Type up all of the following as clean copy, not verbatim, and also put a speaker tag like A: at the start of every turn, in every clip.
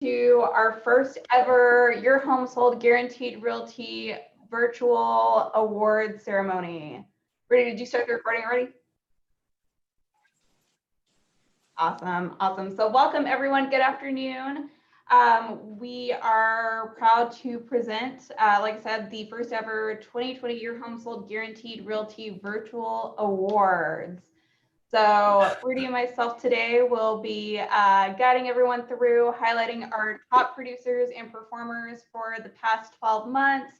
A: to our first ever Your Home Sold Guaranteed Realty virtual award ceremony. Brittany, did you start the recording already? Awesome. So welcome everyone. Good afternoon. We are proud to present, like I said, the first ever 2020 Your Home Sold Guaranteed Realty virtual awards. So Rudy and myself today will be guiding everyone through highlighting our top producers and performers for the past 12 months,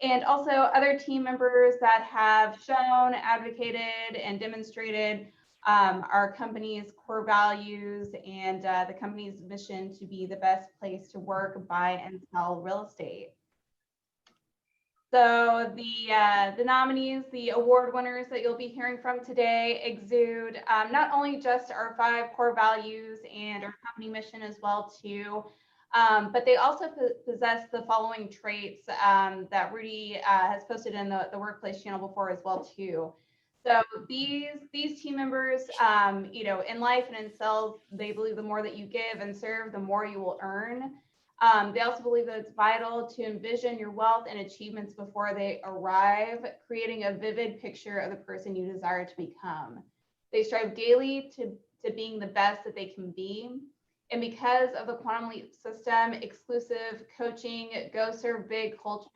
A: and also other team members that have shown, advocated, and demonstrated our company's core values and the company's mission to be the best place to work, buy, and sell real estate. So the nominees, the award winners that you'll be hearing from today exude not only just our 5 core values and our company mission as well too, but they also possess the following traits that Rudy has posted in the workplace channel before as well too. So these team members, in life and in sales, they believe the more that you give and serve, the more you will earn. They also believe that it's vital to envision your wealth and achievements before they arrive, creating a vivid picture of the person you desire to become. They strive daily to being the best that they can be. And because of the Quantum Leap system, exclusive coaching, go serve big culture,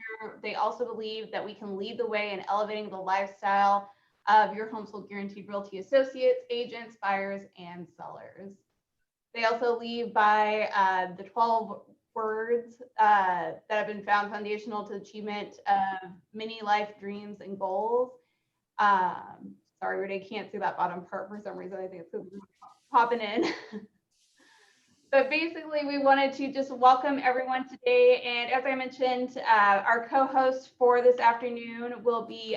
A: they also believe that we can lead the way in elevating the lifestyle of Your Home Sold Guaranteed Realty associates, agents, buyers, and sellers. They also lead by the 12 words that have been found foundational to achievement of many life dreams and goals. Sorry, Rudy, I can't see that bottom part for some reason. I think it's popping in. But basically, we wanted to just welcome everyone today. And as I mentioned, our co-host for this afternoon will be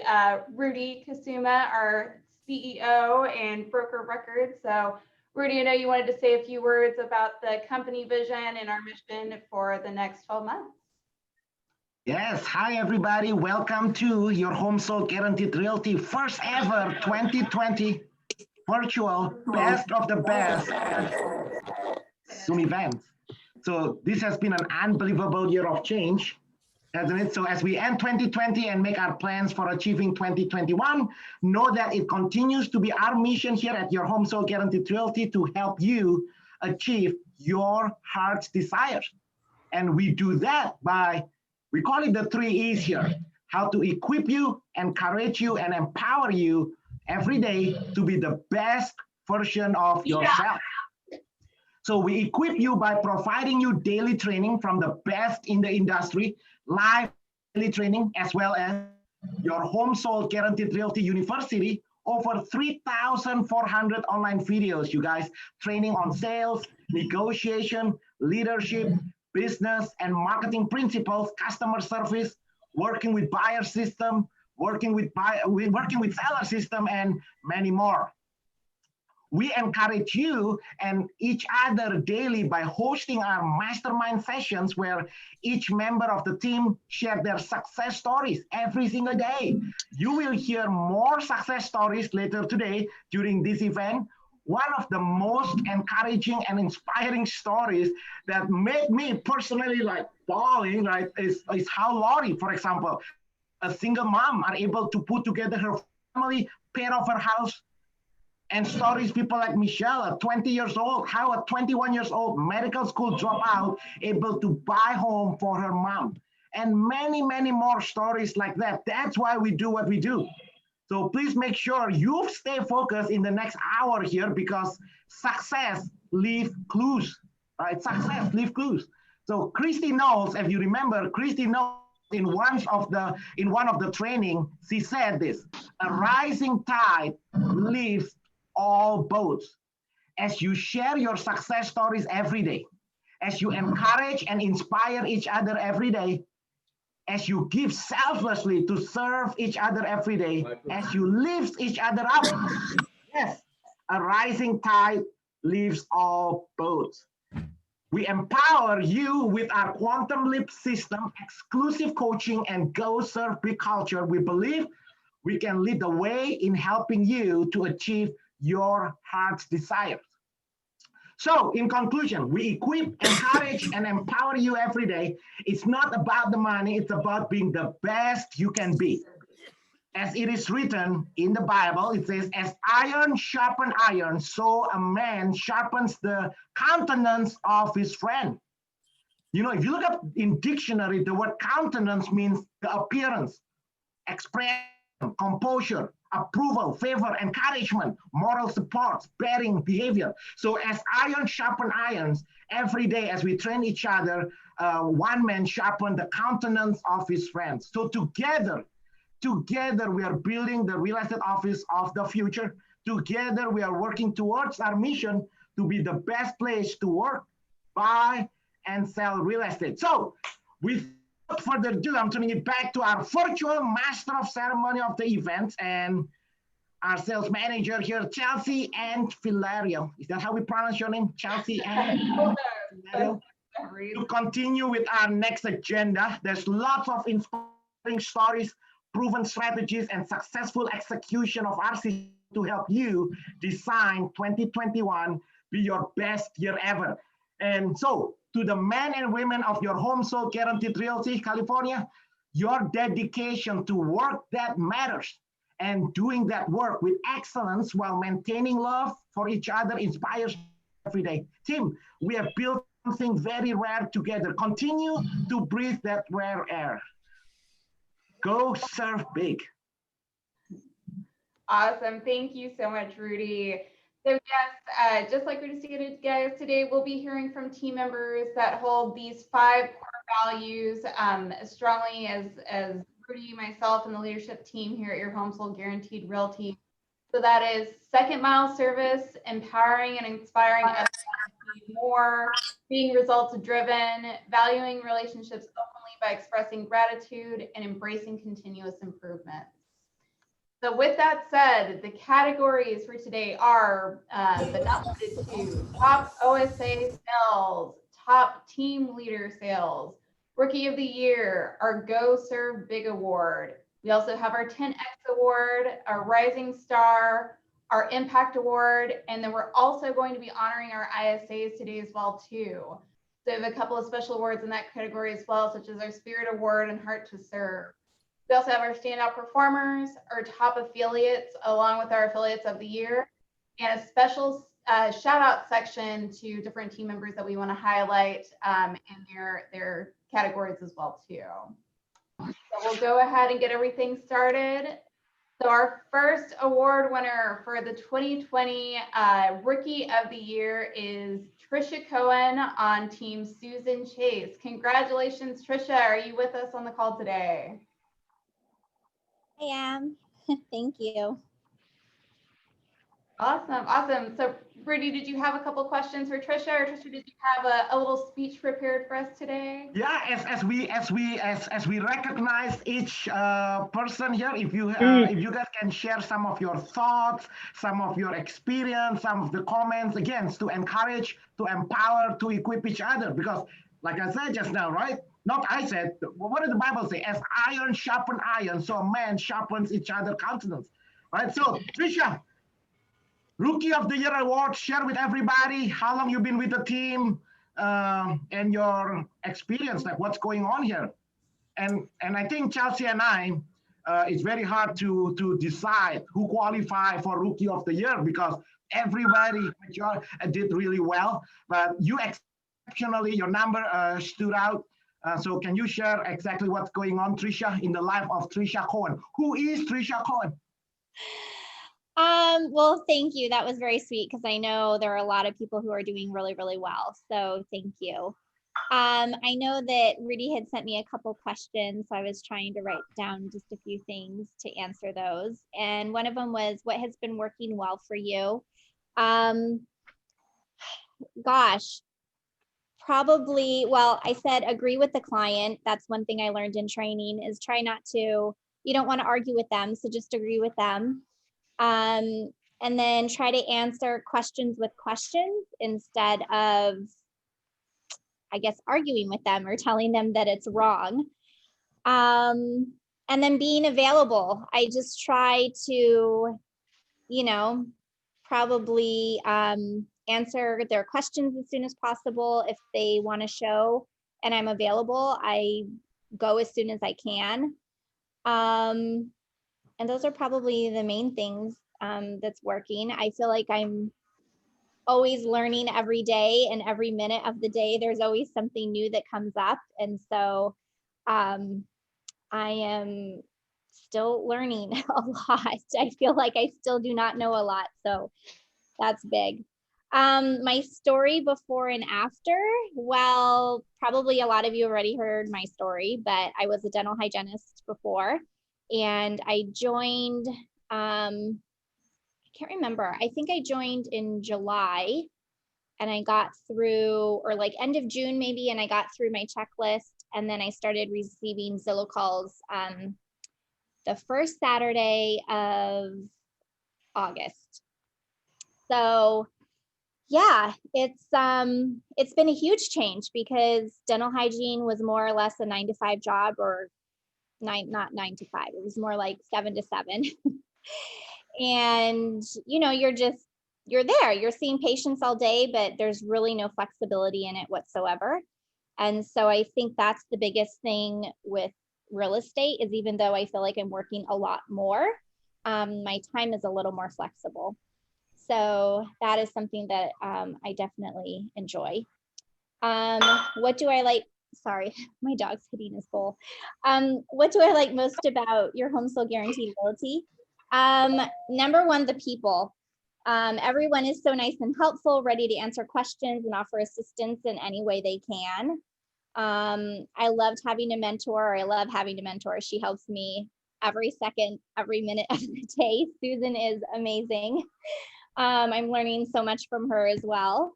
A: Rudy Kasuma, our CEO and broker of record. So Rudy, I know you wanted to say a few words about the company vision and our mission for the next 12 months.
B: Yes, hi everybody. Welcome to Your Home Sold Guaranteed Realty first ever 2020 virtual best of the best Zoom event. So this has been an unbelievable year of change, hasn't it? So as we end 2020 and make our plans for achieving 2021, know that it continues to be our mission here at Your Home Sold Guaranteed Realty to help you achieve your heart's desires. And we do that by, we call it the 3 E's here, how to equip you, encourage you, and empower you every day to be the best version of yourself. So we equip you by providing you daily training from the best in the industry, live daily training, as well as Your Home Sold Guaranteed Realty University, over 3,400 online videos, you guys, training on sales, negotiation, leadership, business and marketing principles, customer service, working with buyer system, working with seller system, and many more. We encourage you and each other daily by hosting our mastermind sessions where each member of the team share their success stories every single day. You will hear more success stories later today during this event. One of the most encouraging and inspiring stories that made me personally like bawling, right, is how Lori, for example, a single mom, are able to put together her family, pay off her house, and stories people like Michelle at 20 years old, how a 21 years old medical school dropout able to buy home for her mom, and many, many more stories like that. That's why we do what we do. So please make sure you stay focused in the next hour here because success leaves clues, right? Success leaves clues. So Kristi Knowles, if you remember, Kristi Knowles in one of the training, she said this: a rising tide lifts all boats. As you share your success stories every day, as you encourage and inspire each other every day, as you give selflessly to serve each other every day, as you lift each other up, yes, a rising tide lifts all boats. We empower you with our Quantum Leap system, exclusive coaching, and Go Serve Big culture. We believe we can lead the way in helping you to achieve your heart's desires. So in conclusion, we equip, encourage, and empower you every day. It's not about the money, it's about being the best you can be. As it is written in the Bible, it says, as iron sharpens iron, so a man sharpens the countenance of his friend. You know, if you look up in dictionary, the word countenance means the appearance, expression, composure, approval, favor, encouragement, moral support, bearing behavior. So as iron sharpen irons, every day as we train each other, one man sharpen the countenance of his friends. So together we are building the real estate office of the future. Together we are working towards our mission to be the best place to work, buy, and sell real estate. So without further ado, I'm turning it back to our virtual master of ceremony of the event and our sales manager here, Chace and Filario. Is that how we pronounce your name? Chace and Filario? To continue with our next agenda, there's lots of inspiring stories, proven strategies, and successful execution of our system to help you design 2021 be your best year ever. And so, to the men and women of your home sold guaranteed realty, California, your dedication to work that matters and doing that work with excellence while maintaining love for each other inspires every day. Team, we have built something very rare together. Continue to breathe that rare air. Go serve big.
A: Awesome. Thank you so much, Rudy. So yes, just like Rudy stated, guys, today we'll be hearing from team members that hold these 5 core values as strongly as Rudy, myself, and the leadership team here at your Home Sold Guaranteed Realty. So that is second mile service, empowering and inspiring others to be more, being results driven, valuing relationships openly by expressing gratitude, and embracing continuous improvement. So with that said, the categories for today are, but not limited to, top OSA sales, top team leader sales, rookie of the year, our Go Serve Big Award. We also have our 10X Award, our Rising Star, our Impact Award, and then we're also going to be honoring our ISAs today as well too. So we have a couple of special awards in that category as well, such as our Spirit Award and Heart to Serve. We also have our standout performers, our top affiliates, along with our affiliates of the year, and a special shout out section to different team members that we want to highlight in their categories as well too. So we'll go ahead and get everything started. So our first award winner for the 2020 Rookie of the Year is Trisha Cohen on Team Susan Chace. Congratulations, Trisha. Are you with us on the call today?
C: I am. Thank you.
A: Awesome, awesome. So, Rudy, did you have a couple questions for Trisha, or Trisha, did you have a little speech prepared for us today?
B: Yeah, as we recognize each person here, if you guys can share some of your thoughts, some of your experience, some of the comments, again, to encourage, to empower, to equip each other, because like I said just now, right? Not I said, what did the Bible say? As iron sharpens iron, so a man sharpens each other's countenance, right? So, Trisha, Rookie of the Year award, share with everybody how long you've been with the team and your experience, like what's going on here. And I think Chelsea and I, it's very hard to decide who qualify for Rookie of the Year because everybody did really well, but you exceptionally, your number stood out. So can you share exactly what's going on, Trisha, in the life of Trisha Cohen? Who is Trisha Cohen?
C: Well, thank you. That was very sweet because I know there are a lot of people who are doing really, really well. So thank you. I know that Rudy had sent me a couple questions, so I was trying to write down just a few things to answer those. And one of them was, what has been working well for you? Gosh, probably, well, I said agree with the client. That's one thing I learned in training is try not to, you don't want to argue with them, so just agree with them. And then try to answer questions with questions instead of, I guess, arguing with them or telling them that it's wrong. And then being available. I just try to, you know, probably answer their questions as soon as possible. If they want to show and I'm available, I go as soon as I can. And those are probably the main things that's working. I feel like I'm always learning every day, and every minute of the day, there's always something new that comes up. And so I am still learning a lot. I feel like I still do not know a lot. So that's big. My story before and after, well, probably a lot of you already heard my story, but I was a dental hygienist before, and I joined, I can't remember. I think I joined in July, and I got through, or like end of June maybe, and I got through my checklist, and then I started receiving Zillow calls the first Saturday of August. So yeah, it's been a huge change, because dental hygiene was more or less a 9-to-5 job, or not 9 to 5. It was more like 7 to 7. And you're there, you're seeing patients all day, but there's really no flexibility in it whatsoever. And so I think that's the biggest thing with real estate, is even though I feel like I'm working a lot more, my time is a little more flexible. So that is something that I definitely enjoy. What do I like? Sorry, my dog's hitting his bowl. What do I like most about your home sold guaranteed realty? Number one, the people. Everyone is so nice and helpful, ready to answer questions and offer assistance in any way they can. I loved having a mentor. I love having a mentor. She helps me every second, every minute of the day. Susan is amazing. I'm learning so much from her as well.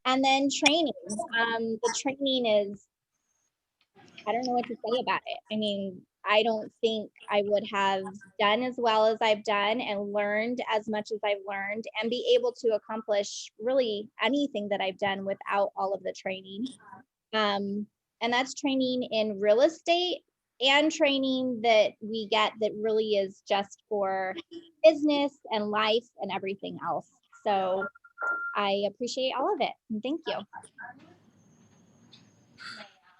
C: And then training. The training is, I don't know what to say about it. I mean, I don't think I would have done as well as I've done and learned as much as I've learned and be able to accomplish really anything that I've done without all of the training. And that's training in real estate and training that we get that really is just for business and life and everything else. So I appreciate all of it. And thank you.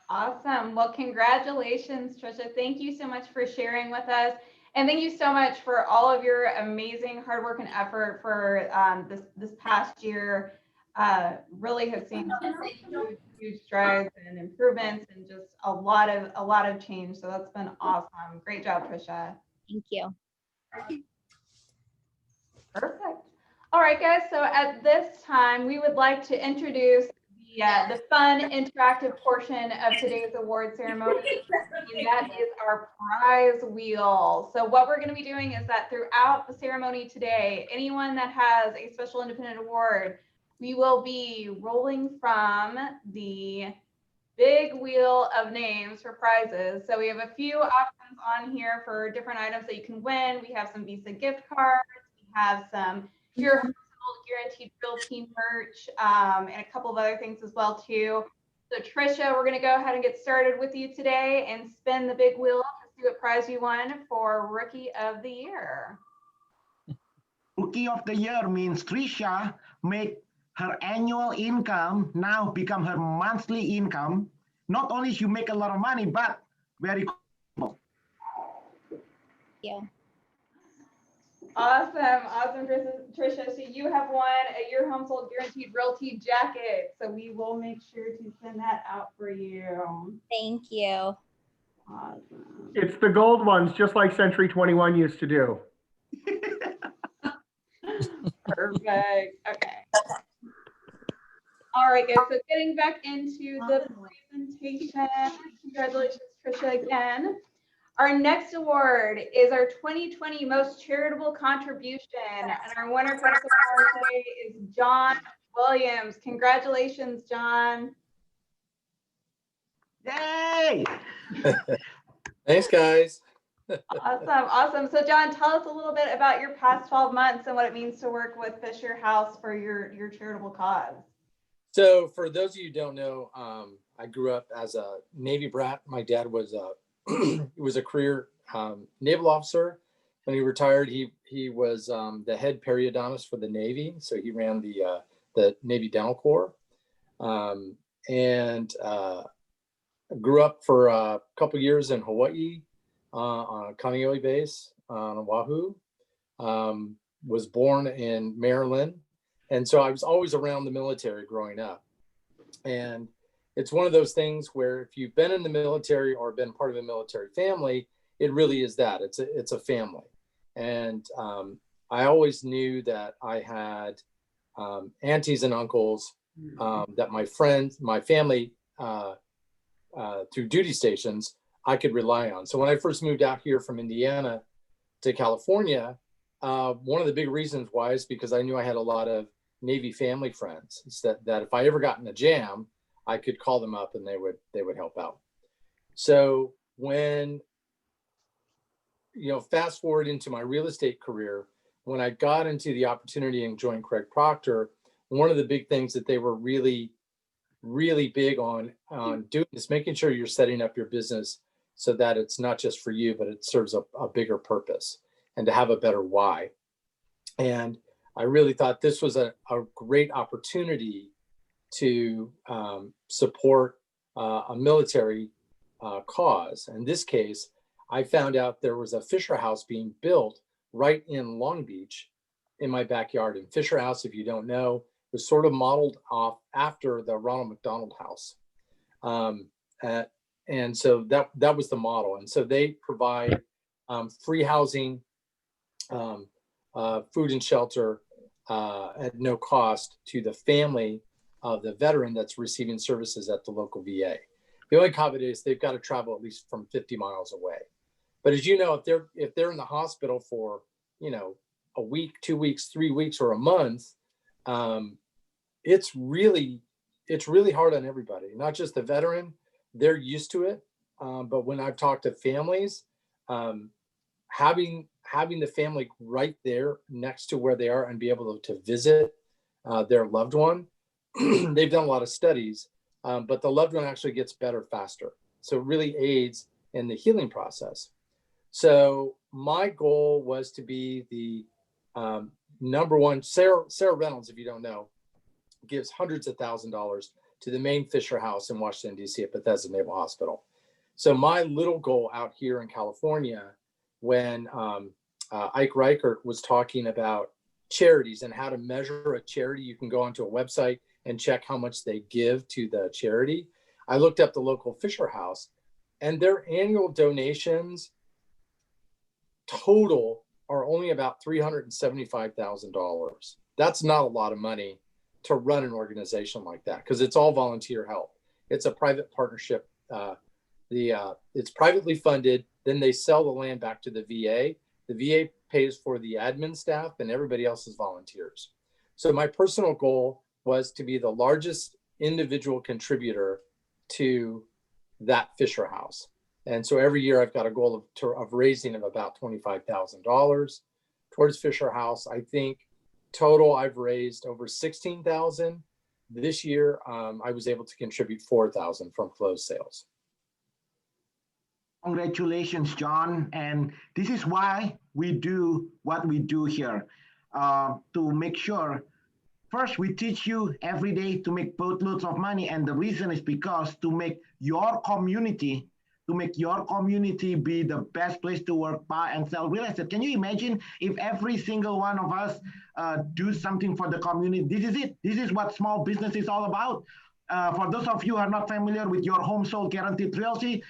A: Awesome. Well, congratulations, Trisha. Thank you so much for sharing with us. And thank you so much for all of your amazing hard work and effort for this past year. Really have seen huge strides and improvements, and just a lot of change. So that's been awesome. Great job, Trisha.
C: Thank you.
A: Perfect. All right, guys. So at this time, we would like to introduce the fun, interactive portion of today's award ceremony, and that is our prize wheel. So what we're going to be doing is that throughout the ceremony today, anyone that has a special independent award, we will be rolling from the big wheel of names for prizes. So we have a few options on here for different items that you can win. We have some Visa gift cards. We have some Your Home Sold Guaranteed Realty merch, and a couple of other things as well too. So Trisha, we're going to go ahead and get started with you today and spin the big wheel to see what prize you won for Rookie of the Year.
B: Rookie of the Year means Trisha make her annual income now become her monthly income. Not only she make a lot of money, but very cool.
C: Yeah.
A: Awesome, Trisha. So you have won a Your Home Sold Guaranteed Realty jacket. So we will make sure to send that out for you.
C: Thank you.
A: Awesome.
D: It's the gold ones, just like Century 21 used to do.
A: Perfect. Okay. All right, guys. So getting back into the presentation. Congratulations, Trisha, again. Our next award is our 2020 Most Charitable Contribution, and our winner for this award today is John Williams. Congratulations, John.
B: Yay!
E: Thanks, guys.
A: Awesome. So John, tell us a little bit about your past 12 months and what it means to work with Fisher House for your charitable cause.
E: So for those of you who don't know, I grew up as a Navy brat. My dad was a career naval officer. When he retired, he was the head periodontist for the Navy. So he ran the the Navy Dental Corps, and grew up for a couple years in Hawaii on a Kaneohe base on Oahu. Was born in Maryland, and so I was always around the military growing up. And it's one of those things where if you've been in the military or been part of a military family, it really is that. It's a family. And I always knew that I had aunties and uncles that my family, through duty stations, I could rely on. So when I first moved out here from Indiana to California, one of the big reasons why is because I knew I had a lot of Navy family friends. It's that if I ever got in a jam, I could call them up and they would help out. So when, fast forward into my real estate career, when I got into the opportunity and joined Craig Proctor, one of the big things that they were really, really big on doing is making sure you're setting up your business so that it's not just for you, but it serves a bigger purpose and to have a better why. And I really thought this was a great opportunity to support a military cause. In this case, I found out there was a Fisher House being built right in Long Beach in my backyard. And Fisher House, if you don't know, was sort of modeled off after the Ronald McDonald House. And so that was the model. And so they provide free housing, food and shelter at no cost to the family of the veteran that's receiving services at the local VA. The only caveat is they've got to travel at least from 50 miles away. But as you know, if they're in the hospital for, a week, 2 weeks, 3 weeks, or a month, it's really hard on everybody, not just the veteran. They're used to it. But when I've talked to families, having the family right there next to where they are and be able to visit their loved one, they've done a lot of studies, but the loved one actually gets better faster. So it really aids in the healing process. So my goal was to be the number one. Sarah Reynolds, if you don't know, gives hundreds of $1,000s to the main Fisher House in Washington, D.C. at Bethesda Naval Hospital. So my little goal out here in California, when Ike Reichert was talking about charities and how to measure a charity, you can go onto a website and check how much they give to the charity. I looked up the local Fisher House, and their annual donations total are only about $375,000. That's not a lot of money to run an organization like that, because it's all volunteer help. It's a private partnership. It's privately funded. Then they sell the land back to the VA. The VA pays for the admin staff, and everybody else is volunteers. So my personal goal was to be the largest individual contributor to that Fisher House. And so every year I've got a goal of raising of about $25,000 towards Fisher House. I think total I've raised over $16,000. This year I was able to contribute $4,000 from closed sales.
B: Congratulations, John. And this is why we do what we do here, to make sure, first, we teach you every day to make boatloads of money. And the reason is because to make your community be the best place to work, buy and sell real estate. Can you imagine if every single one of us do something for the community? This is it. This is what small business is all about. For those of you who are not familiar with your home sold guaranteed realty,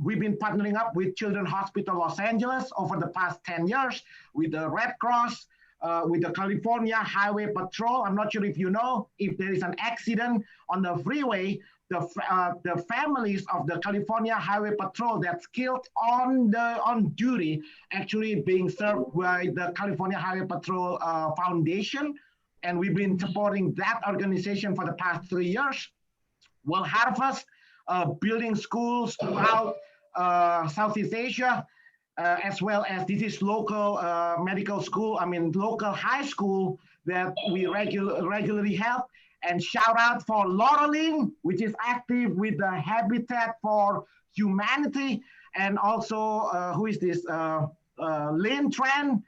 B: we've been partnering up with Children's Hospital Los Angeles over the past 10 years, with the Red Cross, with the California Highway Patrol. I'm not sure if you know, if there is an accident on the freeway, the families of the California Highway Patrol that's killed on duty actually being served by the California Highway Patrol Foundation. And we've been supporting that organization for the past 3 years. We'll harvest building schools throughout Southeast Asia, as well as this is local medical school, local high school that we regularly help. And shout out for Laureline, which is active with the Habitat for Humanity. And also, who is this? Lynn Tran,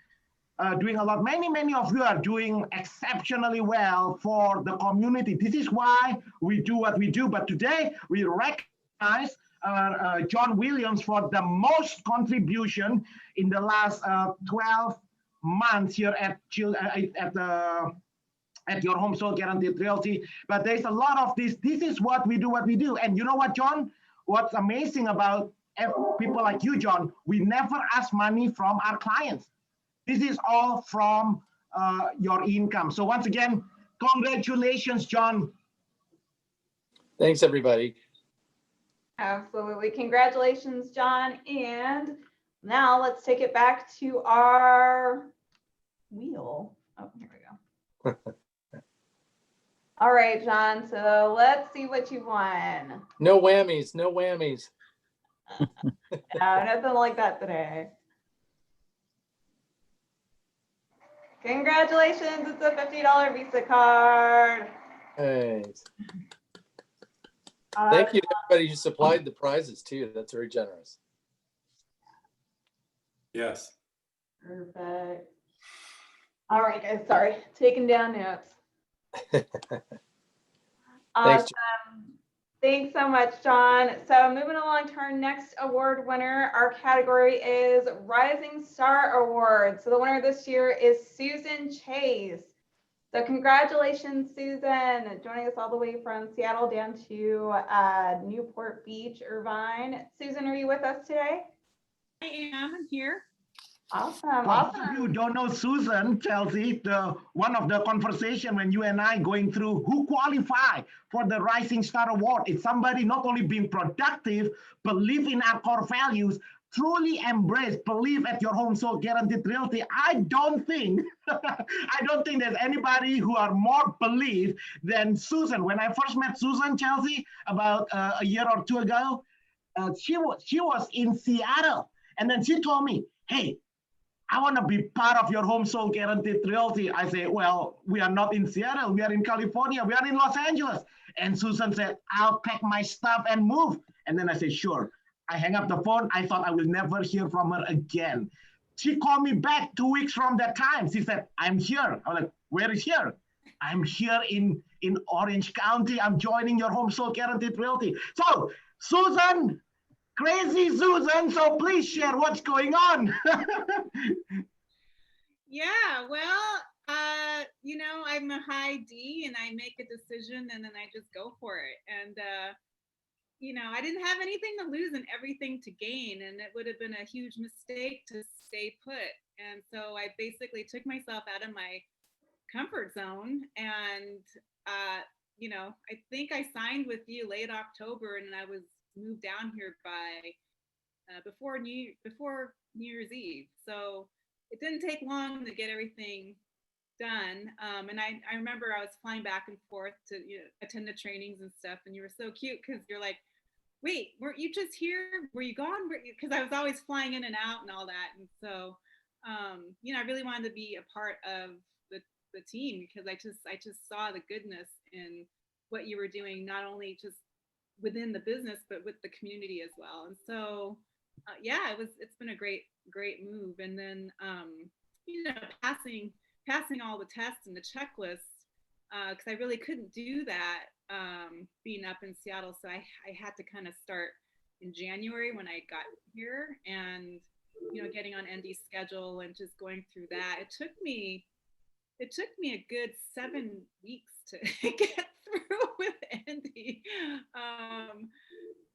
B: doing a lot. Many of you are doing exceptionally well for the community. This is why we do what we do. But today we recognize John Williams for the most contribution in the last 12 months here at your home sold guaranteed realty. But there's a lot of this. This is what we do. And you know what, John? What's amazing about people like you, John, we never ask money from our clients. This is all from your income. So once again, congratulations, John.
E: Thanks, everybody.
A: Absolutely. Congratulations, John. And now let's take it back to our wheel. Oh, here we go. All right, John. So let's see what you won.
E: No whammies, no whammies.
A: No, nothing like that today. Congratulations. It's a $50 Visa card.
E: Thanks. Thank you to everybody who supplied the prizes too. That's very generous.
F: Yes.
A: Perfect. All right, guys. Sorry, taking down notes.
E: Thanks,
A: Awesome. Thanks so much, John. So moving along to our next award winner, our category is Rising Star Award. So the winner this year is Susan Chace. So congratulations, Susan, joining us all the way from Seattle down to Newport Beach, Irvine. Susan, are you with us today?
G: I am. I'm here.
A: Awesome.
B: For those of you who don't know Susan, Chelsea, one of the conversation when you and I going through who qualify for the Rising Star Award, it's somebody not only being productive, believe in our core values, truly embrace, believe at your home sold guaranteed realty. I don't think there's anybody who are more believe than Susan. When I first met Susan, Chelsea, about a year or two ago, she was in Seattle, and then she told me, hey, I want to be part of your home sold guaranteed realty. I say, well, we are not in Seattle. We are in California. We are in Los Angeles. And Susan said, I'll pack my stuff and move. And then I said, sure. I hang up the phone. I thought I will never hear from her again. She called me back 2 weeks from that time. She said, I'm here. I was like, where is here? I'm here in Orange County. I'm joining your home sold guaranteed realty. So, Susan, crazy Susan, so please share what's going on.
G: Yeah, well, I'm a high D and I make a decision and then I just go for it. And, I didn't have anything to lose and everything to gain. And it would have been a huge mistake to stay put. And so I basically took myself out of my comfort zone. And, I think I signed with you late October and I was moved down here by before New Year's Eve. So it didn't take long to get everything done. And I remember I was flying back and forth to attend the trainings and stuff. And you were so cute because you're like, wait, weren't you just here? Were you gone? Because I was always flying in and out and all that. And so, I really wanted to be a part of the team because I just saw the goodness in what you were doing, not only just within the business, but with the community as well. And so, it's been a great move. And then, passing all the tests and the checklists, because I really couldn't do that being up in Seattle. So I had to kind of start in January when I got here and, getting on Andy's schedule and just going through that. It took me a good 7 weeks to get through with Andy.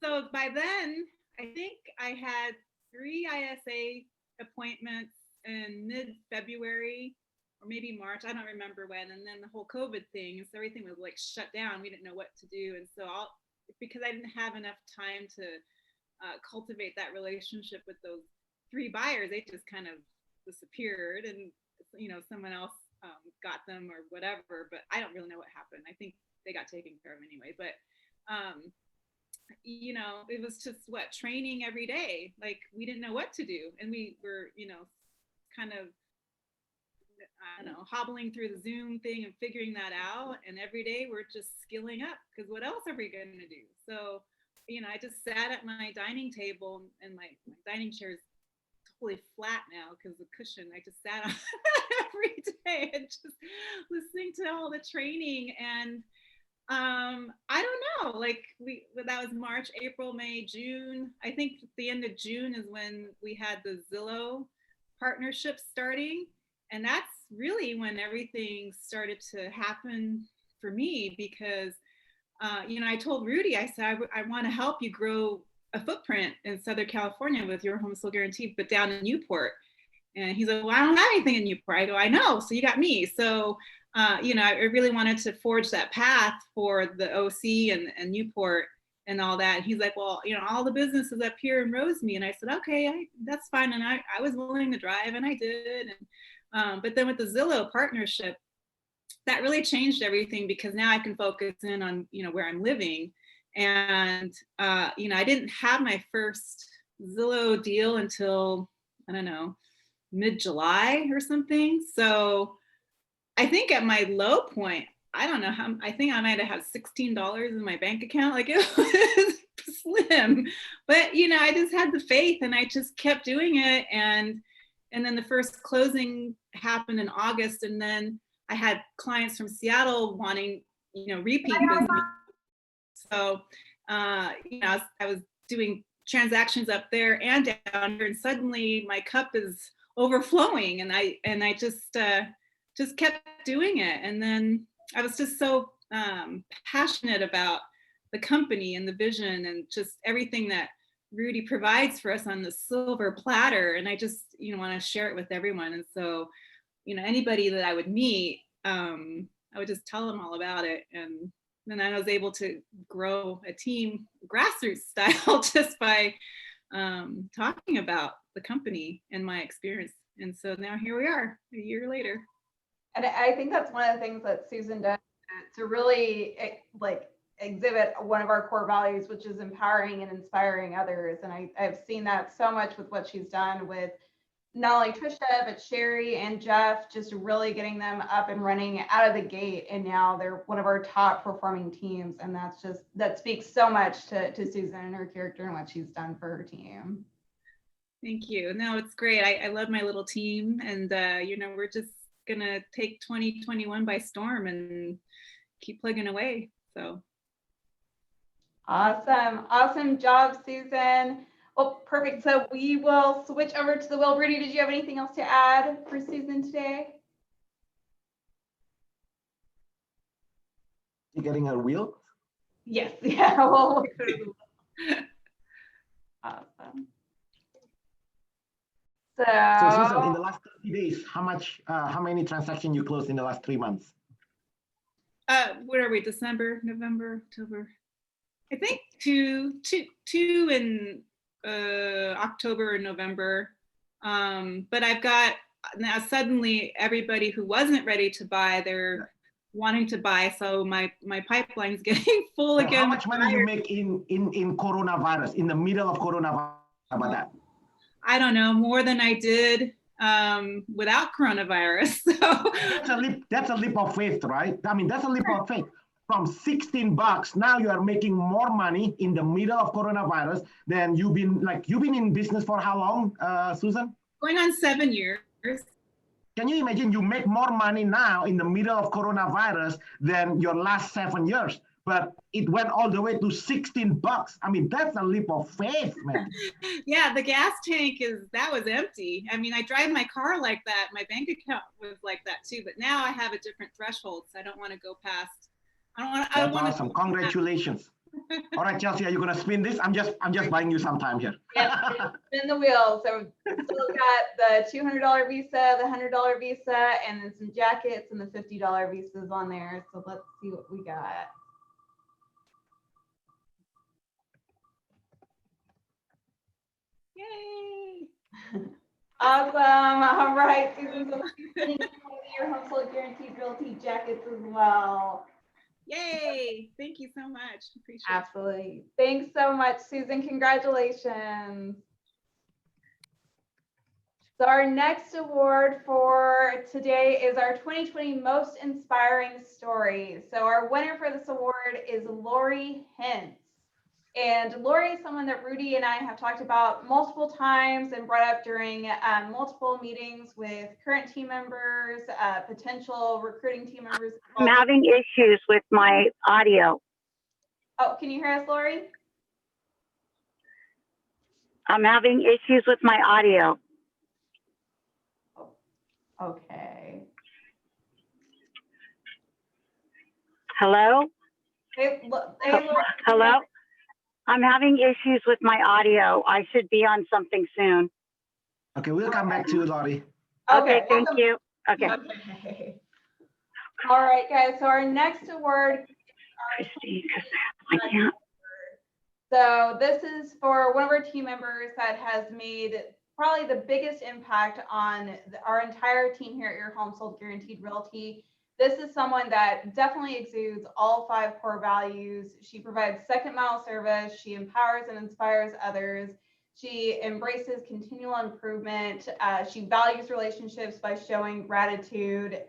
G: So by then, I think I had 3 ISA appointments in mid-February or maybe March. I don't remember when. And then the whole COVID thing, so everything was like shut down. We didn't know what to do. And so because I didn't have enough time to cultivate that relationship with those 3 buyers, they just kind of disappeared and, someone else got them or whatever, but I don't really know what happened. I think they got taken care of anyway, but it was just training every day. Like we didn't know what to do. And we were, kind of, hobbling through the Zoom thing and figuring that out. And every day we're just skilling up because what else are we going to do? So, I just sat at my dining table and my dining chair is fully flat now because the cushion, I just sat on every day and just listening to all the training. And I don't know, like that was March, April, May, June. I think the end of June is when we had the Zillow partnership starting. And that's really when everything started to happen for me because, I told Rudy, I said, I want to help you grow a footprint in Southern California with your home sold guarantee, but down in Newport. And he's like, well, I don't have anything in Newport. I go, I know, so you got me. So, I really wanted to forge that path for the OC and Newport and all that. And he's like, well, all the businesses up here in Roseme. And I said, okay, that's fine. And I was willing to drive, and I did. And but then with the Zillow partnership, that really changed everything because now I can focus in on, where I'm living. And, I didn't have my first Zillow deal until, I don't know, mid-July or something. So I think at my low point, I don't know how, I think I might have had $16 in my bank account. Like, it was slim, but I just had the faith and I just kept doing it. And then the first closing happened in August. And then I had clients from Seattle wanting, repeat business. So, I was doing transactions up there and down here, and suddenly my cup is overflowing, and I just kept doing it. And then I was just so passionate about the company and the vision and just everything that Rudy provides for us on the silver platter. And I just, want to share it with everyone. And so, anybody that I would meet, I would just tell them all about it. And then I was able to grow a team grassroots style just by talking about the company and my experience. And so now here we are a year later.
A: And I think that's one of the things that Susan does to really exhibit one of our core values, which is empowering and inspiring others. And I've seen that so much with what she's done with not only Trisha, but Sherry and Jeff, just really getting them up and running out of the gate. And now they're one of our top performing teams. And that speaks so much to Susan and her character and what she's done for her team.
G: Thank you. No, it's great. I love my little team, and we're just gonna take 2021 by storm and keep plugging away. So
A: awesome job, Susan. Well, perfect. So we will switch over to the wheel. Rudy, did you have anything else to add for Susan today?
B: You getting her wheel?
A: Yes. Yeah. Well, awesome.
B: So Susan, in the last 30 days, how many transactions you closed in the last 3 months?
G: What are we? December, November, October? I think two in October and November. But I've got now suddenly everybody who wasn't ready to buy, they're wanting to buy. So my pipeline's getting full again.
B: How much money you make in coronavirus, in the middle of coronavirus? How about that?
G: I don't know, more than I did without coronavirus. So
B: that's a leap of faith, right? I mean, that's a leap of faith. From $16, now you are making more money in the middle of coronavirus than you've been in business for how long, Susan?
G: Going on 7 years.
B: Can you imagine you make more money now in the middle of coronavirus than your last 7 years? But it went all the way to $16. I mean, that's a leap of faith, man.
G: Yeah, the gas tank was empty. I mean, I drive my car like that. My bank account was like that too. But now I have a different threshold, so I don't want to go past.
B: That's awesome. Congratulations. All right, Chelsea, are you gonna spin this? I'm just buying you some time here.
A: Yes, spin the wheel. So we've got the $200 Visa, the $100 Visa, and then some jackets and the $50 Visas on there. So let's see what we got.
G: Yay!
A: Awesome. All right, Susan. So your home sold guaranteed realty jackets as well.
G: Yay! Thank you so much. Appreciate it.
A: Absolutely. Thanks so much, Susan. Congratulations. So our next award for today is our 2020 Most Inspiring Story. So our winner for this award is Lori Hintz. And Lori is someone that Rudy and I have talked about multiple times and brought up during multiple meetings with current team members, potential recruiting team members.
F: I'm having issues with my audio.
A: Oh, can you hear us, Lori?
F: I'm having issues with my audio.
A: Okay.
F: Hello?
A: Hey, Lori.
F: Hello? I'm having issues with my audio. I should be on something soon.
B: Okay, we'll come back to you, Lori.
F: Okay, thank you. Okay.
A: Okay. All right, guys. So our next award.
F: Kristi, 'cause I can't.
A: So this is for one of our team members that has made probably the biggest impact on our entire team here at Your Home Sold Guaranteed Realty. This is someone that definitely exudes all 5 core values. She provides second mile service. She empowers and inspires others. She embraces continual improvement. She values relationships by showing gratitude.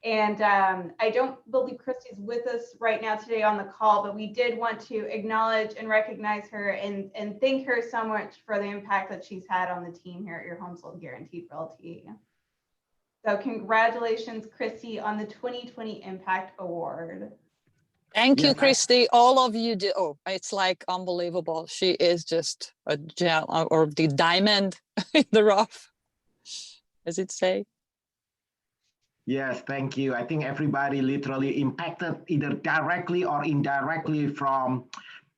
A: And I don't believe Kristi's with us right now today on the call, but we did want to acknowledge and recognize her and thank her so much for the impact that she's had on the team here at Your Home Sold Guaranteed Realty. So congratulations, Kristi, on the 2020 Impact Award.
H: Thank you,
B: Yeah,
H: Kristi. All of you do. Oh, it's like unbelievable. She is just a gem or the diamond in the rough, as it say.
B: Yes, thank you. I think everybody literally impacted either directly or indirectly from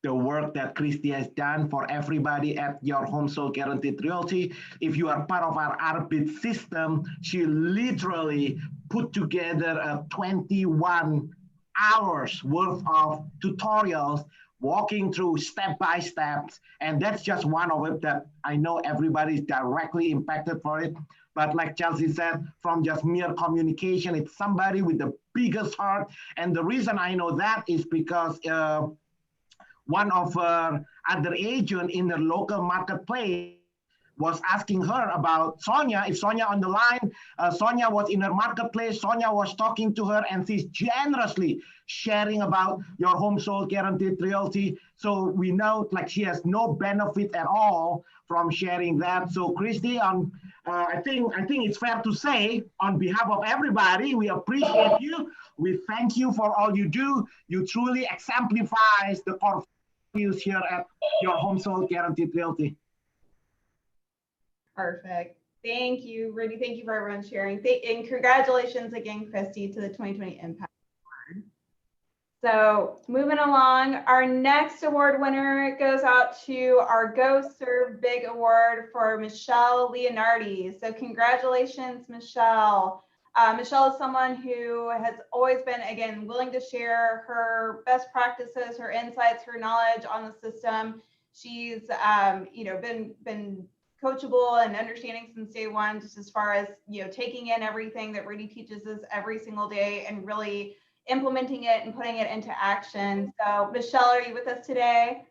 B: the work that Kristi has done for everybody at Your Home Sold Guaranteed Realty. If you are part of our Arbit system, she literally put together a 21 hours worth of tutorials walking through step by steps. And that's just one of it that I know everybody is directly impacted for it. But like Chelsea said, from just mere communication, it's somebody with the biggest heart. And the reason I know that is because one of her other agent in the local marketplace was asking her about Sonia. If Sonia on the line, Sonia was in her marketplace, Sonia was talking to her, and she's generously sharing about Your Home Sold Guaranteed Realty. So we know like she has no benefit at all from sharing that. So Kristi, I think it's fair to say on behalf of everybody, we appreciate you. We thank you for all you do. You truly exemplifies the core values here at Your Home Sold Guaranteed Realty.
A: Perfect. Thank you, Rudy. Thank you for everyone sharing. And congratulations again, Kristi, to the 2020 Impact Award. So moving along, our next award winner goes out to our Go Serve Big Award for Michelle Leonardi. So congratulations, Michelle. Michelle is someone who has always been, again, willing to share her best practices, her insights, her knowledge on the system. She's, been coachable and understanding since day one, just as far as, taking in everything that Rudy teaches us every single day and really implementing it and putting it into action. So Michelle, are you with us today?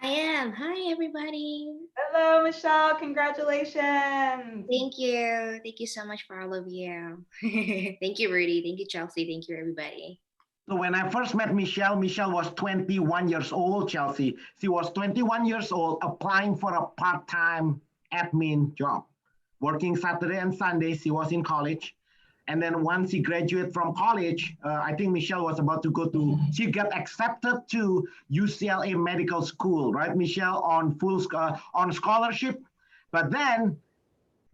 I: I am. Hi, everybody.
A: Hello, Michelle. Congratulations.
I: Thank you. Thank you so much for all of you. Thank you, Rudy. Thank you, Chelsea. Thank you, everybody.
B: So when I first met Michelle, Michelle was 21 years old, Chelsea. She was 21 years old applying for a part-time admin job. Working Saturday and Sunday, she was in college. And then once she graduated from college, I think Michelle was about to she got accepted to UCLA Medical School, right, Michelle, on on scholarship. But then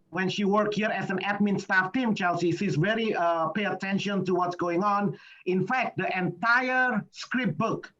B: when she worked here as an admin staff team, Chelsea, she's very pay attention to what's going on. In fact, the entire script book,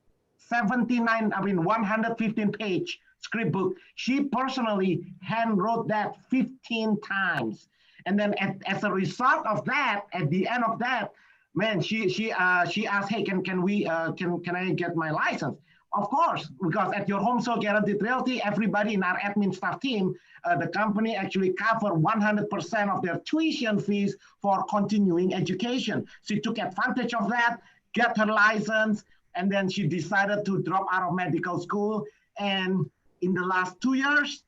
B: 115 page script book, she personally hand wrote that 15 times. And then as a result of that, at the end of that, man, she asked, hey, can I get my license? Of course, because at Your Home Sold Guaranteed Realty, everybody in our admin staff team, the company actually covered 100% of their tuition fees for continuing education. She took advantage of that, got her license, and then she decided to drop out of medical school. And in the last 2 years,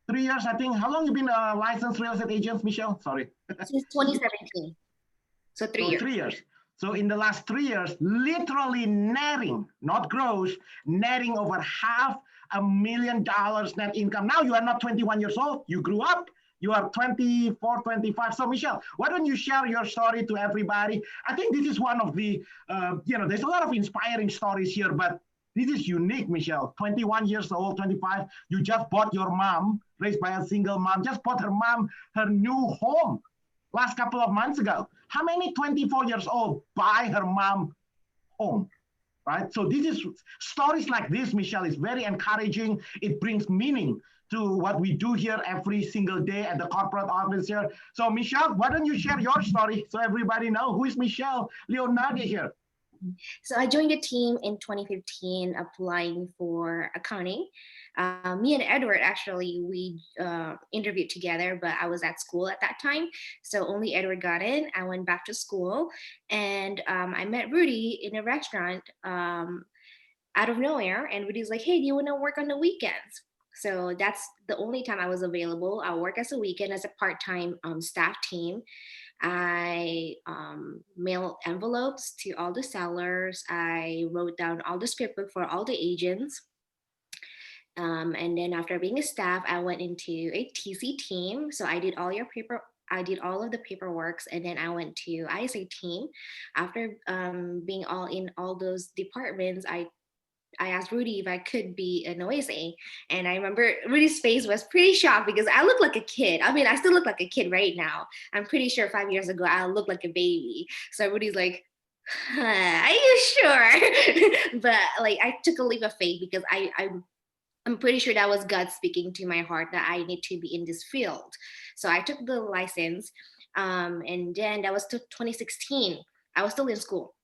B: 3 years, I think, how long have you been a licensed real estate agent, Michelle? Sorry.
I: Since 2017. So 3 years.
B: 3 years. So in the last 3 years, literally netting, not gross, netting over $500,000 net income. Now you are not 21 years old. You grew up. You are 24, 25. So Michelle, why don't you share your story to everybody? I think this is one of the, there's a lot of inspiring stories here, but this is unique, Michelle. 21 years old, 25. You just bought your mom, raised by a single mom, just bought her mom her new home last couple of months ago. How many 24 years old buy her mom home, right? So this is stories like this, Michelle, is very encouraging. It brings meaning to what we do here every single day at the corporate office here. So Michelle, why don't you share your story so everybody know who is Michelle Leonardi here?
I: So I joined the team in 2015, applying for accounting. Me and Edward, actually, we interviewed together, but I was at school at that time. So only Edward got in. I went back to school, and I met Rudy in a restaurant out of nowhere. And Rudy's like, hey, do you want to work on the weekends? So that's the only time I was available. I work as a weekend as a part-time staff team. I mail envelopes to all the sellers. I wrote down all the script book for all the agents. And then after being a staff, I went into a TC team. So I did all of the paperwork, and then I went to ISA team. After being all in all those departments, I asked Rudy if I could be an OSA. And I remember Rudy's face was pretty shocked because I look like a kid. I mean, I still look like a kid right now. I'm pretty sure 5 years ago, I looked like a baby. So Rudy's like, are you sure? But like, I took a leap of faith because I'm pretty sure that was God speaking to my heart that I need to be in this field. So I took the license, and then that was 2016. I was still in school.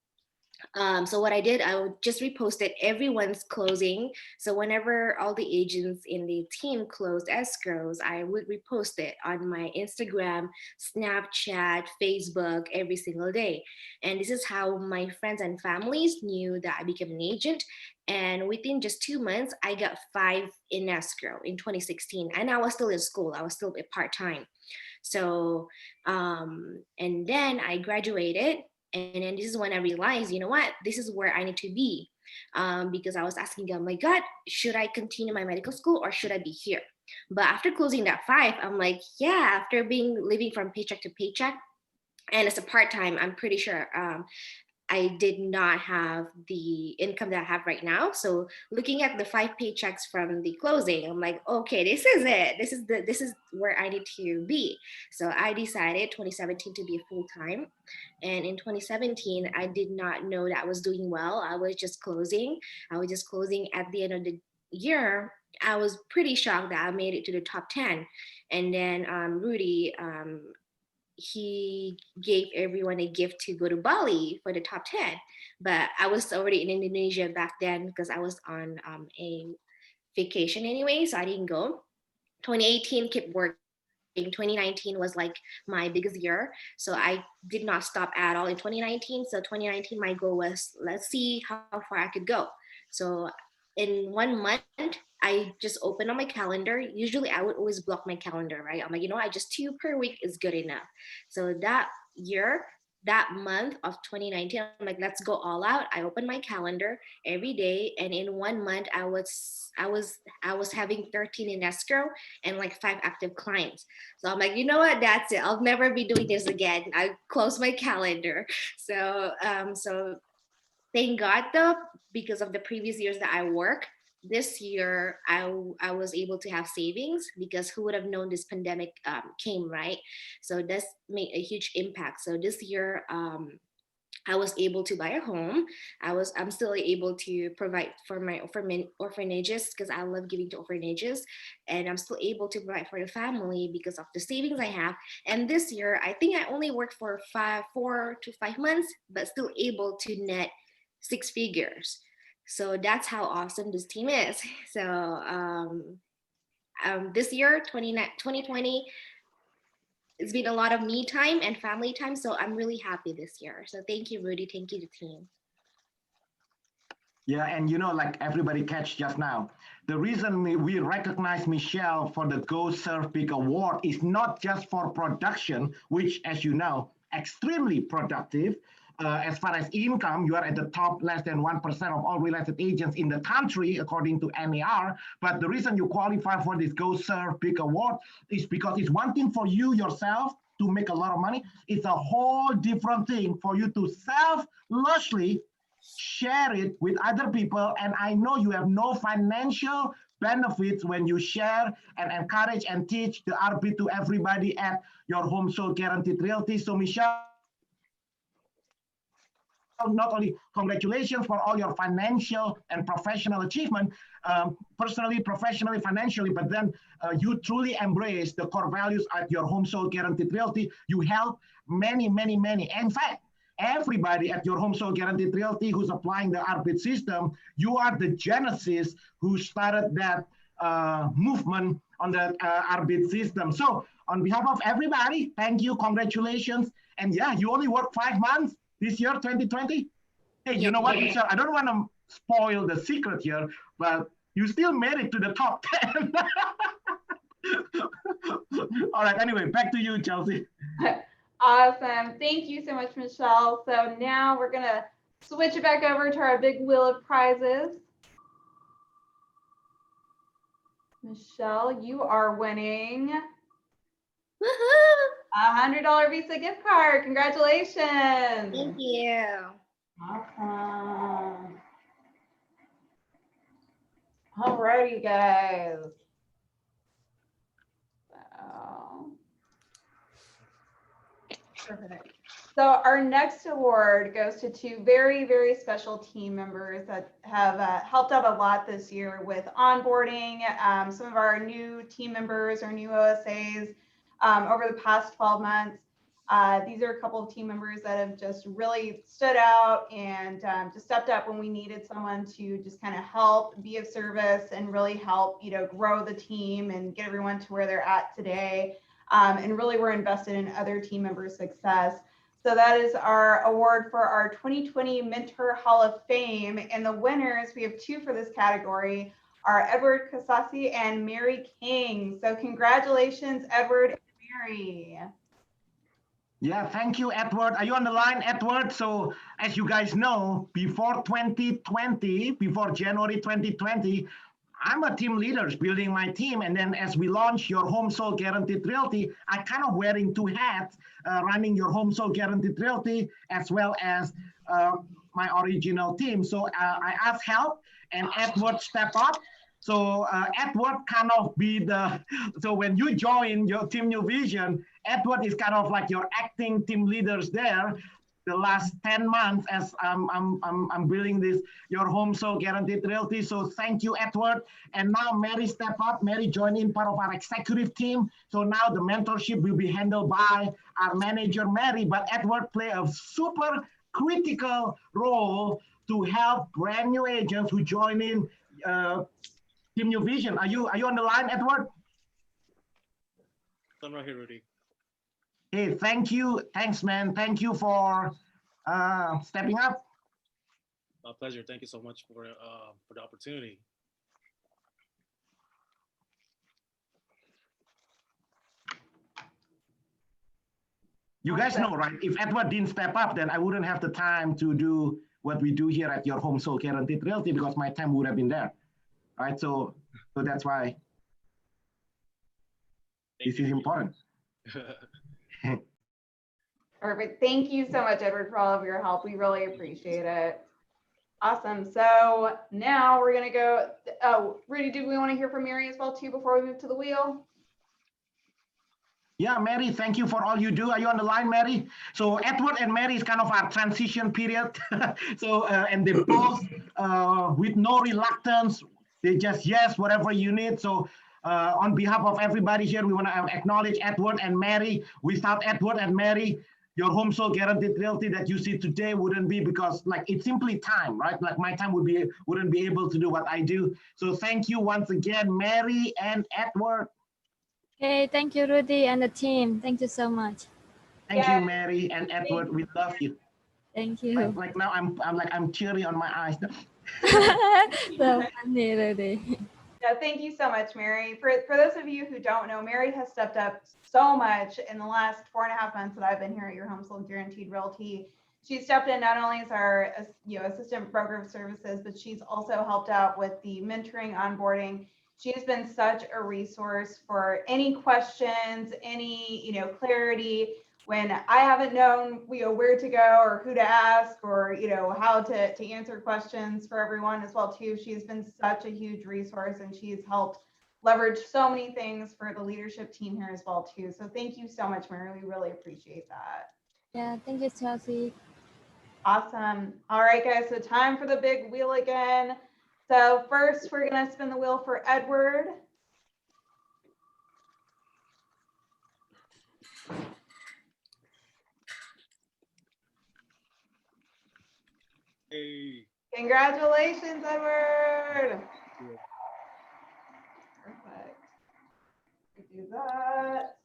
I: So what I did, I would just reposted everyone's closing. So whenever all the agents in the team closed escrows, I would repost it on my Instagram, Snapchat, Facebook every single day. And this is how my friends and families knew that I became an agent. And within just 2 months, I got 5 in escrow in 2016. And I was still in school. I was still part-time. So, and then I graduated. And then this is when I realized, you know what, this is where I need to be. Because I was asking God, my God, should I continue my medical school or should I be here? But after closing that 5, I'm like, yeah, after living from paycheck to paycheck, and as a part-time, I'm pretty sure I did not have the income that I have right now. So looking at the 5 paychecks from the closing, I'm like, okay, this is it. This is where I need to be. So I decided 2017 to be full-time. And in 2017, I did not know that I was doing well. I was just closing. At the end of the year. I was pretty shocked that I made it to the top 10. And then Rudy, he gave everyone a gift to go to Bali for the top 10. But I was already in Indonesia back then because I was on a vacation anyway, so I didn't go. 2018 kept working. 2019 was like my biggest year. So I did not stop at all in 2019. So 2019, my goal was, let's see how far I could go. So in 1 month, I just opened on my calendar. Usually I would always block my calendar, right? I'm like, you know what, just 2 per week is good enough. So that month of 2019, I'm like, let's go all out. I opened my calendar every day. And in 1 month, I was having 13 in escrow and like 5 active clients. So I'm like, you know what, that's it. I'll never be doing this again. I closed my calendar. So thank God though, because of the previous years that I worked, this year I was able to have savings because who would have known this pandemic came, right? So this made a huge impact. So this year I was able to buy a home. I'm still able to provide for my orphanages because I love giving to orphanages, and I'm still able to provide for the family because of the savings I have. And this year, I think I only worked for 4 to 5 months, but still able to net 6 figures. So that's how awesome this team is. So this year, 2020, it's been a lot of me time and family time. So I'm really happy this year. So thank you, Rudy. Thank you, the team.
B: Yeah, and you know, like everybody catch just now, the reason we recognize Michelle for the Go Serve Big Award is not just for production, which, as you know, extremely productive, as far as income, you are at the top less than 1% of all real estate agents in the country, according to NAR. But the reason you qualify for this Go Serve Big Award is because it's one thing for you yourself to make a lot of money. It's a whole different thing for you to selflessly share it with other people. And I know you have no financial benefits when you share and encourage and teach the RP to everybody at your home sold guaranteed realty. So Michelle, not only congratulations for all your financial and professional achievement, personally, professionally, financially, but then you truly embrace the core values at your home sold guaranteed realty. You help many, many, many. In fact, everybody at your home sold guaranteed realty who's applying the RPID system, you are the genesis who started that movement on the RPID system. So on behalf of everybody, thank you, congratulations. And yeah, you only worked 5 months this year, 2020. Hey, you know what, Michelle? I don't want to spoil the secret here, but you still made it to the top 10. All right, anyway, back to you, Chelsea.
A: Awesome. Thank you so much, Michelle. So now we're going to switch it back over to our big wheel of prizes. Michelle, you are winning a $100 Visa gift card. Congratulations.
I: Thank you.
A: Awesome. All righty, guys. Perfect. So our next award goes to two very, very special team members that have helped out a lot this year with onboarding some of our new team members, our new OSAs over the past 12 months. These are a couple of team members that have just really stood out and just stepped up when we needed someone to just kind of help, be of service, and really help, grow the team and get everyone to where they're at today. And really we're invested in other team members' success. So that is our award for our 2020 Mentor Hall of Fame. And the winners, we have two for this category, are Edward Kasasi and Mary King. So congratulations, Edward and Mary.
B: Yeah, thank you, Edward. Are you on the line, Edward? So as you guys know, before 2020, before January 2020, I'm a team leader building my team. And then as we launch your home sold guaranteed realty, I kind of wearing two hats, running your home sold guaranteed realty, as well as my original team. So I asked help and Edward stepped up. So Edward kind of be so when you join your Team New Vision, Edward is kind of like your acting team leaders there. The last 10 months as I'm building this your home sold guaranteed realty. So thank you, Edward. And now Mary step up. Mary joined in part of our executive team. So now the mentorship will be handled by our manager, Mary, but Edward play a super critical role to help brand new agents who join in Team New Vision. Are you on the line, Edward?
J: I'm right here, Rudy.
B: Hey, thank you. Thanks, man. Thank you for stepping up.
J: My pleasure. Thank you so much for the opportunity.
B: You guys know, right? If Edward didn't step up, then I wouldn't have the time to do what we do here at your home sold guaranteed realty because my time would have been there, right? So that's why this is important.
A: Perfect. Thank you so much, Edward, for all of your help. We really appreciate it. Awesome. So now we're going to go. Oh, Rudy, did we want to hear from Mary as well, too, before we move to the wheel?
B: Yeah, Mary, thank you for all you do. Are you on the line, Mary? So Edward and Mary is kind of our transition period. So, and they both, with no reluctance, they just, yes, whatever you need. So on behalf of everybody here, we want to acknowledge Edward and Mary. Without Edward and Mary, your home sold guaranteed realty that you see today wouldn't be, because like it's simply time, right? Like my time wouldn't be able to do what I do. So thank you once again, Mary and Edward.
K: Okay, thank you, Rudy and the team. Thank you so much.
B: Thank you, Mary and Edward. We love you.
K: Thank you.
B: Like now I'm teary on my eyes.
K: So funny, Rudy.
A: Yeah, thank you so much, Mary. For those of you who don't know, Mary has stepped up so much in the last 4.5 months that I've been here at your home sold guaranteed realty she stepped in not only as our assistant broker of services, but she's also helped out with the mentoring, onboarding. She has been such a resource for any questions, any clarity when I haven't known where to go or who to ask or how to answer questions for everyone as well too. She's been such a huge resource, and she's helped leverage so many things for the leadership team here as well too. So thank you so much, Mary. We really appreciate that.
K: Yeah, thank you, Chelsea.
A: Awesome. All right, guys, so time for the big wheel again. So first, we're going to spin the wheel for Edward.
J: Hey.
A: Congratulations, Edward. Perfect. Do that.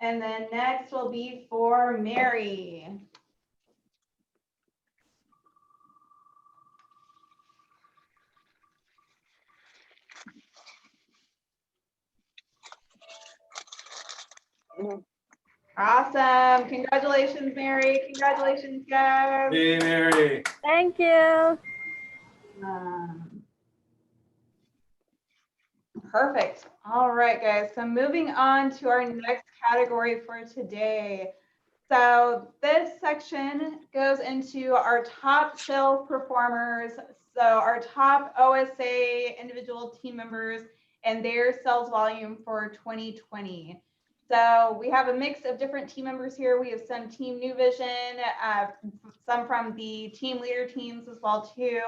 A: And then next will be for Mary. Awesome. Congratulations, Mary. Congratulations, guys.
J: Hey, Mary.
K: Thank you.
A: Perfect. All right, guys. So moving on to our next category for today. So this section goes into our top sales performers. So our top OSA individual team members and their sales volume for 2020. So we have a mix of different team members here. We have some team New Vision, some from the team leader teams as well too.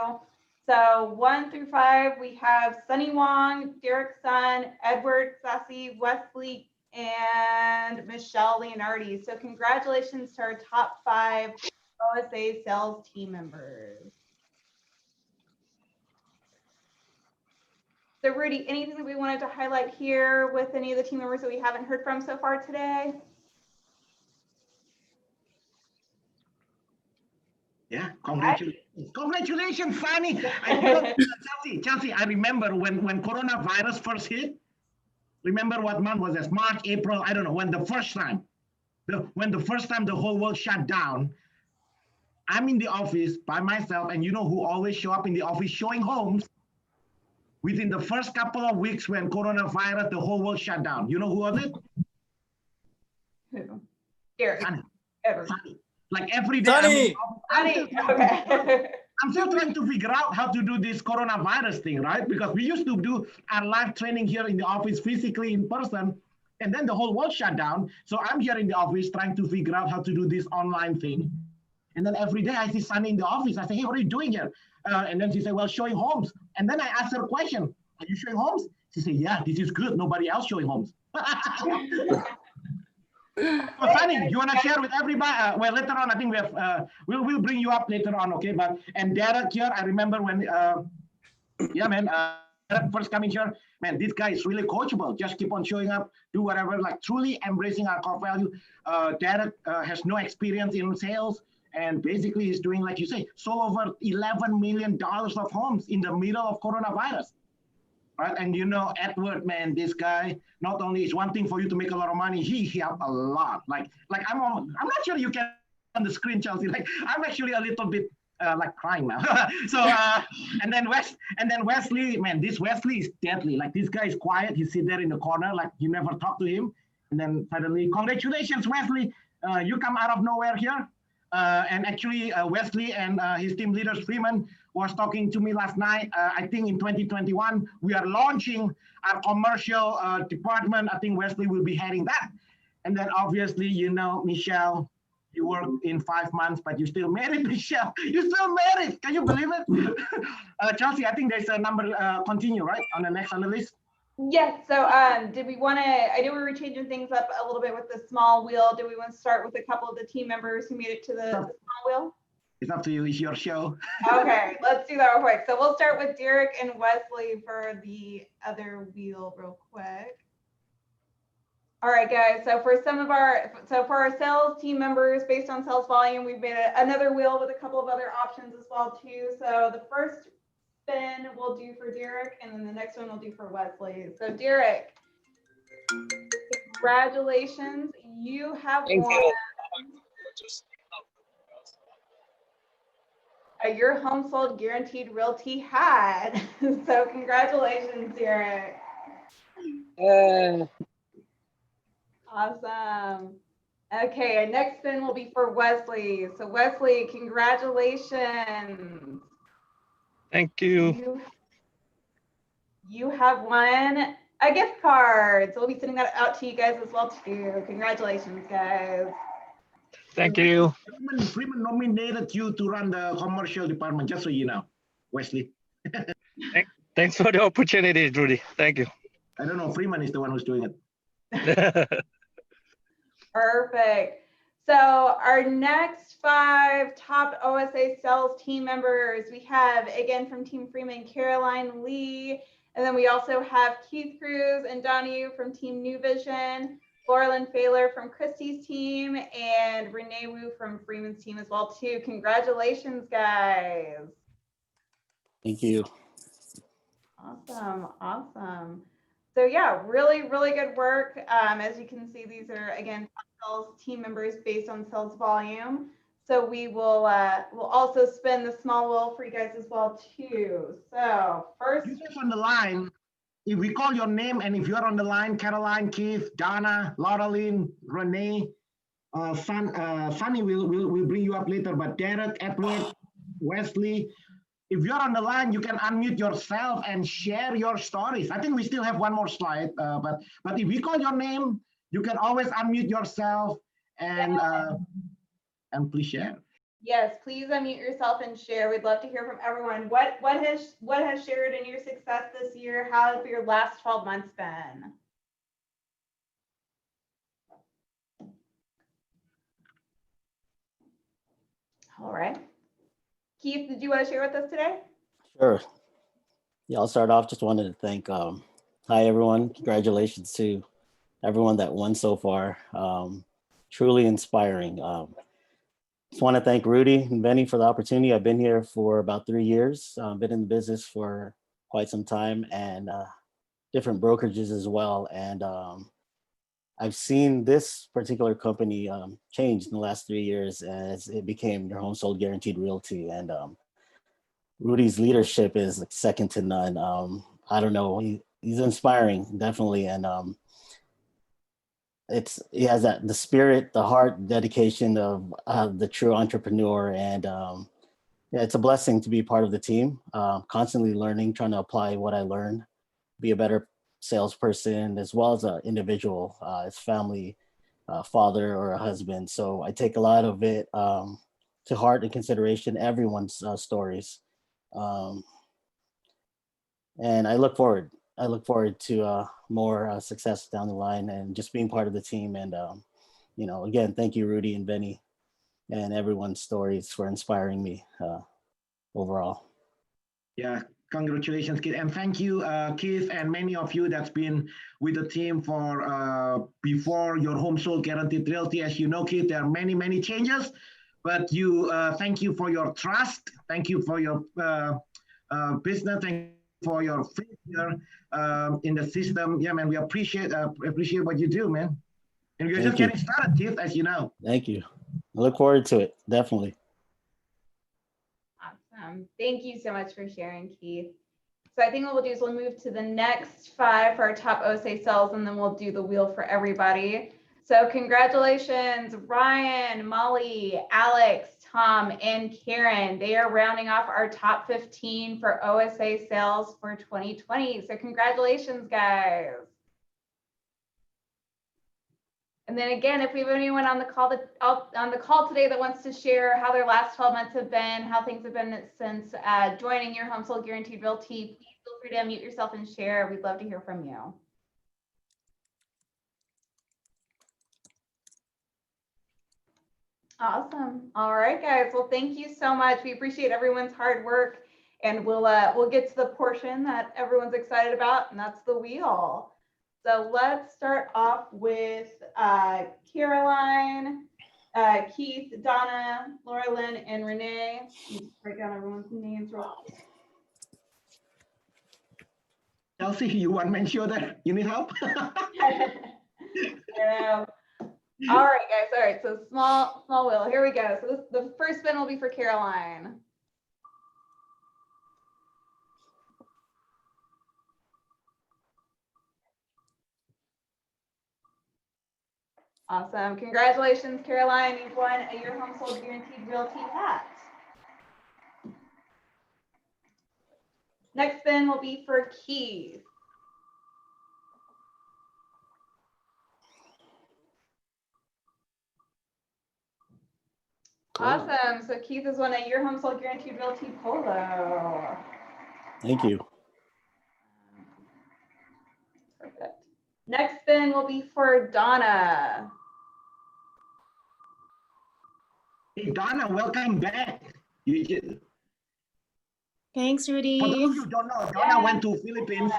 A: So 1 through 5, we have Sunny Wong, Derek Sun, Edward Sassy, Wesley, and Michelle Leonardi. So congratulations to our top 5 OSA sales team members. So Rudy, anything that we wanted to highlight here with any of the team members that we haven't heard from so far today?
B: Yeah, congratulations. Congratulations, Sunny. Chelsea, I remember when coronavirus first hit. Remember what month was this? March, April, I don't know, when the first time the whole world shut down. I'm in the office by myself, and you know who always show up in the office showing homes? Within the first couple of weeks when coronavirus, the whole world shut down. You know who was it?
A: Who? Derek.
B: Sunny.
A: Sunny.
B: Like every day.
A: Sunny.
B: Okay. I'm still trying to figure out how to do this coronavirus thing, right? Because we used to do our live training here in the office physically in person, and then the whole world shut down. So I'm here in the office trying to figure out how to do this online thing. And then every day I see Sunny in the office. I say, hey, what are you doing here? And then she said, well, showing homes. And then I asked her a question. Are you showing homes? She said, yeah, this is good. Nobody else showing homes. So Sunny, you want to share with everybody? Well, later on, I think we have, we'll bring you up later on, okay? And Derek here, I remember when, Derek first coming here, man, this guy is really coachable. Just keep on showing up, do whatever, like truly embracing our core value. Derek has no experience in sales. And basically he's doing, like you say, sold over $11 million of homes in the middle of coronavirus. Right? And you know, Edward, man, this guy, not only is one thing for you to make a lot of money, he helped a lot. Like I'm not sure you can on the screen, Chelsea. Like I'm actually a little bit like crying now. So and then Wesley, man, this Wesley is deadly. Like this guy is quiet. He sit there in the corner, like you never talk to him. And then suddenly, congratulations, Wesley. You come out of nowhere here. And actually, Wesley and his team leader, Freeman, was talking to me last night. I think in 2021, we are launching our commercial department. I think Wesley will be heading that. And then obviously, you know, Michelle, you worked in 5 months, but you still married, Michelle. You still married. Can you believe it? Chelsea, I think there's a number, continue, right? On the next on the list.
A: Yes. So did we want to, I know we were changing things up a little bit with the small wheel. Do we want to start with a couple of the team members who made it to the small wheel?
B: It's up to you. It's your show.
A: Okay, let's do that real quick. So we'll start with Derek and Wesley for the other wheel real quick. All right, guys. So for our sales team members, based on sales volume, we've made another wheel with a couple of other options as well too. So the first spin we'll do for Derek, and then the next one we'll do for Wesley. So Derek, congratulations. You have won your home sold guaranteed realty hat. So congratulations, Derek. Awesome. Okay, our next spin will be for Wesley. So Wesley, congratulations.
L: Thank you.
A: You have won a gift card. So we'll be sending that out to you guys as well too. Congratulations, guys.
L: Thank you.
B: Freeman nominated you to run the commercial department, just so you know, Wesley.
L: Thanks for the opportunity, Rudy. Thank you.
B: I don't know, Freeman is the one who's doing it.
A: Perfect. So our next 5 top OSA sales team members, we have again from Team Freeman, Caroline Lee, and then we also have Keith Cruz and Donahue from Team New Vision, Laurelyn Failer from Kristi's team, and Renee Wu from Freeman's team as well too. Congratulations, guys.
M: Thank you.
A: Awesome, awesome. So yeah, really, really good work. As you can see, these are again sales team members based on sales volume. So we will we'll also spin the small wheel for you guys as well too. So first,
B: you guys on the line. If we call your name and if you're on the line, Caroline, Keith, Donna, Laurelyn, Renee, Sunny will bring you up later. But Derek, Edward, Wesley. If you're on the line, you can unmute yourself and share your stories. I think we still have one more slide, but if we call your name, you can always unmute yourself and please share.
A: Yes, please unmute yourself and share. We'd love to hear from everyone. What has shared in your success this year? How have your last 12 months been? All right. Keith, did you want to share with us today?
M: Sure. Yeah, I'll start off. Just wanted to thank, hi everyone. Congratulations to everyone that won so far. Truly inspiring. Just want to thank Rudy and Benny for the opportunity. I've been here for about 3 years. Been in the business for quite some time and different brokerages as well. And I've seen this particular company change in the last 3 years as it became your home sold guaranteed realty. And Rudy's leadership is like second to none. I don't know, he's inspiring, definitely. And he has the spirit, the heart, dedication of the true entrepreneur. And yeah, it's a blessing to be part of the team, constantly learning, trying to apply what I learned, be a better salesperson, as well as an individual, as family, father or a husband. So I take a lot of it to heart and consideration, everyone's stories. And I look forward to more success down the line and just being part of the team. And, you know, again, thank you, Rudy and Benny, and everyone's stories for inspiring me overall.
B: Yeah, congratulations, Keith. And thank you, Keith, and many of you that's been with the team for before your home sold guaranteed realty. As you know, Keith, there are many, many changes, but you thank you for your trust. Thank you for your business. Thank you for your faith here in the system. Yeah, man, we appreciate what you do, man. And we're just getting started, Keith, as you know.
M: Thank you. I look forward to it, definitely.
A: Awesome. Thank you so much for sharing, Keith. So I think what we'll do is we'll move to the next 5 for our top OSA sales, and then we'll do the wheel for everybody. So congratulations, Ryan, Molly, Alex, Tom, and Karen. They are rounding off our top 15 for OSA sales for 2020. So congratulations, guys. And then again, if we have anyone on the call today that wants to share how their last 12 months have been, how things have been since joining your home sold guaranteed realty, please feel free to unmute yourself and share. We'd love to hear from you. Awesome. All right, guys. Well, thank you so much. We appreciate everyone's hard work, and we'll get to the portion that everyone's excited about, and that's the wheel. So let's start off with Caroline, Keith, Donna, Laurelyn, and Renee. Let me break down everyone's names real quick.
B: Chelsea, you want to make sure that you need help?
A: I know. All right, guys. All right, so small wheel. Here we go. So the first spin will be for Caroline. Awesome. Congratulations, Caroline. You've won a Your Home Sold Guaranteed Realty hat. Next spin will be for Keith. Awesome. So Keith has won a Your Home Sold Guaranteed Realty polo.
M: Thank you.
A: Perfect. Next spin will be for Donna.
B: Hey, Donna, welcome back.
N: Thanks, Rudy.
B: For those who don't know, Donna went to Philippines.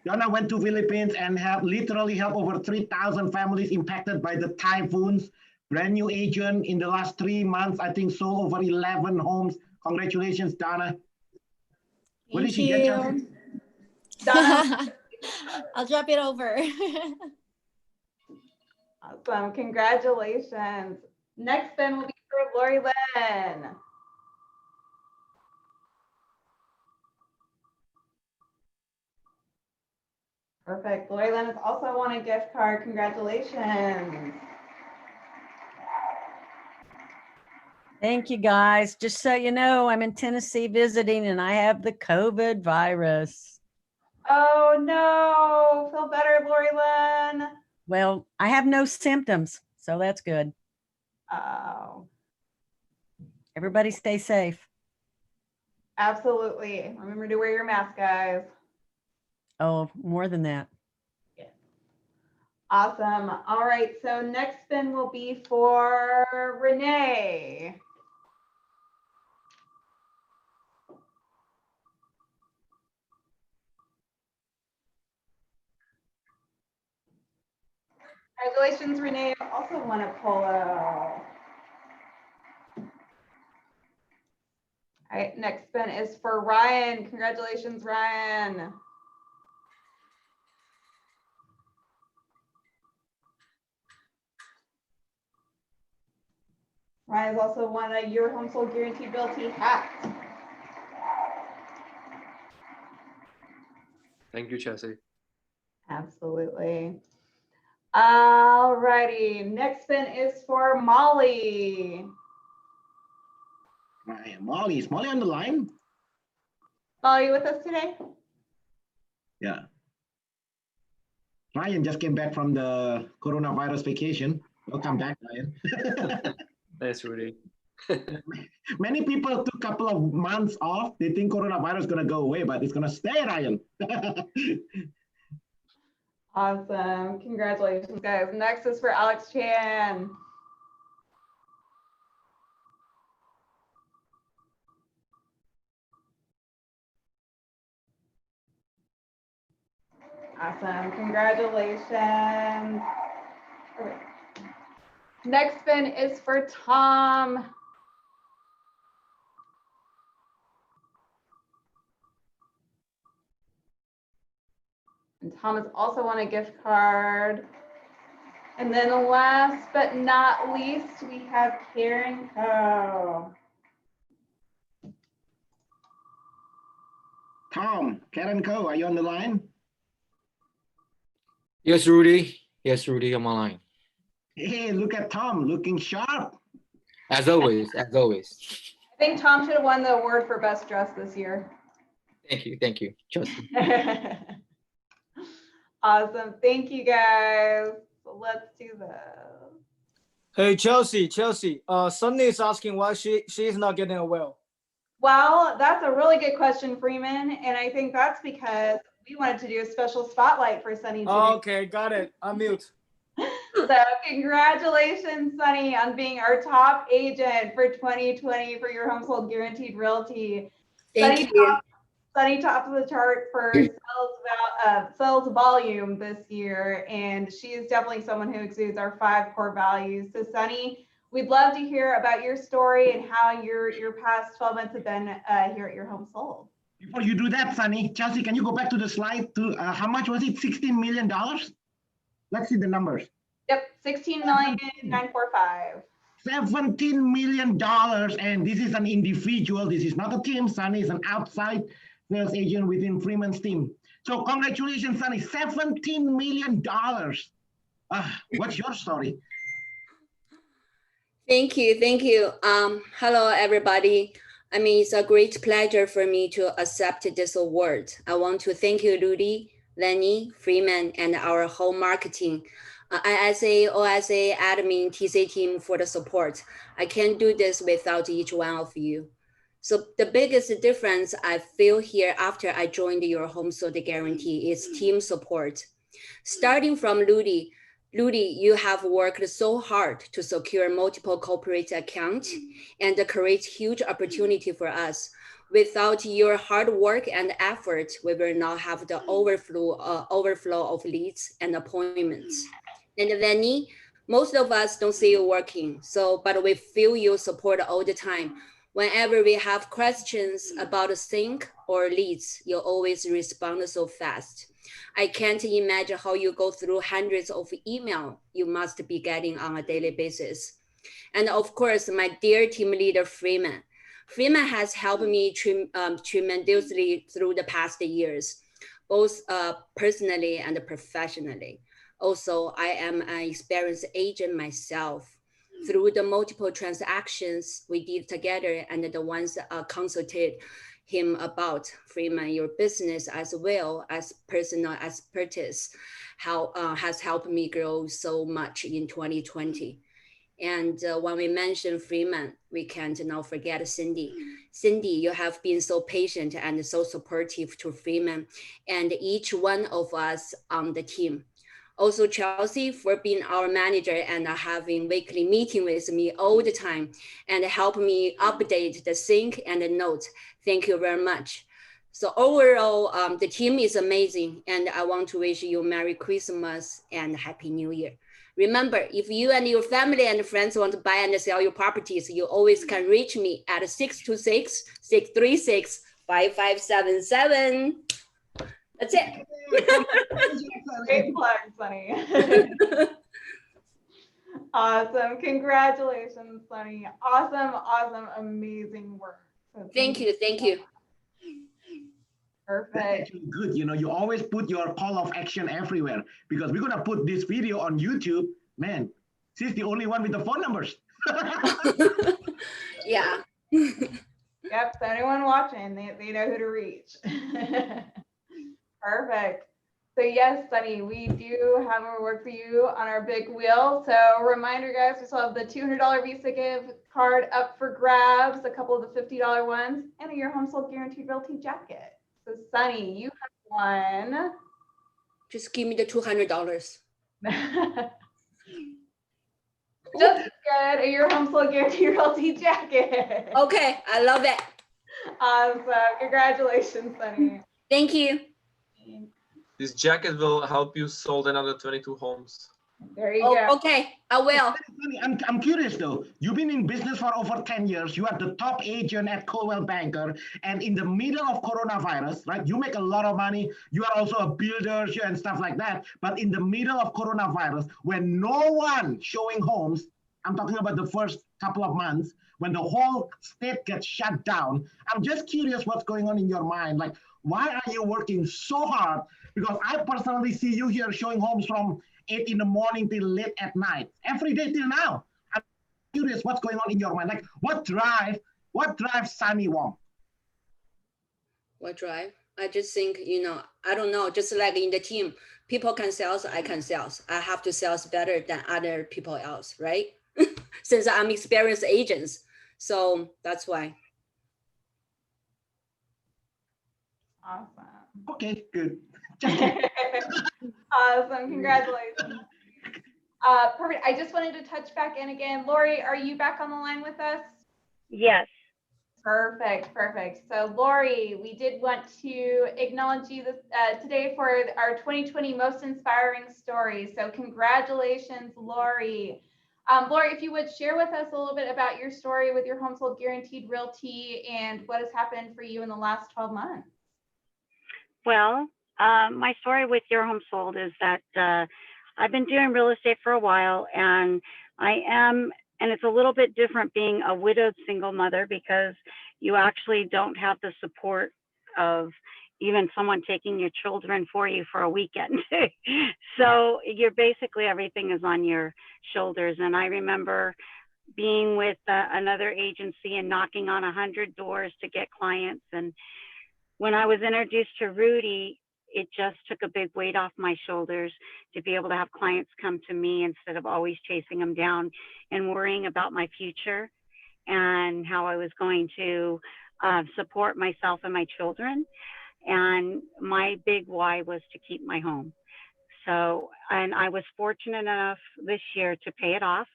B: Donna went to Philippines and have literally helped over 3,000 families impacted by the typhoons. Brand new agent in the last 3 months, I think sold over 11 homes. Congratulations, Donna. What did she get, Chelsea?
A: Donna.
N: I'll drop it over.
A: Awesome. Congratulations. Next spin will be for Lori Lynn. Perfect. Lori Lynn has also won a gift card. Congratulations.
O: Thank you, guys. Just so you know, I'm in Tennessee visiting and I have the COVID virus.
A: Oh, no. Feel better, Lori Lynn.
O: Well, I have no symptoms, so that's good.
A: Oh.
O: Everybody stay safe.
A: Absolutely. Remember to wear your mask, guys.
O: Oh, more than that.
A: Awesome. All right. So next spin will be for Renee. Congratulations, Renee. You also won a polo. All right. Next spin is for Ryan. Congratulations, Ryan. Ryan has also won a Your Home Sold Guaranteed Realty hat.
P: Thank you, Chace.
A: Absolutely. All righty. Next spin is for Molly.
B: Right, Molly, is Molly on the line?
A: Molly, you with us today?
B: Yeah. Ryan just came back from the coronavirus vacation. Welcome back, Ryan.
P: Thanks, Rudy.
B: Many people took a couple of months off. They think coronavirus is going to go away, but it's going to stay, Ryan.
A: Awesome. Congratulations, guys. Next is for Alex Chan. Awesome. Congratulations. Okay. Next spin is for Tom. And Tom has also won a gift card. And then last but not least, we have Karen Co.
B: Tom, Karen Co, are you on the line?
Q: Yes, Rudy. Yes, Rudy, I'm online.
B: Hey, look at Tom, looking sharp.
Q: As always, as always.
A: I think Tom should have won the award for best dress this year.
Q: Thank you, Chelsea.
A: Awesome. Thank you, guys. So let's do this.
R: Hey, Chelsea, Sunday is asking why she is not getting a will.
A: Well, that's a really good question, Freeman. And I think that's because we wanted to do a special spotlight for Sunny today.
R: Okay, got it. I'm mute.
A: So congratulations, Sunny, on being our top agent for 2020 for Your Home Sold Guaranteed Realty.
S: Thank you.
A: Sunny tops of the chart for sales volume this year, and she is definitely someone who exudes our 5 core values. So Sunny, we'd love to hear about your story and how your past 12 months have been here at Your Home Sold.
B: Before you do that, Sunny, Chelsea, can you go back to the slide to how much was it? $16 million? Let's see the numbers.
A: Yep, $16,945,000.
B: $17 million, and this is an individual. This is not a team. Sunny is an outside sales agent within Freeman's team. So congratulations, Sunny, $17 million. What's your story?
S: Thank you. Thank you. Hello, everybody. I mean, it's a great pleasure for me to accept this award. I want to thank you, Rudy, Lenny, Freeman, and our whole marketing, ISA, OSA, admin, TC team for the support. I can't do this without each one of you. So the biggest difference I feel here after I joined your home sold guarantee is team support. Starting from Rudy, you have worked so hard to secure multiple corporate accounts and create huge opportunity for us. Without your hard work and effort, we will not have the overflow of leads and appointments. And Lenny, most of us don't see you working, but we feel your support all the time. Whenever we have questions about a sync or leads, you always respond so fast. I can't imagine how you go through hundreds of emails you must be getting on a daily basis. And of course, my dear team leader, Freeman. Freeman has helped me tremendously through the past years, both personally and professionally. Also, I am an experienced agent myself. Through the multiple transactions we did together and the ones consulted him about, Freeman, your business as well as personal expertise has helped me grow so much in 2020. And when we mention Freeman, we can't now forget Cindy. Cindy, you have been so patient and so supportive to Freeman and each one of us on the team. Also, Chace, for being our manager and having weekly meeting with me all the time and help me update the sync and the note. Thank you very much. So overall, the team is amazing, and I want to wish you Merry Christmas and Happy New Year. Remember, if you and your family and friends want to buy and sell your properties, you always can reach me at 626-636-5577. That's it.
A: Great plug, Sunny. Awesome. Congratulations, Sunny. Awesome, amazing work. So
S: thank you.
B: That's
A: Perfect.
B: actually good. You know, you always put your call of action everywhere because we're going to put this video on YouTube. Man, she's the only one with the phone numbers.
S: Yeah.
A: Yep, so anyone watching, they know who to reach. Perfect. So yes, Sunny, we do have a reward for you on our big wheel. So reminder, guys, we still have the $200 Visa gift card up for grabs, a couple of the $50 ones, and a Your Home Sold Guaranteed Realty jacket. So Sunny, you have one.
S: Just give me the $200.
A: Just good, a Your Home Sold Guaranteed Realty jacket.
S: Okay, I love it.
A: Awesome. Congratulations, Sunny.
S: Thank you.
P: This jacket will help you sold another 22 homes.
A: There you go.
S: Okay, I will.
B: I'm curious though. You've been in business for over 10 years. You are the top agent at Coldwell Banker. And in the middle of coronavirus, right? You make a lot of money. You are also a builder and stuff like that. But in the middle of coronavirus, when no one showing homes, I'm talking about the first couple of months, when the whole state gets shut down, I'm just curious what's going on in your mind. Like, why are you working so hard? Because I personally see you here showing homes from 8 in the morning till late at night, every day till now. I'm curious what's going on in your mind. Like, what drives Sunny Wong?
S: What drive? I just think, I don't know, just like in the team, people can sell, I can sell. I have to sell better than other people else, right? Since I'm experienced agents. So that's why.
A: Awesome.
B: Okay, good.
A: Awesome. Congratulations. Perfect. I just wanted to touch back in again. Lori, are you back on the line with us?
F: Yes.
A: Perfect. So Lori, we did want to acknowledge you this, today for our 2020 Most Inspiring Stories. So congratulations, Lori. Lori, if you would share with us a little bit about your story with your Home Sold Guaranteed Realty and what has happened for you in the last 12 months.
F: Well, my story with Your Home Sold is that I've been doing real estate for a while, and and it's a little bit different being a widowed single mother because you actually don't have the support of even someone taking your children for you for a weekend. So you're basically, everything is on your shoulders. And I remember being with another agency and knocking on 100 doors to get clients. And when I was introduced to Rudy, it just took a big weight off my shoulders to be able to have clients come to me instead of always chasing them down and worrying about my future and how I was going to support myself and my children. And my big why was to keep my home. So, and I was fortunate enough this year to pay it off.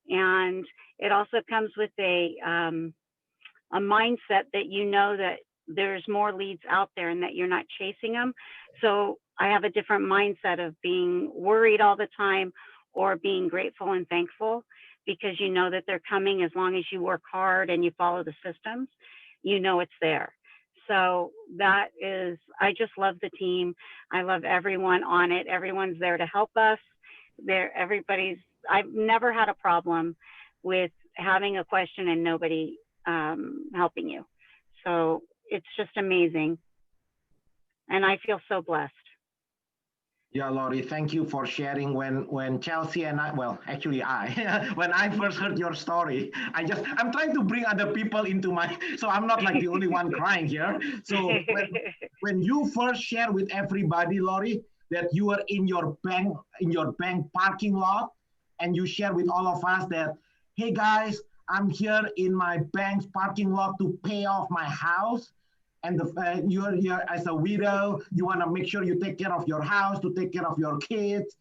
F: And it also comes with a mindset that you know that there's more leads out there and that you're not chasing them. So I have a different mindset of being worried all the time or being grateful and thankful, because you know that they're coming. As long as you work hard and you follow the systems, you know it's there. So that is, I just love the team. I love everyone on it. Everyone's there to help us. I've never had a problem with having a question and nobody helping you. So it's just amazing. And I feel so blessed.
B: Yeah, Lori, thank you for sharing. When Chelsea and I, well, actually when I first heard your story, I'm trying to bring other people into so I'm not like the only one crying here. So when you first share with everybody, Lori, that you were in your bank parking lot, and you share with all of us that, hey guys, I'm here in my bank's parking lot to pay off my house. And you're here as a widow, you want to make sure you take care of your house, to take care of your kids.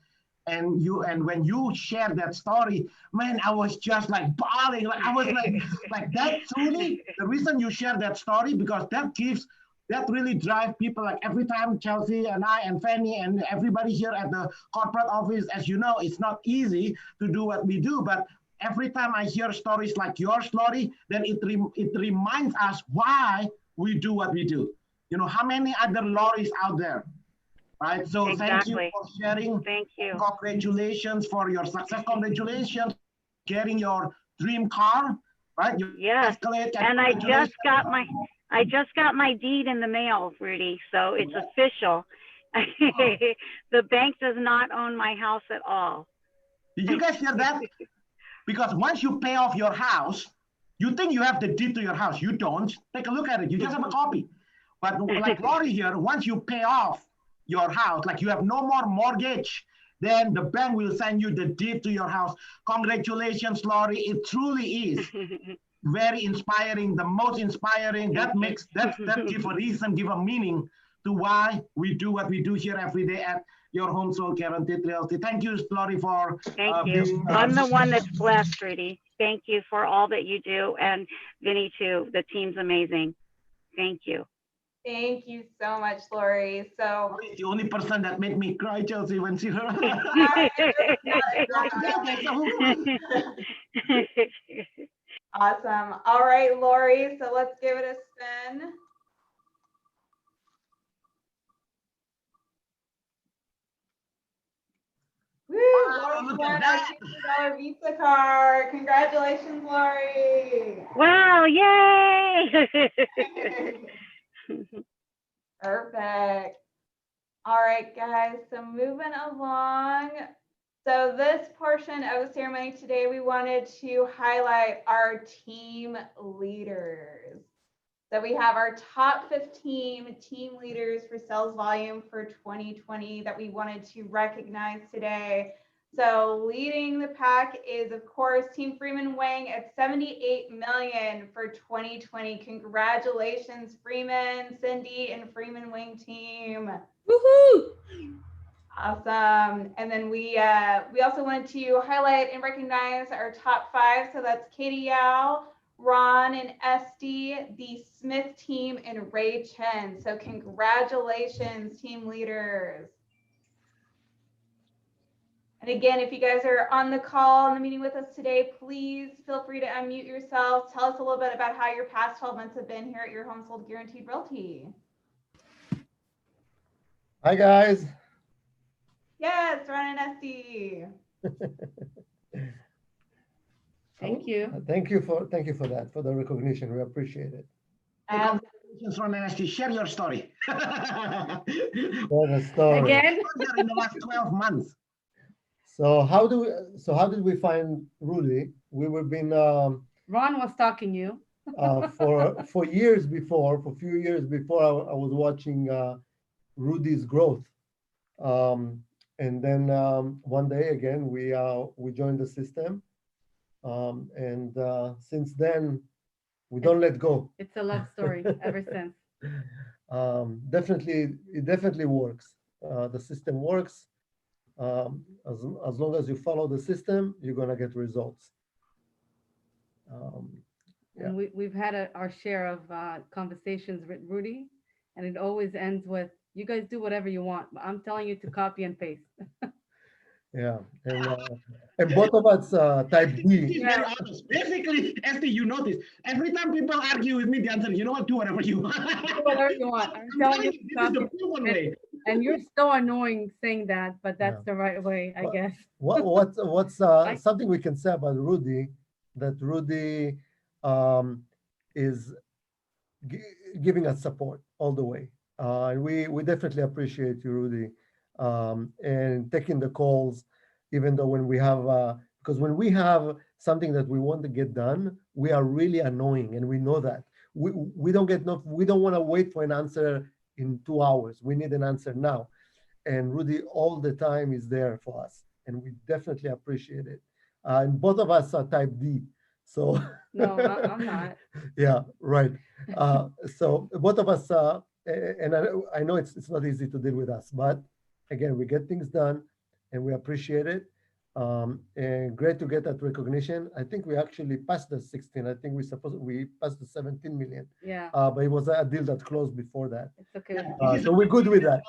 B: And when you share that story, man, I was just like bawling. Like I was like that truly, the reason you share that story, because that really drives people. Like every time Chelsea and I and Fanny and everybody here at the corporate office, as you know, it's not easy to do what we do, but every time I hear stories like yours, Lori, then it reminds us why we do what we do. You know, how many other Loris out there, right? So
F: Exactly.
B: Thank you for sharing.
F: Thank you.
B: Congratulations for your success. Congratulations getting your dream car, right?
F: Yes. And I just got my deed in the mail, Rudy. So it's official. The bank does not own my house at all.
B: Did you guys hear that? Because once you pay off your house, you think you have the deed to your house. You don't. Take a look at it. You just have a copy. But like Lori here, once you pay off your house, like you have no more mortgage, then the bank will send you the deed to your house. Congratulations, Lori. It truly is very inspiring, the most inspiring. That give a reason, give a meaning to why we do what we do here every day at Your Home Sold Guaranteed Realty. Thank you, Lori, for
F: Thank you. I'm the one that's blessed, Rudy. Thank you for all that you do, and Vinny too. The team's amazing. Thank you.
A: Thank you so much, Lori. So
B: Lori's the only person that made me cry, Chelsea, when she heard.
A: Awesome. All right, Lori. So let's give it a spin. Woo! Lori won a $50 Visa card. Congratulations, Lori.
F: Wow! Yay!
A: Perfect. All right, guys. So moving along. So this portion of the ceremony today, we wanted to highlight our team leaders. So we have our top 15 team leaders for sales volume for 2020 that we wanted to recognize today. So leading the pack is, of course, Team Freeman Wang at 78 million for 2020. Congratulations, Freeman, Cindy, and Freeman Wang team.
S: Woohoo!
A: Awesome. And then we also wanted to highlight and recognize our top 5. So that's Katie Yao, Ron and Esty, the Smith team, and Ray Chen. So congratulations, team leaders. And again, if you guys are on the call in the meeting with us today, please feel free to unmute yourself. Tell us a little bit about how your past 12 months have been here at Your Home Sold Guaranteed Realty.
T: Hi, guys.
A: Yes, Ron and Esty.
T: Thank you. Thank you for that, for the recognition. We appreciate it.
B: Ron and Ashley, share your story.
T: Share the story.
B: Again? In the last 12 months.
T: So how did we find Rudy? We were been
U: Ron was stalking you.
T: for years before, for a few years before, I was watching Rudy's growth. And then one day again, we joined the system. And since then, we don't let go.
U: It's a love story ever since.
T: It definitely works. The system works. As long as you follow the system, you're gonna get results.
U: And we've had our share of conversations with Rudy, and it always ends with, "You guys do whatever you want, but I'm telling you to copy and paste."
T: Yeah, and both of us type D.
B: He's very honest. Basically, Esther, you notice every time people argue with me, the answer, you know what, do whatever you want.
U: Do whatever you want. I'm telling you,
B: this is the proven way.
U: And you're so annoying saying that, but that's the right way, I guess.
T: What's something we can say about Rudy? That Rudy is giving us support all the way. And we definitely appreciate you, Rudy, and taking the calls, even though when we have, because when we have something that we want to get done, we are really annoying, and we know that. We don't want to wait for an answer in 2 hours. We need an answer now. And Rudy all the time is there for us, and we definitely appreciate it. And both of us are type D. So
U: no, I'm not.
T: Yeah, right. So both of us, and I know it's not easy to deal with us, but again, we get things done and we appreciate it. And great to get that recognition. I think we actually passed the 16. I think we passed the 17 million.
U: Yeah.
T: But it was a deal that closed before that.
U: It's okay.
T: So we're good with that.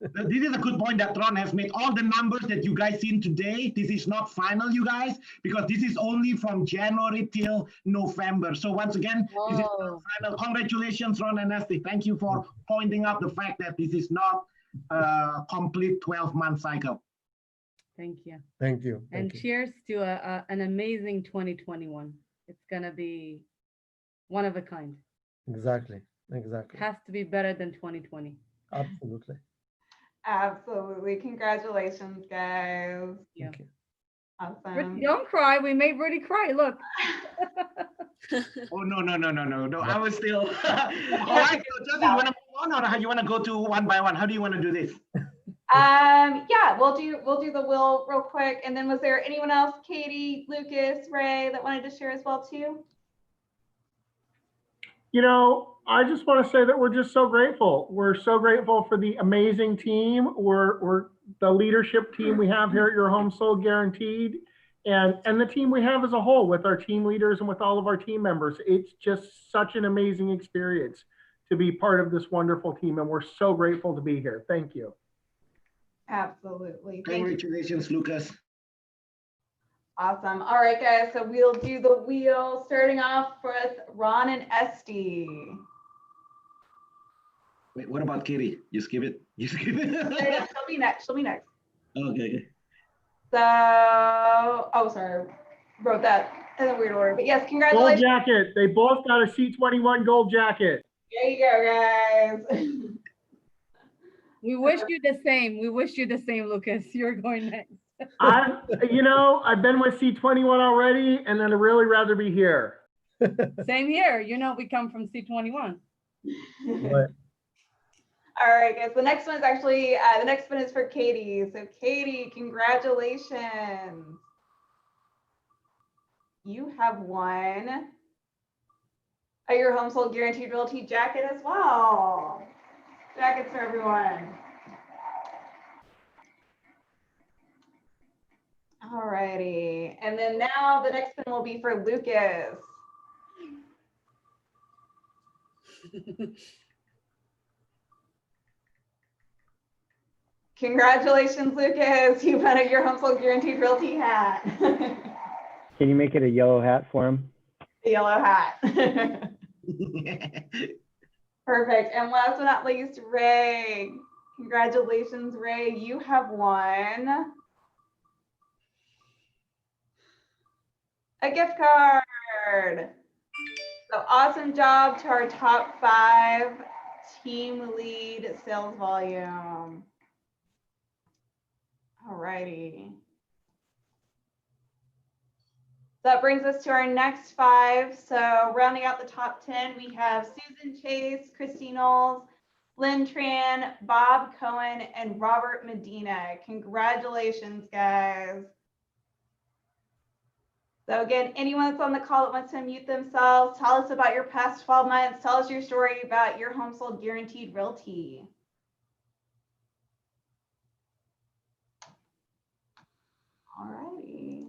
B: This is a good point that Ron has made. All the numbers that you guys seen today, this is not final, you guys, because this is only from January till November. So once again, this is not final. Congratulations, Ron and Esty. Thank you for pointing out the fact that this is not a complete 12-month cycle.
U: Thank you.
T: Thank you.
U: And cheers to an amazing 2021. It's going to be one of a kind.
T: Exactly.
U: Has to be better than 2020.
T: Absolutely.
A: Absolutely. Congratulations, guys.
U: Yeah.
A: Awesome.
U: Don't cry. We made Rudy cry. Look.
B: Oh, no. I was still. All right. So, Justin, you want to move on, or how you want to go to one by one? How do you want to do this?
A: Yeah, we'll do the will real quick. And then was there anyone else, Katie, Lucas, Ray, that wanted to share as well too?
D: You know, I just want to say that we're just so grateful. We're so grateful for the amazing team. We're the leadership team we have here at Your Home Sold Guaranteed, and the team we have as a whole with our team leaders and with all of our team members. It's just such an amazing experience to be part of this wonderful team, and we're so grateful to be here. Thank you.
A: Absolutely.
B: Congratulations, Lucas.
A: Awesome. All right, guys. So we'll do the wheel, starting off with Ron and Esty.
B: Wait, what about Katie? You skip it.
A: She'll be next.
B: Okay.
A: So, sorry, wrote that in a weird order. But yes, congratulations.
D: Gold jacket. They both got a C21 gold jacket.
A: There you go, guys.
U: We wish you the same. Lucas. You're going next.
D: I've been with C21 already, and then I'd really rather be here.
U: Same here. We come from C21.
T: Right.
A: All right, guys. The next one is actually, the next one is for Katie. So Katie, congratulations. You have won a Your Home Sold Guaranteed Realty jacket as well. Jackets for everyone. All righty. And then now the next one will be for Lucas. Congratulations, Lucas. You won a Your Home Sold Guaranteed Realty hat.
V: Can you make it a yellow hat for him?
A: The yellow hat. Perfect. And last but not least, Ray. Congratulations, Ray. You have won a gift card So awesome job to our top 5 team lead sales volume. All righty. That brings us to our next 5. So rounding out the top 10, we have Susan Chace, Kristi Knowles, Lynn Tran, Bob Cohen, and Robert Medina. Congratulations, guys. So again, anyone that's on the call that wants to unmute themselves, tell us about your past 12 months. Tell us your story about your home sold guaranteed realty. All righty.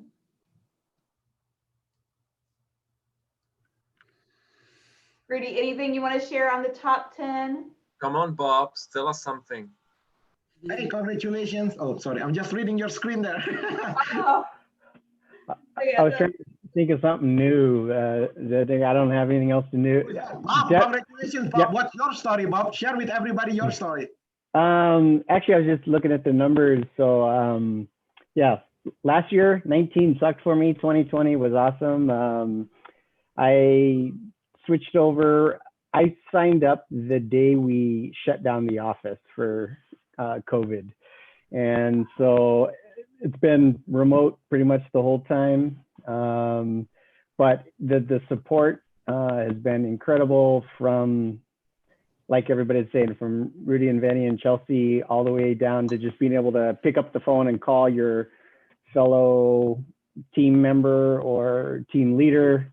A: Rudy, anything you want to share on the top 10?
P: Come on, Bob, tell us something.
B: Hey, congratulations. Oh, sorry, I'm just reading your screen there.
A: Oh.
V: I was trying to think of something new. I don't have anything else to do.
B: Bob, congratulations, Bob.
V: Yeah.
B: What's your story, Bob? Share with everybody your story.
V: Actually, I was just looking at the numbers. So, yeah, last year, 19 sucked for me. 2020 was awesome. I switched over. I signed up the day we shut down the office for COVID. And so it's been remote pretty much the whole time. But the support has been incredible from, like everybody's saying, from Rudy and Vanny and Chelsea all the way down to just being able to pick up the phone and call your fellow team member or team leader.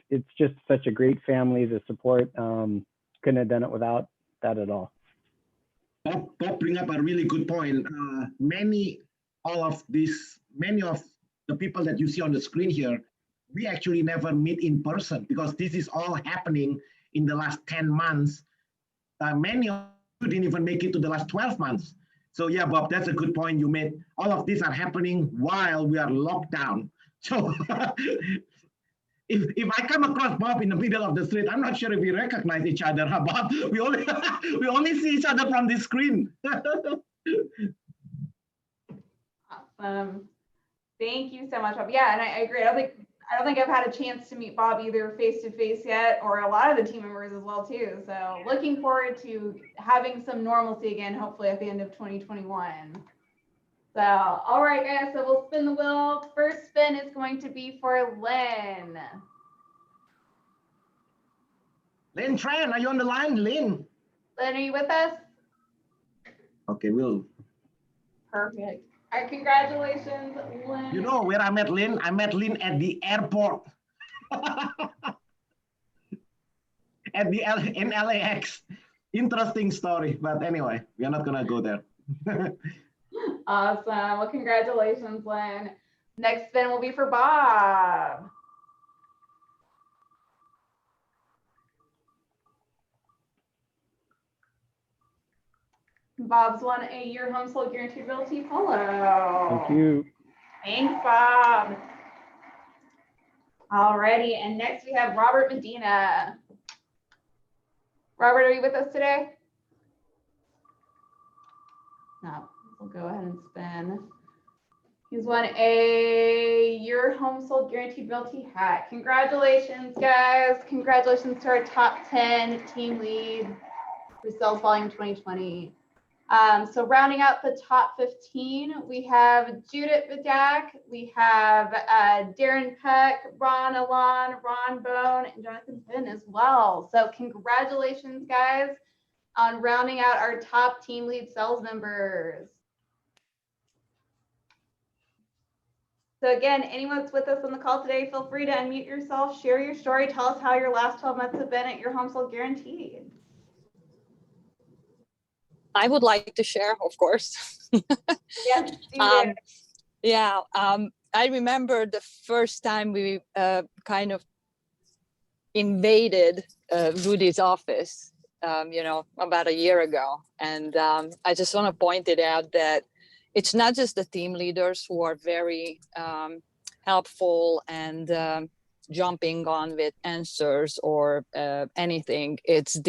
V: It's just such a great family. The support, couldn't have done it without that at all.
B: Bob bring up a really good point. Many of the people that you see on the screen here, we actually never meet in person because this is all happening in the last 10 months. Many of you didn't even make it to the last 12 months. So yeah, Bob, that's a good point you made. All of these are happening while we are locked down. So if I come across Bob in the middle of the street, I'm not sure if we recognize each other, huh, Bob? We only see each other from the screen.
A: Awesome. Thank you so much, Bob. Yeah, and I agree. I don't think I've had a chance to meet Bob either face to face yet, or a lot of the team members as well too. So looking forward to having some normalcy again, hopefully at the end of 2021. So, all right, guys, so we'll spin the wheel. First spin is going to be for Lynn.
B: Lynn Tran, are you on the line, Lynn?
A: Lynn, are you with us?
B: Okay, we'll.
A: Perfect. All right, congratulations, Lynn.
B: You know where I met Lynn? I met Lynn at the airport. In LAX. Interesting story, but anyway, we are not gonna go there.
A: Awesome. Well, congratulations, Lynn. Next spin will be for Bob. Bob's won a year home sold guaranteed realty polo.
V: Thank you.
A: Thanks, Bob. Alrighty, and next we have Robert Medina. Robert, are you with us today? No, we'll go ahead and spin. He's won a year home sold guaranteed realty hat. Congratulations, guys. Congratulations to our top 10 team lead for sales volume 2020. So rounding out the top 15, we have Judith Vidak, we have Darren Peck, Ron Alon, Ron Bone, and Jonathan Finn as well. So congratulations, guys, on rounding out our top team lead sales members. So again, anyone that's with us on the call today, feel free to unmute yourself, share your story, tell us how your last 12 months have been at your home sold guaranteed.
H: I would like to share, of course.
A: Yes, do it.
H: I remember the first time we kind of invaded Rudy's office, about a year ago. And I just want to point it out that it's not just the team leaders who are very helpful and jumping on with answers or anything. It's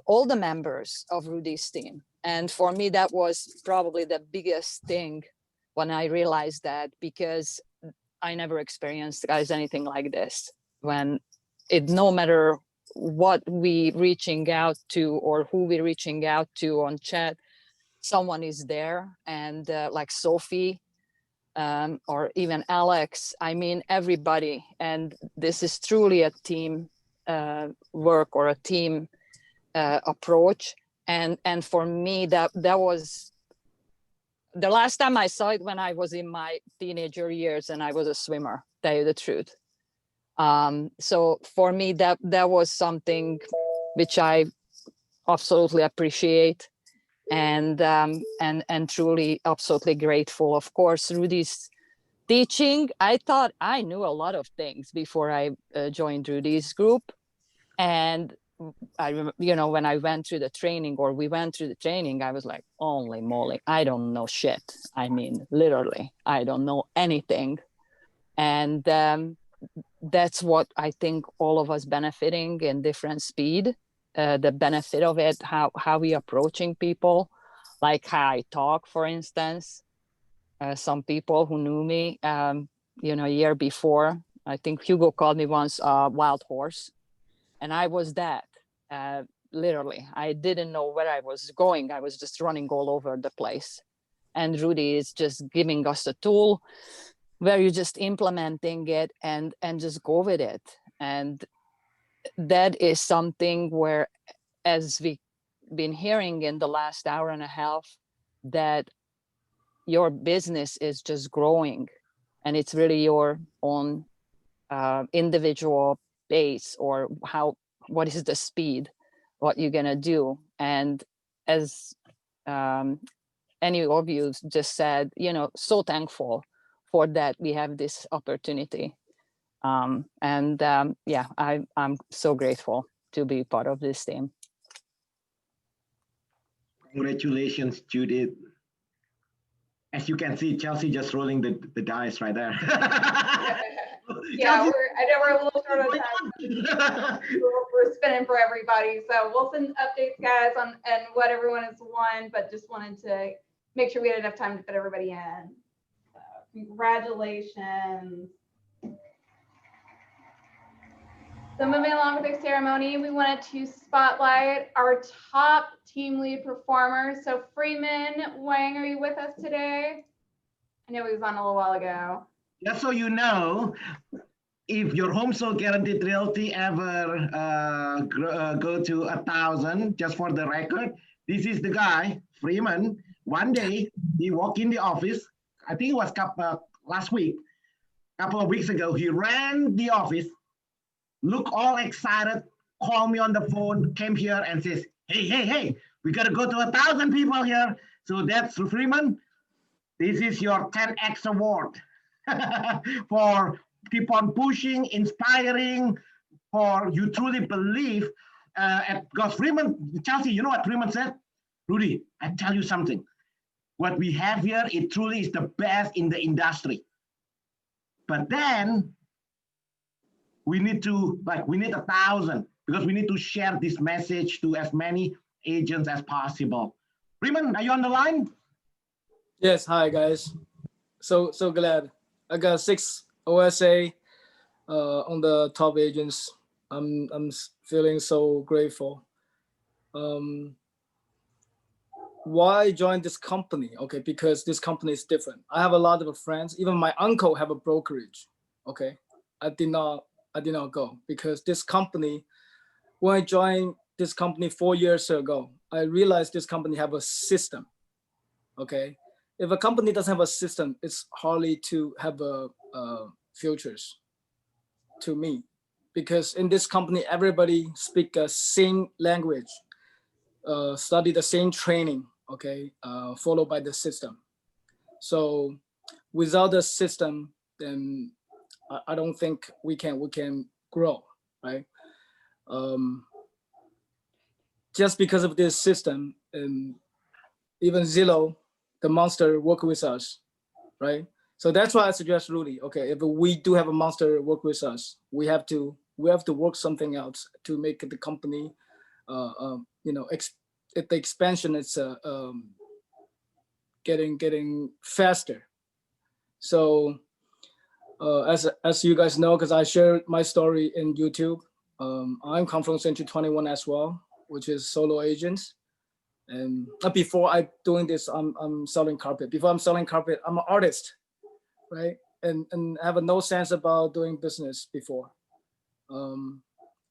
H: all the members of Rudy's team. And for me, that was probably the biggest thing when I realized that, because I never experienced, guys, anything like this. when it, no matter what we reaching out to or who we reaching out to on chat, someone is there. And like Sophie, or even Alex, I mean, everybody. And this is truly a team work or a team approach. And for me, that was the last time I saw it when I was in my teenager years and I was a swimmer, tell you the truth. So for me, that was something which I absolutely appreciate and truly absolutely grateful. Of course, Rudy's teaching, I thought I knew a lot of things before I joined Rudy's group. And when I went through the training, or we went through the training, I was like, holy moly, I don't know shit. I mean, literally, I don't know anything. And that's what I think all of us benefiting in different speed, the benefit of it, how we approaching people, like how I talk, for instance. Some people who knew me, a year before, I think Hugo called me once a wild horse. And I was that, literally. I didn't know where I was going. I was just running all over the place. And Rudy is just giving us a tool where you're just implementing it and just go with it. And that is something where, as we've been hearing in the last hour and a half, that your business is just growing, and it's really your own individual pace, or what is the speed, what you're gonna do. And as any of you just said, so thankful for that we have this opportunity. I'm so grateful to be part of this team.
B: Congratulations, Judith. As you can see, Chelsea just rolling the dice right there.
A: Yeah, I know we're a little short on time. We're spinning for everybody. So we'll send updates, guys, on and what everyone has won, but just wanted to make sure we had enough time to fit everybody in. So congratulations. So moving along with the ceremony, we wanted to spotlight our top team lead performers. So Freeman Wang, are you with us today? I know he was on a little while ago.
B: Just so you know, if your home sold guaranteed realty ever go to 1,000, just for the record, this is the guy, Freeman. One day he walked in the office. I think it was last week, couple of weeks ago. He ran the office, looked all excited, called me on the phone, came here and says, hey, we got to go to 1,000 people here. So that's Freeman. This is your 10X award for keep on pushing, inspiring, for you truly believe. Because Freeman, Chelsea, you know what Freeman said? Rudy, I tell you something. What we have here, it truly is the best in the industry. But then we need 1,000, because we need to share this message to as many agents as possible. Freeman, are you on the line?
R: Yes, hi guys. So glad. I got 6 OSA on the top agents. I'm feeling so grateful. Why join this company? Okay, because this company is different. I have a lot of friends. Even my uncle have a brokerage. Okay, I did not go because this company. When I joined this company 4 years ago, I realized this company have a system. Okay, if a company doesn't have a system, it's hardly to have a futures to me, because in this company everybody speak the same language, study the same training. Okay, followed by the system. So without the system, then I don't think we can grow, right? Just because of this system, and even Zillow, the monster, work with us, right? So that's why I suggest Rudy. Okay, if we do have a monster work with us, we have to work something else to make the company, the expansion is getting faster. So as you guys know, because I shared my story in YouTube. I'm come from Century 21 as well, which is solo agents. And before I doing this, I'm selling carpet. Before I'm selling carpet, I'm an artist, right? And have no sense about doing business before.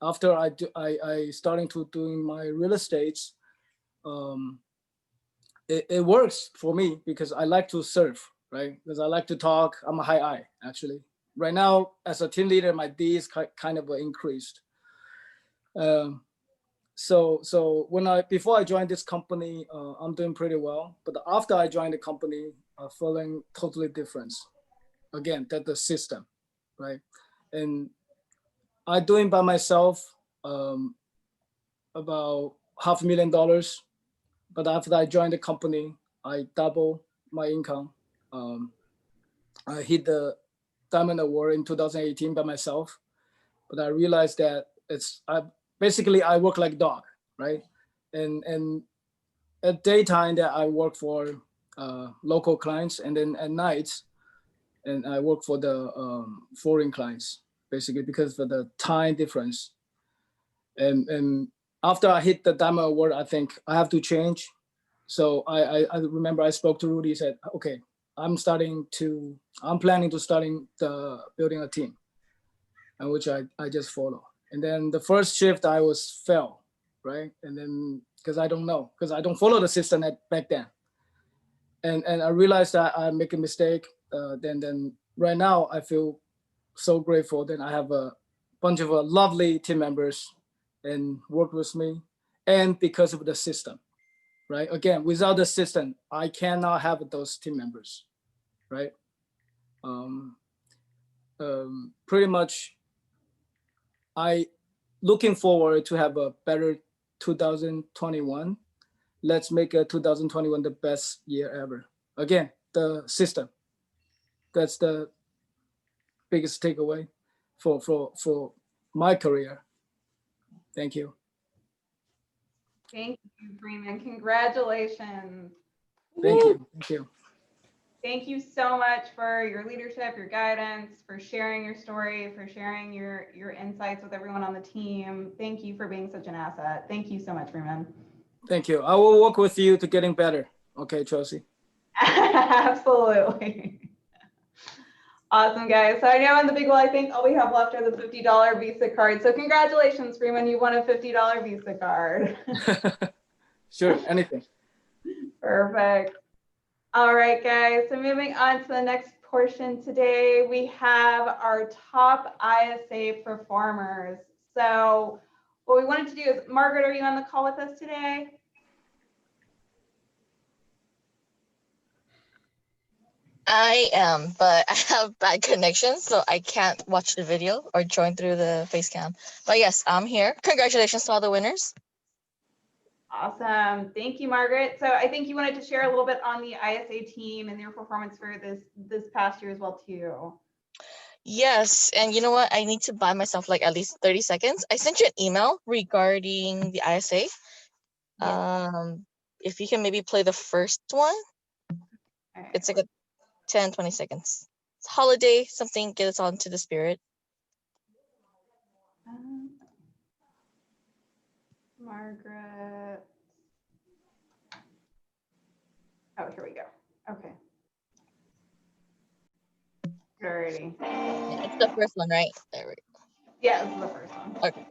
R: After I starting to doing my real estates, it works for me because I like to serve, right? Because I like to talk. I'm a high I actually. Right now, as a team leader, my D is kind of increased. So before I joined this company, I'm doing pretty well. But after I joined the company, I'm feeling totally different. Again, that the system, right? And I doing by myself about $500,000. But after I joined the company, I double my income. I hit the Diamond Award in 2018 by myself. But I realized that basically I work like a dog, right? And at daytime that I work for local clients, and then at nights, and I work for the foreign clients, basically because of the time difference. And after I hit the Diamond Award, I think I have to change. So I remember I spoke to Rudy, said, okay, I'm planning to starting building a team, and which I just follow. And then the first shift I was fail, right? And then because I don't know, because I don't follow the system back then. And I realized that I make a mistake. Then right now I feel so grateful that I have a bunch of lovely team members and work with me, and because of the system, right? Again, without the system, I cannot have those team members, right? Pretty much, I looking forward to have a better 2021. Let's make 2021 the best year ever. Again, the system. That's the biggest takeaway for my career. Thank you.
A: Thank you, Freeman. Congratulations.
R: Thank you. Thank you.
A: Thank you so much for your leadership, your guidance, for sharing your story, for sharing your insights with everyone on the team. Thank you for being such an asset. Thank you so much, Freeman.
R: Thank you. I will work with you to getting better. Okay, Chelsea.
A: Absolutely. Awesome, guys. So I know in the big well, I think all we have left are the $50 Visa cards. So congratulations, Freeman. You won a $50 Visa card.
R: Sure, anything.
A: Perfect. All right, guys. So moving on to the next portion today, we have our top ISA performers. So what we wanted to do is, Margaret, are you on the call with us today?
C: I am, but I have bad connection, so I can't watch the video or join through the face cam. But yes, I'm here. Congratulations to all the winners.
A: Awesome. Thank you, Margaret. So I think you wanted to share a little bit on the ISA team and their performance for this past year as well, too.
C: Yes, and you know what? I need to buy myself like at least 30 seconds. I sent you an email regarding the ISA. Yeah. If you can maybe play the first one. Right. It's like a 10, 20 seconds. It's holiday, something, get us all into the spirit.
A: Margaret. Oh, here we go. Okay. Alrighty.
C: It's the first one, right? There we go.
A: Yeah, this is the first one.
C: Okay.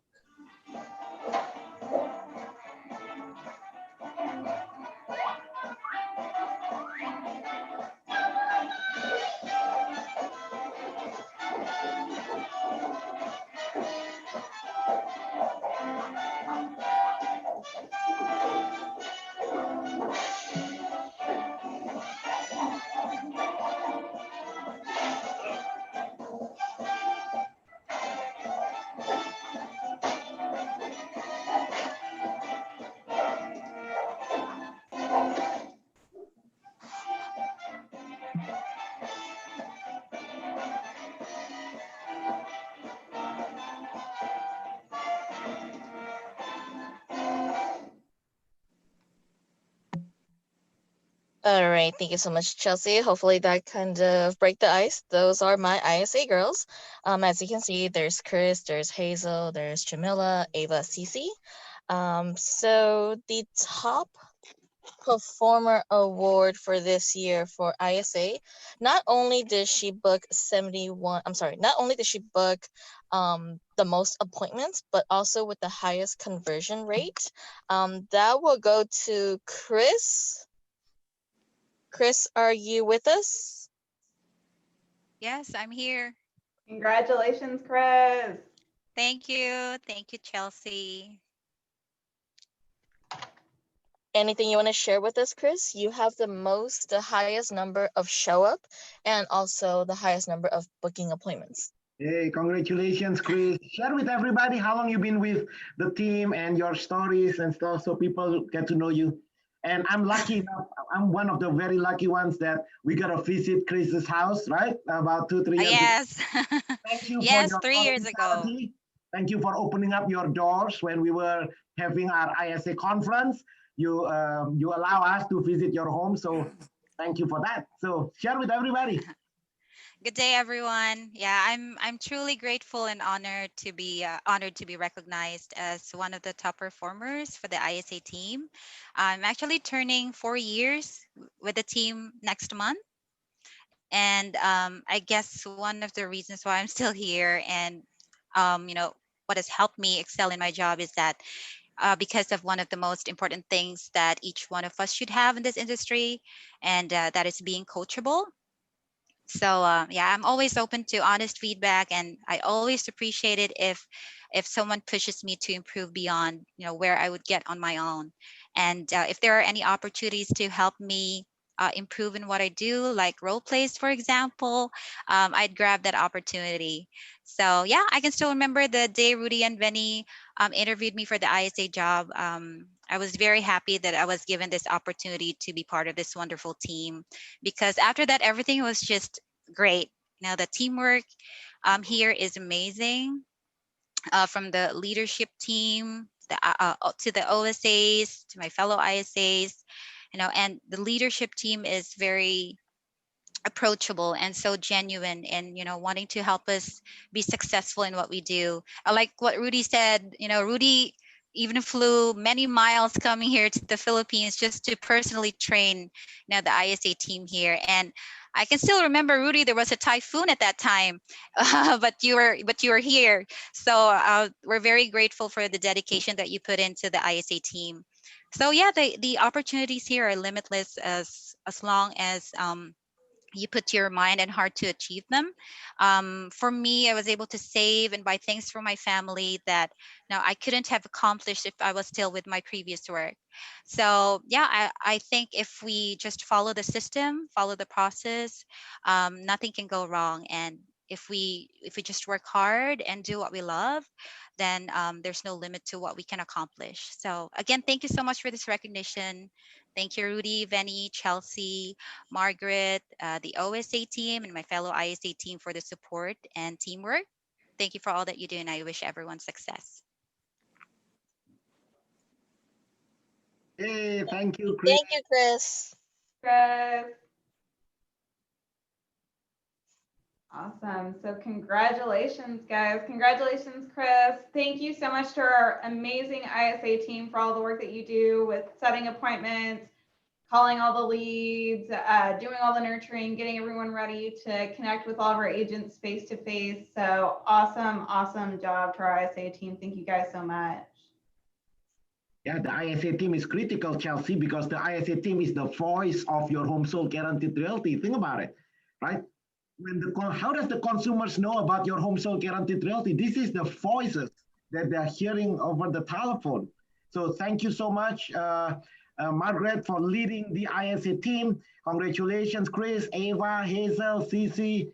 C: All right, thank you so much, Chelsea. Hopefully that kind of break the ice. Those are my ISA girls. As you can see, there's Chris, there's Hazel, there's Jamila, Ava, Cece. So the top performer award for this year for ISA, not only did she book 71, I'm sorry, not only did she book the most appointments, but also with the highest conversion rate. That will go to Chris. Chris, are you with us?
E: Yes, I'm here.
A: Congratulations, Chris.
E: Thank you. Thank you, Chelsea.
C: Anything you want to share with us, Chris? You have the highest number of show up and also the highest number of booking appointments.
B: Hey, congratulations, Chris. Share with everybody how long you've been with the team and your stories and stuff so people get to know you. And I'm lucky enough, I'm one of the very lucky ones that we got to visit Chris's house, right? About 2-3 years
E: Yes.
B: ago. Thank you
E: Yes,
B: for your
E: 3 years ago.
B: hospitality. Thank you for opening up your doors when we were having our ISA conference. You allow us to visit your home, so thank you for that. So share with everybody.
E: Good day, everyone. Yeah, I'm truly grateful and honored to be recognized as one of the top performers for the ISA team. I'm actually turning 4 years with the team next month, and I guess one of the reasons why I'm still here and what has helped me excel in my job is that because of one of the most important things that each one of us should have in this industry, and that is being coachable. So yeah, I'm always open to honest feedback, and I always appreciate it if someone pushes me to improve beyond where I would get on my own. And if there are any opportunities to help me improve in what I do, like role plays, for example, I'd grab that opportunity. So yeah, I can still remember the day Rudy and Benny interviewed me for the ISA job. I was very happy that I was given this opportunity to be part of this wonderful team, because after that, everything was just great. The teamwork here is amazing, from the leadership team to the OSAs, to my fellow ISAs, and the leadership team is very approachable and so genuine and wanting to help us be successful in what we do. I like what Rudy said. Rudy even flew many miles coming here to the Philippines just to personally train the ISA team here. And I can still remember, Rudy, there was a typhoon at that time, but you were here. So we're very grateful for the dedication that you put into the ISA team. So yeah, the opportunities here are limitless as long as you put your mind and heart to achieve them. For me, I was able to save and buy things for my family that I couldn't have accomplished if I was still with my previous work. So yeah, I think if we just follow the system, follow the process, nothing can go wrong. And if we just work hard and do what we love, then there's no limit to what we can accomplish. So again, thank you so much for this recognition. Thank you, Rudy, Venny, Chelsea, Margaret, the OSA team, and my fellow ISA team for the support and teamwork. Thank you for all that you do, and I wish everyone success.
B: Hey, thank you, Chris.
C: Thank you, Chris.
A: Chris. Awesome. So congratulations, guys. Congratulations, Chris. Thank you so much to our amazing ISA team for all the work that you do with setting appointments, calling all the leads, doing all the nurturing, getting everyone ready to connect with all of our agents face to face. So awesome, awesome job to our ISA team. Thank you guys so much.
B: Yeah, the ISA team is critical, Chelsea, because the ISA team is the voice of your home sold guaranteed realty. Think about it, right? How does the consumers know about your home sold guaranteed realty? This is the voices that they're hearing over the telephone. So thank you so much, Margaret, for leading the ISA team. Congratulations, Chris, Ava, Hazel, Cece,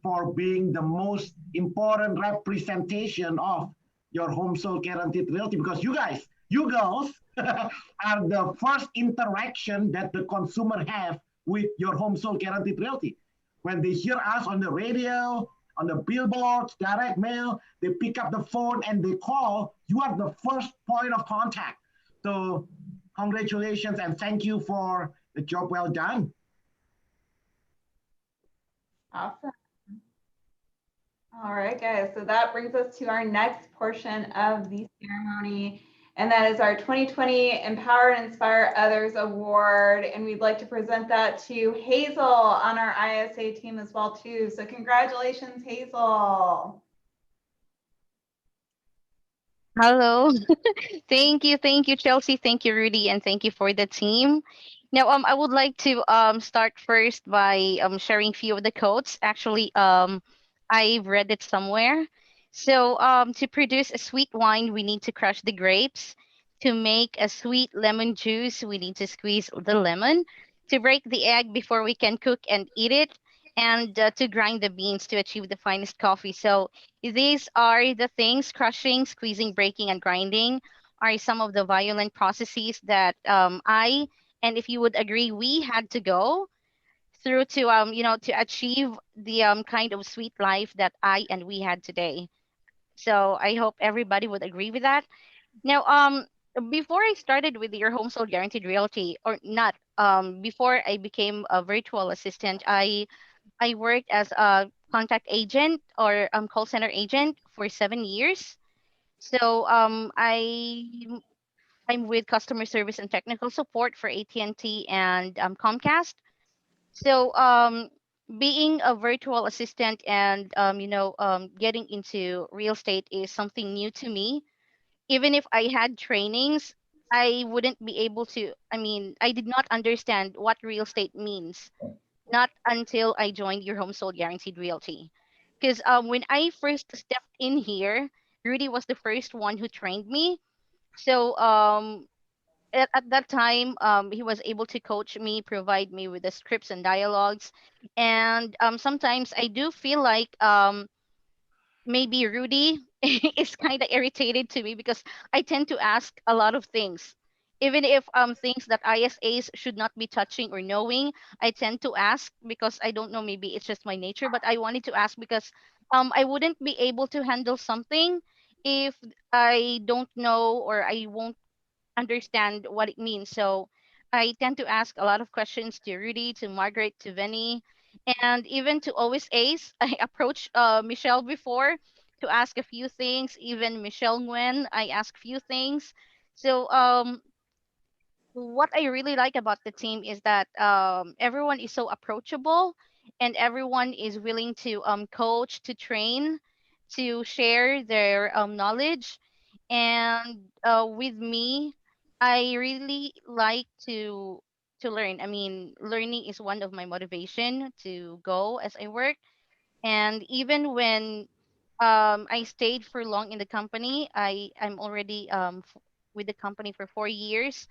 B: for being the most important representation of your home sold guaranteed realty, because you guys, you girls are the first interaction that the consumer have with your home sold guaranteed realty. When they hear us on the radio, on the billboards, direct mail, they pick up the phone and they call. You are the first point of contact. So congratulations and thank you for A job well done.
A: Awesome. All right, guys. So that brings us to our next portion of the ceremony, and that is our 2020 Empower and Inspire Others Award. And we'd like to present that to Hazel on our ISA team as well, too. So congratulations, Hazel.
G: Hello. Thank you, Chelsea. Thank you, Rudy, and thank you for the team. Now, I would like to start first by sharing few of the quotes. Actually, I've read it somewhere. So, to produce a sweet wine, we need to crush the grapes. To make a sweet lemon juice, we need to squeeze the lemon. To break the egg before we can cook and eat it, and to grind the beans to achieve the finest coffee. So, these are the things: crushing, squeezing, breaking, and grinding are some of the violent processes that and if you would agree, we had to go through to to achieve the kind of sweet life that I and we had today. So I hope everybody would agree with that. Now, before I started with your home sold guaranteed realty, or not, before I became a virtual assistant, I worked as a contact agent or call center agent for 7 years. So I'm with customer service and technical support for AT&T and Comcast. So being a virtual assistant and getting into real estate is something new to me. Even if I had trainings, I wouldn't be able to. I mean, I did not understand what real estate means, not until I joined your home sold guaranteed realty. Because when I first stepped in here, Rudy was the first one who trained me. So at that time, he was able to coach me, provide me with the scripts and dialogues. And sometimes I do feel like maybe Rudy is kind of irritated to me because I tend to ask a lot of things. Even if things that ISAs should not be touching or knowing, I tend to ask because I don't know, maybe it's just my nature, but I wanted to ask because I wouldn't be able to handle something if I don't know or I won't understand what it means. So I tend to ask a lot of questions to Rudy, to Margaret, to Vinny, and even to always Ace. I approached Michelle before to ask a few things. Even Michelle Nguyen, I asked few things. So what I really like about the team is that everyone is so approachable and everyone is willing to coach, to train, to share their knowledge. And with me, I really like to learn. I mean, learning is one of my motivation to go as I work. And even when I stayed for long in the company, I'm already with the company for 4 years.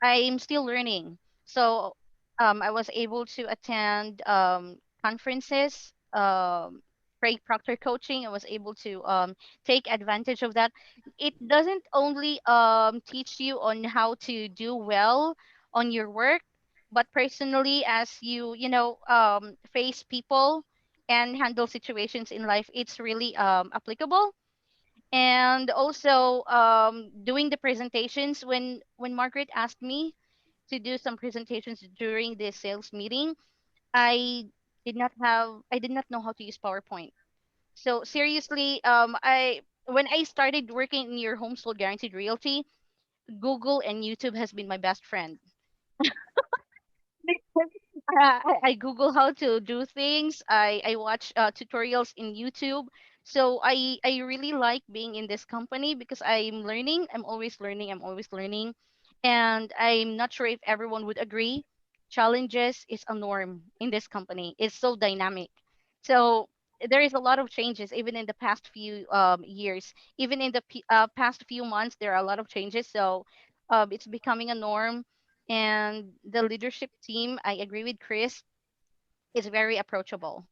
G: I'm still learning. So I was able to attend conferences, Craig Proctor coaching. I was able to take advantage of that. It doesn't only teach you on how to do well on your work, but personally, as you face people and handle situations in life, it's really applicable. And also doing the presentations when Margaret asked me to do some presentations during the sales meeting, I I did not know how to use PowerPoint. So seriously, I when I started working in your home sold guaranteed realty, Google and YouTube has been my best friend. I Google how to do things. I watch tutorials in YouTube. So I really like being in this company because I'm learning. I'm always learning. I'm always learning. And I'm not sure if everyone would agree. Challenges is a norm in this company. It's so dynamic. So there is a lot of changes even in the past few years. Even in the past few months, there are a lot of changes. So it's becoming a norm, and the leadership team, I agree with Chris, is very approachable.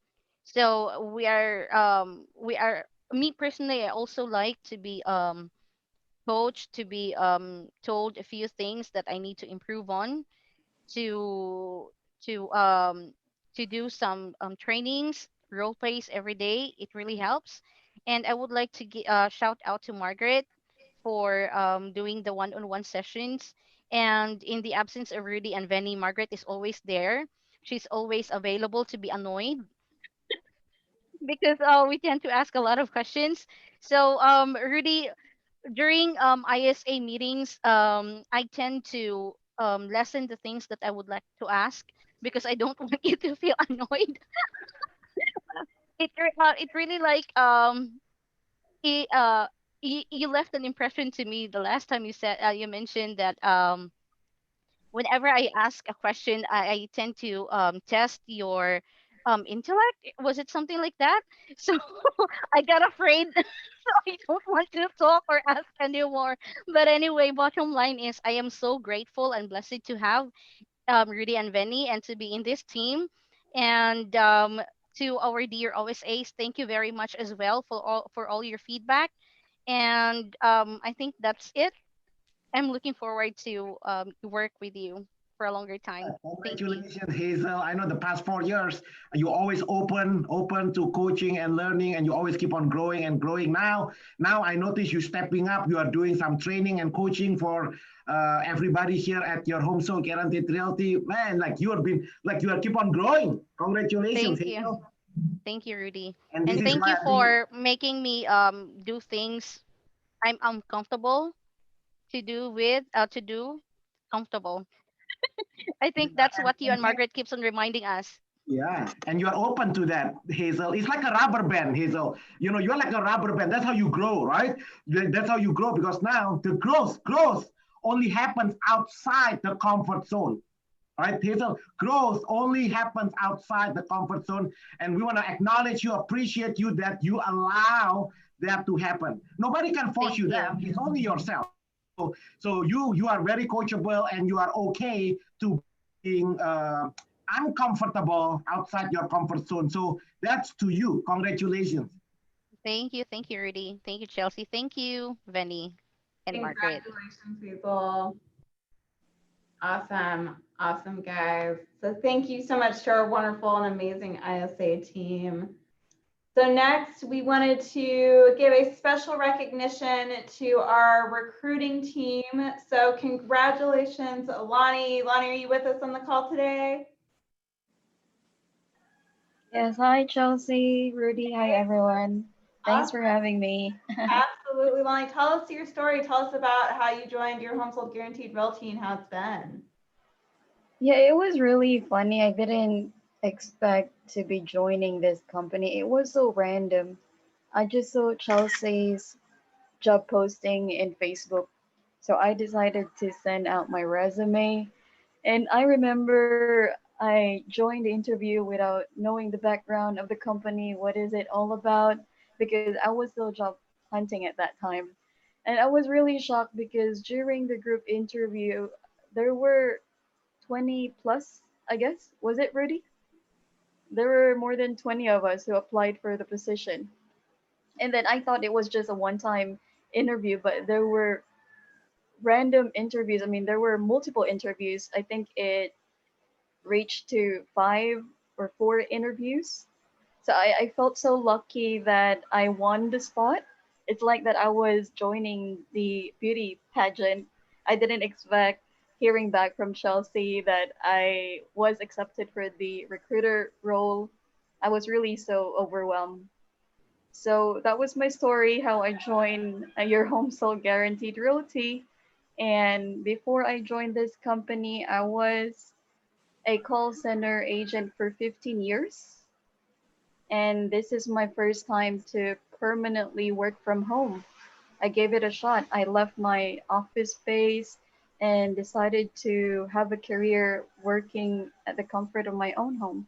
G: So we are me personally, I also like to be coached, to be told a few things that I need to improve on, to to um to do some trainings, role plays every day. It really helps. And I would like to shout out to Margaret for doing the one-on-one sessions. And in the absence of Rudy and Venny, Margaret is always there. She's always available to be annoyed because we tend to ask a lot of questions. So Rudy, during ISA meetings, I tend to lessen the things that I would like to ask because I don't want you to feel annoyed. It really like it, you left an impression to me the last time you said you mentioned that whenever I ask a question, I tend to test your intellect. Was it something like that? So I got afraid, so I don't want to talk or ask anymore. But anyway, bottom line is I am so grateful and blessed to have Rudy and Venny and to be in this team. And to our dear OSAs, thank you very much as well for all your feedback. And I think that's it. I'm looking forward to work with you for a longer time. Thank you.
B: Congratulations, Hazel. I know the past 4 years, you always open to coaching and learning, and you always keep on growing and growing. Now I notice you stepping up. You are doing some training and coaching for everybody here at your Home Sold Guaranteed Realty. Man, like you have been, like you are keep on growing. Congratulations,
G: Thank
B: Hazel.
G: you. Thank you, Rudy.
B: And this
G: And
B: is
G: thank you
B: why
G: for making me do things I'm uncomfortable to do comfortable. I think that's what you and Margaret keeps on reminding us.
B: yeah, and you are open to that, Hazel. It's like a rubber band, Hazel. You know, you're like a rubber band. That's how you grow, right? That's how you grow because now the growth only happens outside the comfort zone, right, Hazel? Growth only happens outside the comfort zone, and we want to acknowledge you, appreciate you that you allow that to happen. Nobody can force you that. It's only yourself. So you are very coachable, and you are okay to being uncomfortable outside your comfort zone. So that's to you. Congratulations.
G: Thank you, Rudy. Thank you, Chelsea. Thank you, Venny and Margaret.
A: Congratulations, people. Awesome. Awesome, guys. So thank you so much to our wonderful and amazing ISA team. So next, we wanted to give a special recognition to our recruiting team. So congratulations, Lonnie. Lonnie, are you with us on the call today?
I: Yes, hi Chelsea, Rudy, hi everyone. Thanks for having me.
A: Absolutely, Lonnie. Tell us your story. Tell us about how you joined your Home Sold Guaranteed Realty and how it's been.
I: Yeah, it was really funny. I didn't expect to be joining this company. It was so random. I just saw Chelsea's job posting in Facebook. So I decided to send out my resume. And I remember I joined the interview without knowing the background of the company. What is it all about? Because I was still job hunting at that time. And I was really shocked because during the group interview, there were 20 plus, I guess. Was it, Rudy? There were more than 20 of us who applied for the position. And then I thought it was just a one time interview, but there were random interviews. I mean, there were multiple interviews. I think it reached to 5 or 4 interviews. So I felt so lucky that I won the spot. It's like that I was joining the beauty pageant. I didn't expect hearing back from Chelsea that I was accepted for the recruiter role. I was really so overwhelmed. So that was my story, how I joined your home sold guaranteed realty. And before I joined this company, I was a call center agent for 15 years. And this is my first time to permanently work from home. I gave it a shot. I left my office space and decided to have a career working at the comfort of my own home.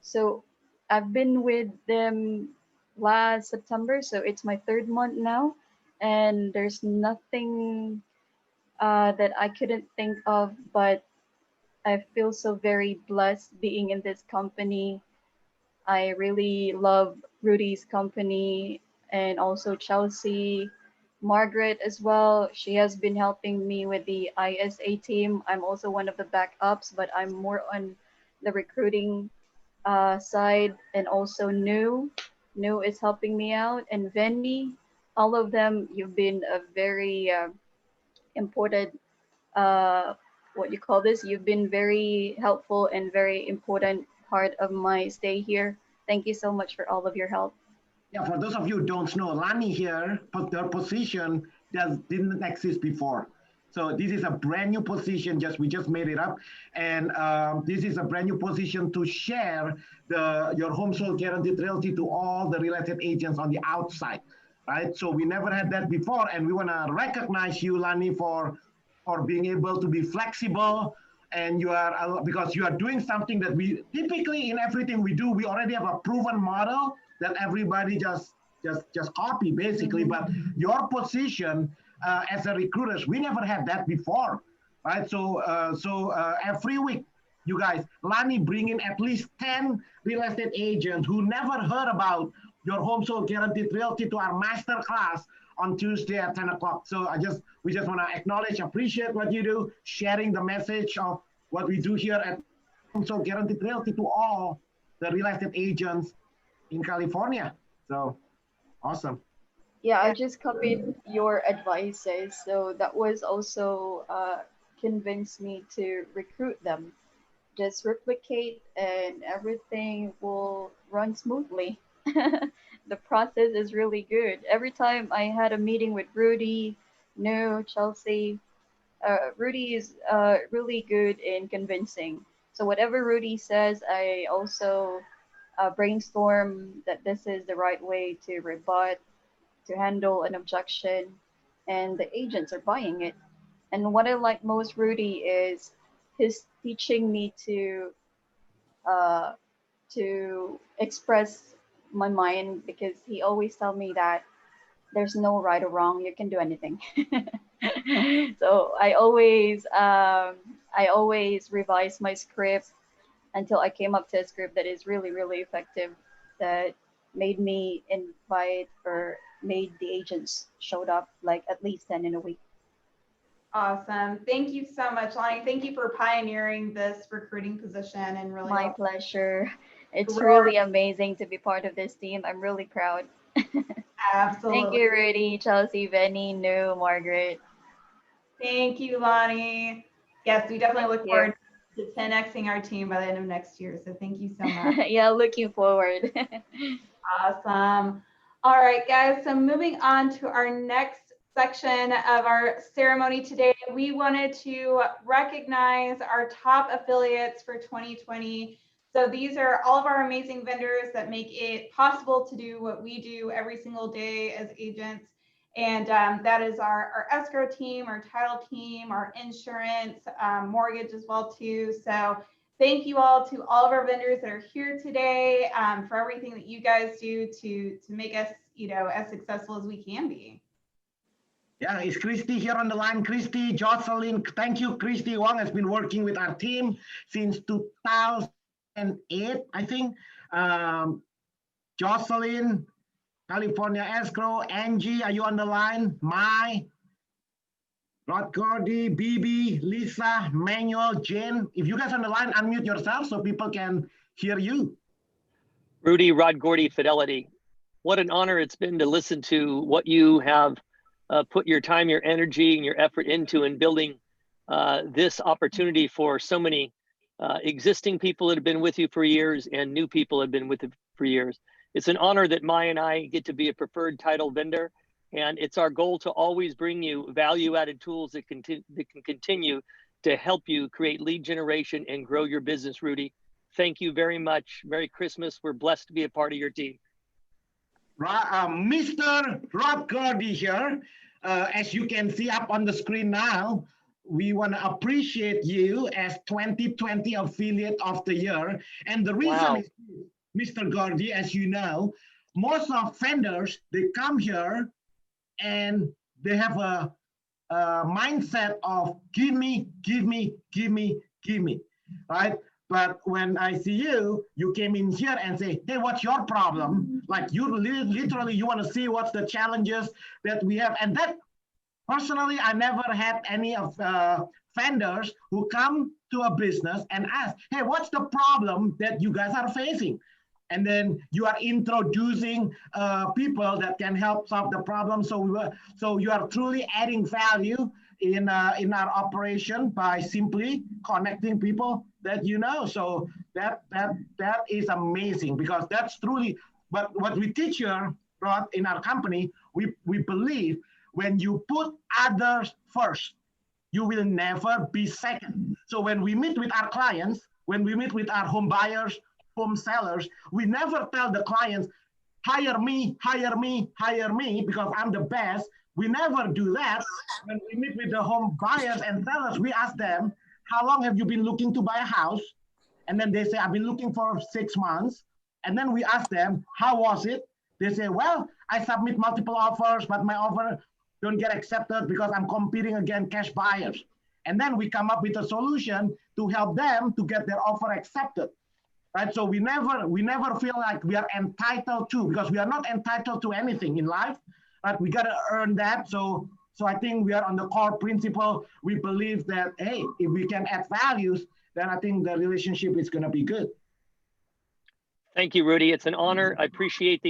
I: So I've been with them last September, so it's my 3rd month now, and there's nothing that I couldn't think of, but I feel so very blessed being in this company. I really love Rudy's company and also Chelsea, Margaret as well. She has been helping me with the ISA team. I'm also one of the backups, but I'm more on the recruiting side, and also New is helping me out, and Venny. All of them, you've been a very important what you call this. You've been very helpful and very important part of my stay here. Thank you so much for all of your help.
B: Yeah, for those of you who don't know, Lani here, their position didn't exist before. So this is a brand new position, we just made it up. And this is a brand new position to share your home sold guaranteed realty to all the real estate agents on the outside, right? So we never had that before, and we wanna recognize you, Lani, for being able to be flexible. And because you are doing something that we typically in everything we do, we already have a proven model that everybody just copy basically. But your position as a recruiter, we never had that before, right? So every week, you guys, Lani bring in at least 10 real estate agents who never heard about your home sold guaranteed realty to our master class on Tuesday at 10 o'clock. So we just want to acknowledge, appreciate what you do, sharing the message of what we do here at Home Sold Guaranteed Realty to all the real estate agents in California. So awesome.
I: Yeah, I just copied your advices. So that was also convinced me to recruit them. Just replicate and everything will run smoothly. The process is really good. Every time I had a meeting with Rudy, Chelsea, Rudy is really good in convincing. So whatever Rudy says, I also brainstorm that this is the right way to rebut, to handle an objection, and the agents are buying it. And what I like most, Rudy, is his teaching me to express my mind, because he always tell me that there's no right or wrong, you can do anything. So I always revise my script until I came up to a script that is really, really effective, that made me invite or made the agents showed up like at least 10 in a week.
A: Awesome. Thank you so much, Lani. Thank you for pioneering this recruiting position and really.
I: My pleasure. It's really amazing to be part of this team. I'm really proud.
A: Absolutely.
I: Thank you, Rudy, Chelsea, Benny, Margaret.
A: Thank you, Lani. Yes, we definitely look forward to 10xing our team by the end of next year. So thank you so much.
I: Yeah, looking forward.
A: Awesome. All right, guys. So moving on to our next section of our ceremony today, we wanted to recognize our top affiliates for 2020. So these are all of our amazing vendors that make it possible to do what we do every single day as agents. And that is our escrow team, our title team, our insurance, mortgage as well too. So thank you all to all of our vendors that are here today for everything that you guys do to make us, as successful as we can be.
B: Yeah, is Kristi here on the line? Kristi, Jocelyn, thank you. Kristi Wong has been working with our team since 2008, I think. Jocelyn, California Escrow, Angie, are you on the line? Mai, Rod Gordy, Bibi, Lisa, Manuel, Jane. If you guys are on the line, unmute yourself so people can hear you.
L: Rudy, Rod Gordy, Fidelity. What an honor it's been to listen to what you have put your time, your energy, and your effort into in building this opportunity for so many existing people that have been with you for years and new people that have been with you for years. It's an honor that Maya and I get to be a preferred title vendor, and it's our goal to always bring you value-added tools that can continue to help you create lead generation and grow your business, Rudy. Thank you very much. Merry Christmas. We're blessed to be a part of your team.
B: Mr. Rod Gordy here. As you can see up on the screen now, we want to appreciate you as 2020 Affiliate of the Year. And the reason is, Mr. Gordy, as you know, most of vendors, they come here and they have a mindset of give me, right? But when I see you, you came in here and say, hey, what's your problem? Like you literally, you want to see what's the challenges that we have. And that, personally, I never had any of vendors who come to a business and ask, hey, what's the problem that you guys are facing? And then you are introducing people that can help solve the problem. So you are truly adding value in our operation by simply connecting people that you know. So that is amazing, because that's truly, but what we teach here, Rod, in our company, we believe when you put others first, you will never be second. So when we meet with our clients, when we meet with our home buyers, home sellers, we never tell the clients, hire me, hire me, hire me, because I'm the best. We never do that. When we meet with the home buyers and sellers, we ask them, how long have you been looking to buy a house? And then they say, I've been looking for 6 months. And then we ask them, how was it? They say, well, I submit multiple offers, but my offer don't get accepted because I'm competing against cash buyers. And then we come up with a solution to help them to get their offer accepted. Right? So we never feel like we are entitled to, because we are not entitled to anything in life. Right? We gotta earn that. So I think we are on the core principle. We believe that, hey, if we can add values, then I think the relationship is gonna be good.
L: Thank you, Rudy. It's an honor. I appreciate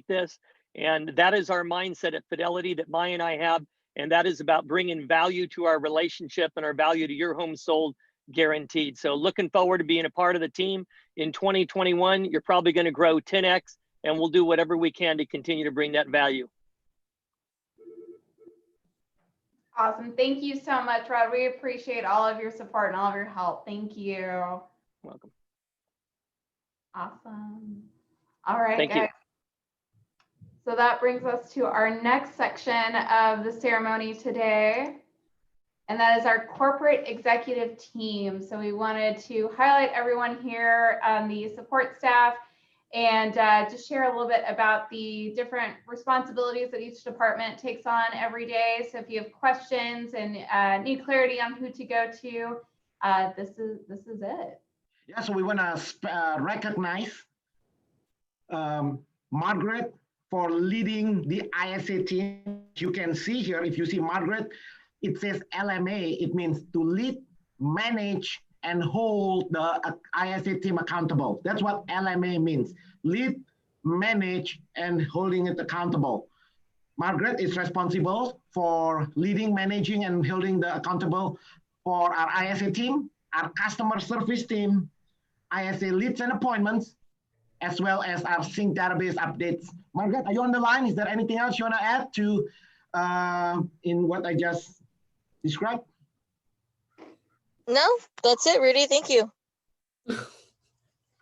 L: this. And that is our mindset at Fidelity that Maya and I have. And that is about bringing value to our relationship and our value to your home sold guaranteed. So looking forward to being a part of the team in 2021. You're probably going to grow 10x, and we'll do whatever we can to continue to bring that value.
A: Awesome. Thank you so much, Rod. We appreciate all of your support and all of your help. Thank you.
L: Welcome.
A: Awesome. All right,
L: Thank
A: guys.
L: you.
A: So that brings us to our next section of the ceremony today, and that is our corporate executive team. So we wanted to highlight everyone here on the support staff and just share a little bit about the different responsibilities that each department takes on every day. So if you have questions and need clarity on who to go to, this is it.
B: Yeah, so we want to recognize Margaret for leading the ISA team. You can see here, if you see Margaret, it says LMA. It means to lead, manage, and hold the ISA team accountable. That's what LMA means. Lead, manage, and holding it accountable. Margaret is responsible for leading, managing, and holding the accountable for our ISA team, our customer service team, ISA leads and appointments, as well as our sync database updates. Margaret, are you on the line? Is there anything else you want to add to in what I just described?
C: No, that's it, Rudy. Thank you.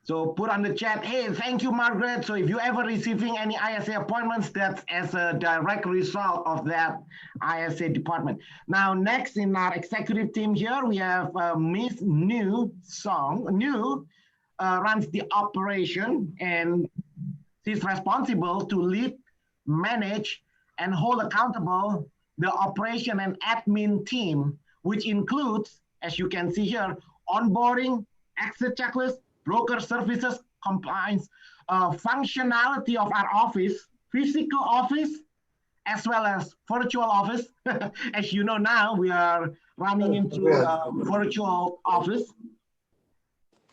B: So put on the chat, hey, thank you, Margaret. So if you're ever receiving any ISA appointments, that's as a direct result of that ISA department. Now, next in our executive team here, we have Miss New runs the operation, and she's responsible to lead, manage, and hold accountable the operation and admin team, which includes, as you can see here, onboarding, exit checklist, broker services, compliance, functionality of our office, physical office, as well as virtual office. As you know now, we are running into virtual office.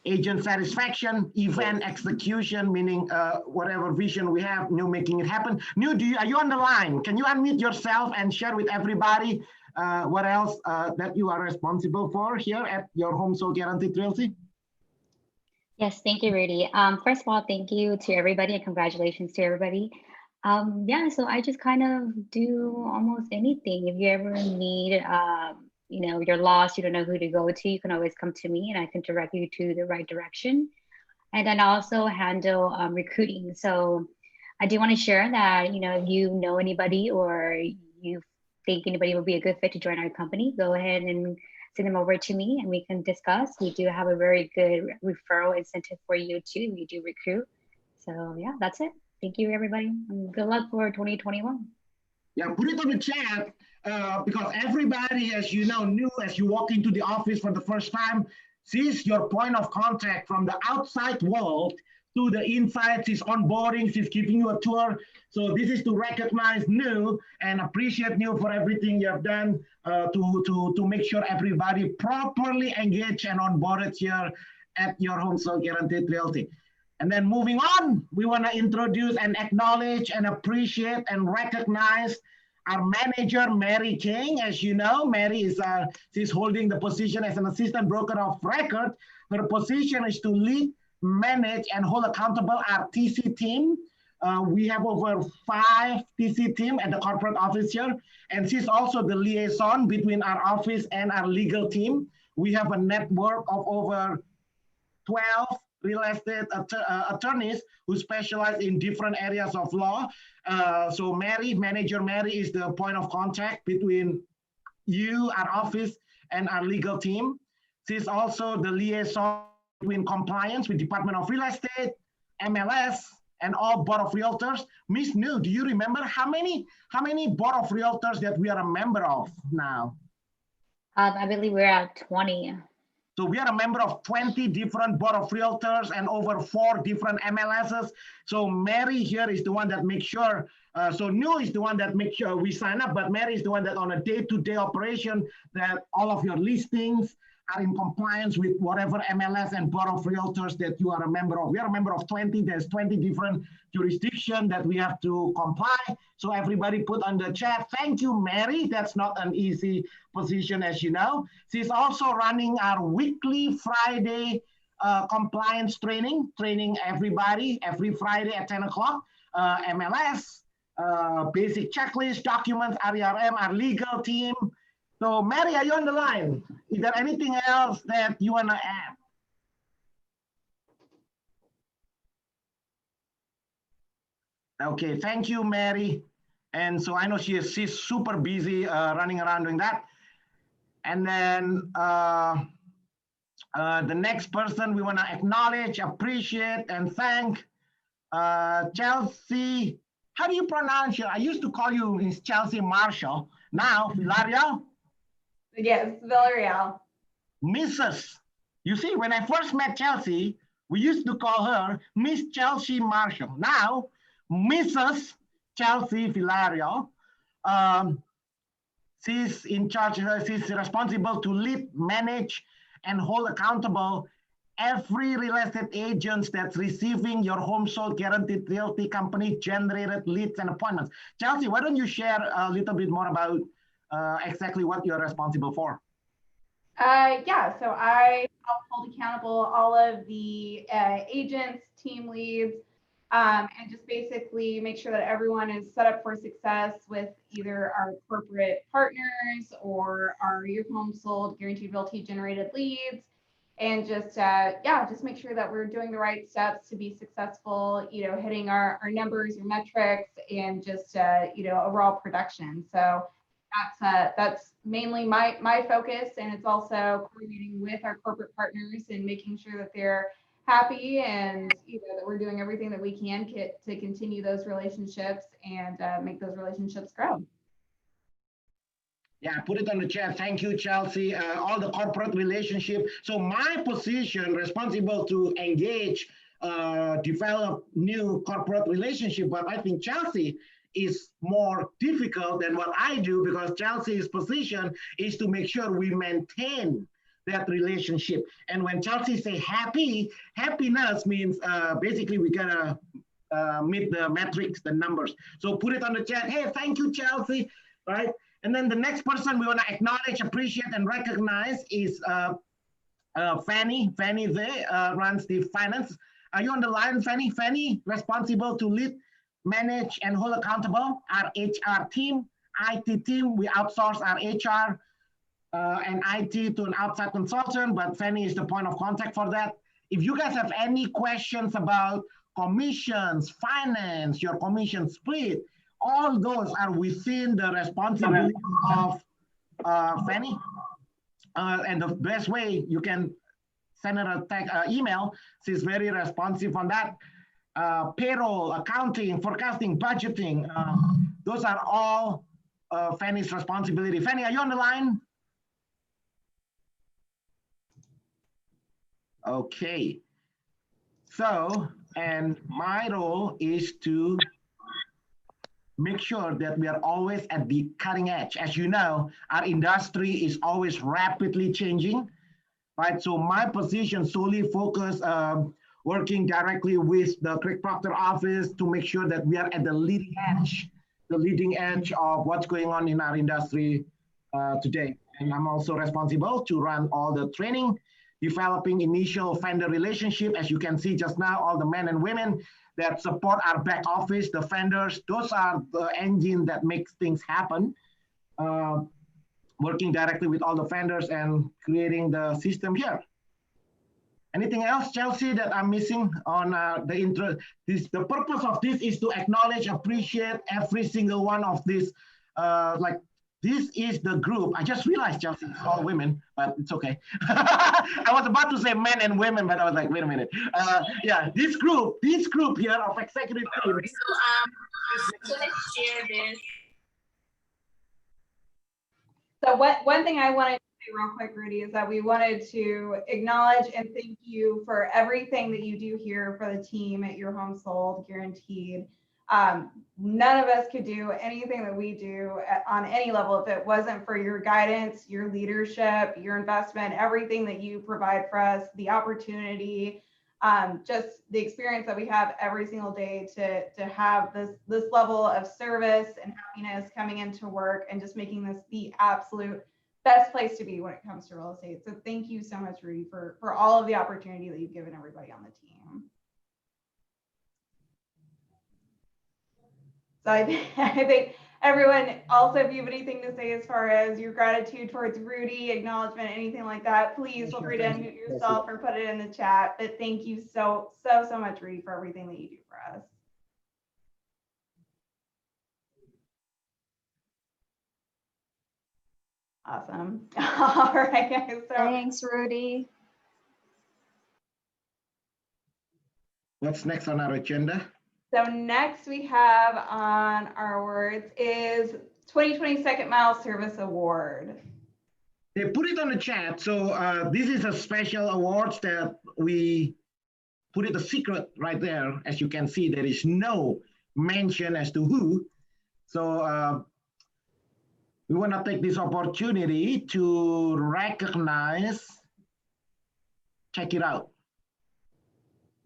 B: Agent satisfaction, event execution, meaning whatever vision we have, making it happen. Are you on the line? Can you unmute yourself and share with everybody what else that you are responsible for here at your Home Sold Guaranteed Realty?
J: Yes, thank you, Rudy. First of all, thank you to everybody and congratulations to everybody. Yeah, so I just kind of do almost anything. If you ever need, you're lost, you don't know who to go to, you can always come to me and I can direct you to the right direction. And then I also handle recruiting. So I do want to share that, if you know anybody or you think anybody would be a good fit to join our company, go ahead and send them over to me and we can discuss. We do have a very good referral incentive for you too. We do recruit. So yeah, that's it. Thank you, everybody. And good luck for 2021.
B: Yeah, put it on the chat because everybody, as you know, new as you walk into the office for the first time, sees your point of contact from the outside world to the inside. She's onboarding, she's giving you a tour. So this is to recognize New and appreciate New for everything you have done to make sure everybody properly engaged and onboarded here at your Home Sold Guaranteed Realty. And then moving on, we want to introduce and acknowledge and appreciate and recognize Our manager, Mary King, as you know, Mary is she's holding the position as an assistant broker of record. Her position is to lead, manage, and hold accountable our TC team. We have over 5 TC team at the corporate office here, and she's also the liaison between our office and our legal team. We have a network of over 12 real estate attorneys who specialize in different areas of law. So Mary, manager Mary, is the point of contact between you, our office, and our legal team. She's also the liaison between compliance with Department of Real Estate, MLS, and all board of realtors. Miss New, do you remember how many board of realtors that we are a member of now?
J: I believe we're at 20.
B: So we are a member of 20 different board of realtors and over 4 different MLSs. So Mary here is the one that makes sure, so New is the one that makes sure we sign up, but Mary is the one that on a day-to-day operation that all of your listings are in compliance with whatever MLS and board of realtors that you are a member of. We are a member of 20, there's 20 different jurisdictions that we have to comply. So everybody put on the chat, thank you, Mary. That's not an easy position, as you know. She's also running our weekly Friday compliance training everybody every Friday at 10 o'clock. MLS, basic checklist, documents, RERM, our legal team. So Mary, are you on the line? Is there anything else that you want to add? Okay, thank you, Mary. And so I know she's super busy running around doing that. And then the next person we want to acknowledge, appreciate, and thank, Chelsea. How do you pronounce you? I used to call you Miss Chelsea Marshall. Now, Villarreal?
A: Yes, Villarreal.
B: Mrs. You see, when I first met Chelsea, we used to call her Miss Chelsea Marshall. Now, Mrs. Chelsea Villarreal. She's in charge, she's responsible to lead, manage, and hold accountable every real estate agent that's receiving your home sold guaranteed realty company generated leads and appointments. Chelsea, why don't you share a little bit more about exactly what you're responsible for?
A: Yeah, so I help hold accountable all of the agents, team leads, and just basically make sure that everyone is set up for success with either our corporate partners or our your home sold guaranteed realty generated leads. And just, yeah, just make sure that we're doing the right steps to be successful, you know, hitting our numbers or metrics and just, you know, overall production. So that's mainly my focus. And it's also coordinating with our corporate partners and making sure that they're happy and, you know, that we're doing everything that we can to continue those relationships and make those relationships grow.
B: Yeah, put it on the chat. Thank you, Chelsea. All the corporate relationship. So my position responsible to engage, develop new corporate relationship. But I think Chelsea is more difficult than what I do because Chelsea's position is to make sure we maintain that relationship. And when Chelsea say happiness means basically we gotta meet the metrics, the numbers. So put it on the chat. Hey, thank you, Chelsea. Right. And then the next person we want to acknowledge, appreciate, and recognize is Fanny. Fanny there runs the finance. Are you on the line, Fanny? Fanny, responsible to lead, manage, and hold accountable our HR team, IT team. We outsource our HR and IT to an outside consultant, but Fanny is the point of contact for that. If you guys have any questions about commissions, finance, your commission split, all those are within the responsibility of Fanny. And the best way you can send her a email. She's very responsive on that. Payroll, accounting, forecasting, budgeting. Those are all Fanny's responsibility. Fanny, are you on the line? Okay. So, and my role is to make sure that we are always at the cutting edge. As you know, our industry is always rapidly changing, right? So my position solely focus working directly with the Craig Proctor office to make sure that we are at the leading edge the leading edge of what's going on in our industry today. And I'm also responsible to run all the training, developing initial vendor relationship. As you can see just now, all the men and women that support our back office, the vendors, those are the engine that makes things happen. Working directly with all the vendors and creating the system here. Anything else, Chelsea, that I'm missing on the intro? The purpose of this is to acknowledge, appreciate every single one of these. This is the group. I just realized, Chelsea, it's all women, but it's okay. I was about to say men and women, but I was like, wait a minute. Yeah, this group here of executive team.
S: So let's share this.
A: So one thing I wanted to say real quick, Rudy, is that we wanted to acknowledge and thank you for everything that you do here for the team at Your Home Sold Guaranteed. None of us could do anything that we do on any level if it wasn't for your guidance, your leadership, your investment, everything that you provide for us, the opportunity, just the experience that we have every single day to have this level of service and happiness coming into work and just making this the absolute best place to be when it comes to real estate. So thank you so much, Rudy, for all of the opportunity that you've given everybody on the team. So I think everyone, also, if you have anything to say as far as your gratitude towards Rudy, acknowledgement, anything like that, please feel free to unmute yourself or put it in the chat. But thank you so much, Rudy, for everything that you do for us. Awesome. All right, guys. So,
I: Thanks, Rudy.
B: What's next on our agenda?
A: So next we have on our awards is 2020 Second Mile Service Award.
B: They put it on the chat. So this is a special awards that we put it a secret right there. As you can see, there is no mention as to who. So we want to take this opportunity to recognize, check it out,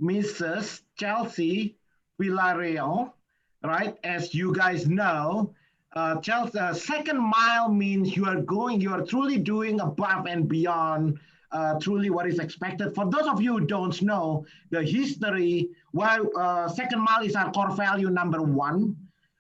B: Mrs. Chelsea Villarreal, right? As you guys know, Chelsea, second mile means you are truly doing above and beyond truly what is expected. For those of you who don't know the history, well, second mile is our core value number 1,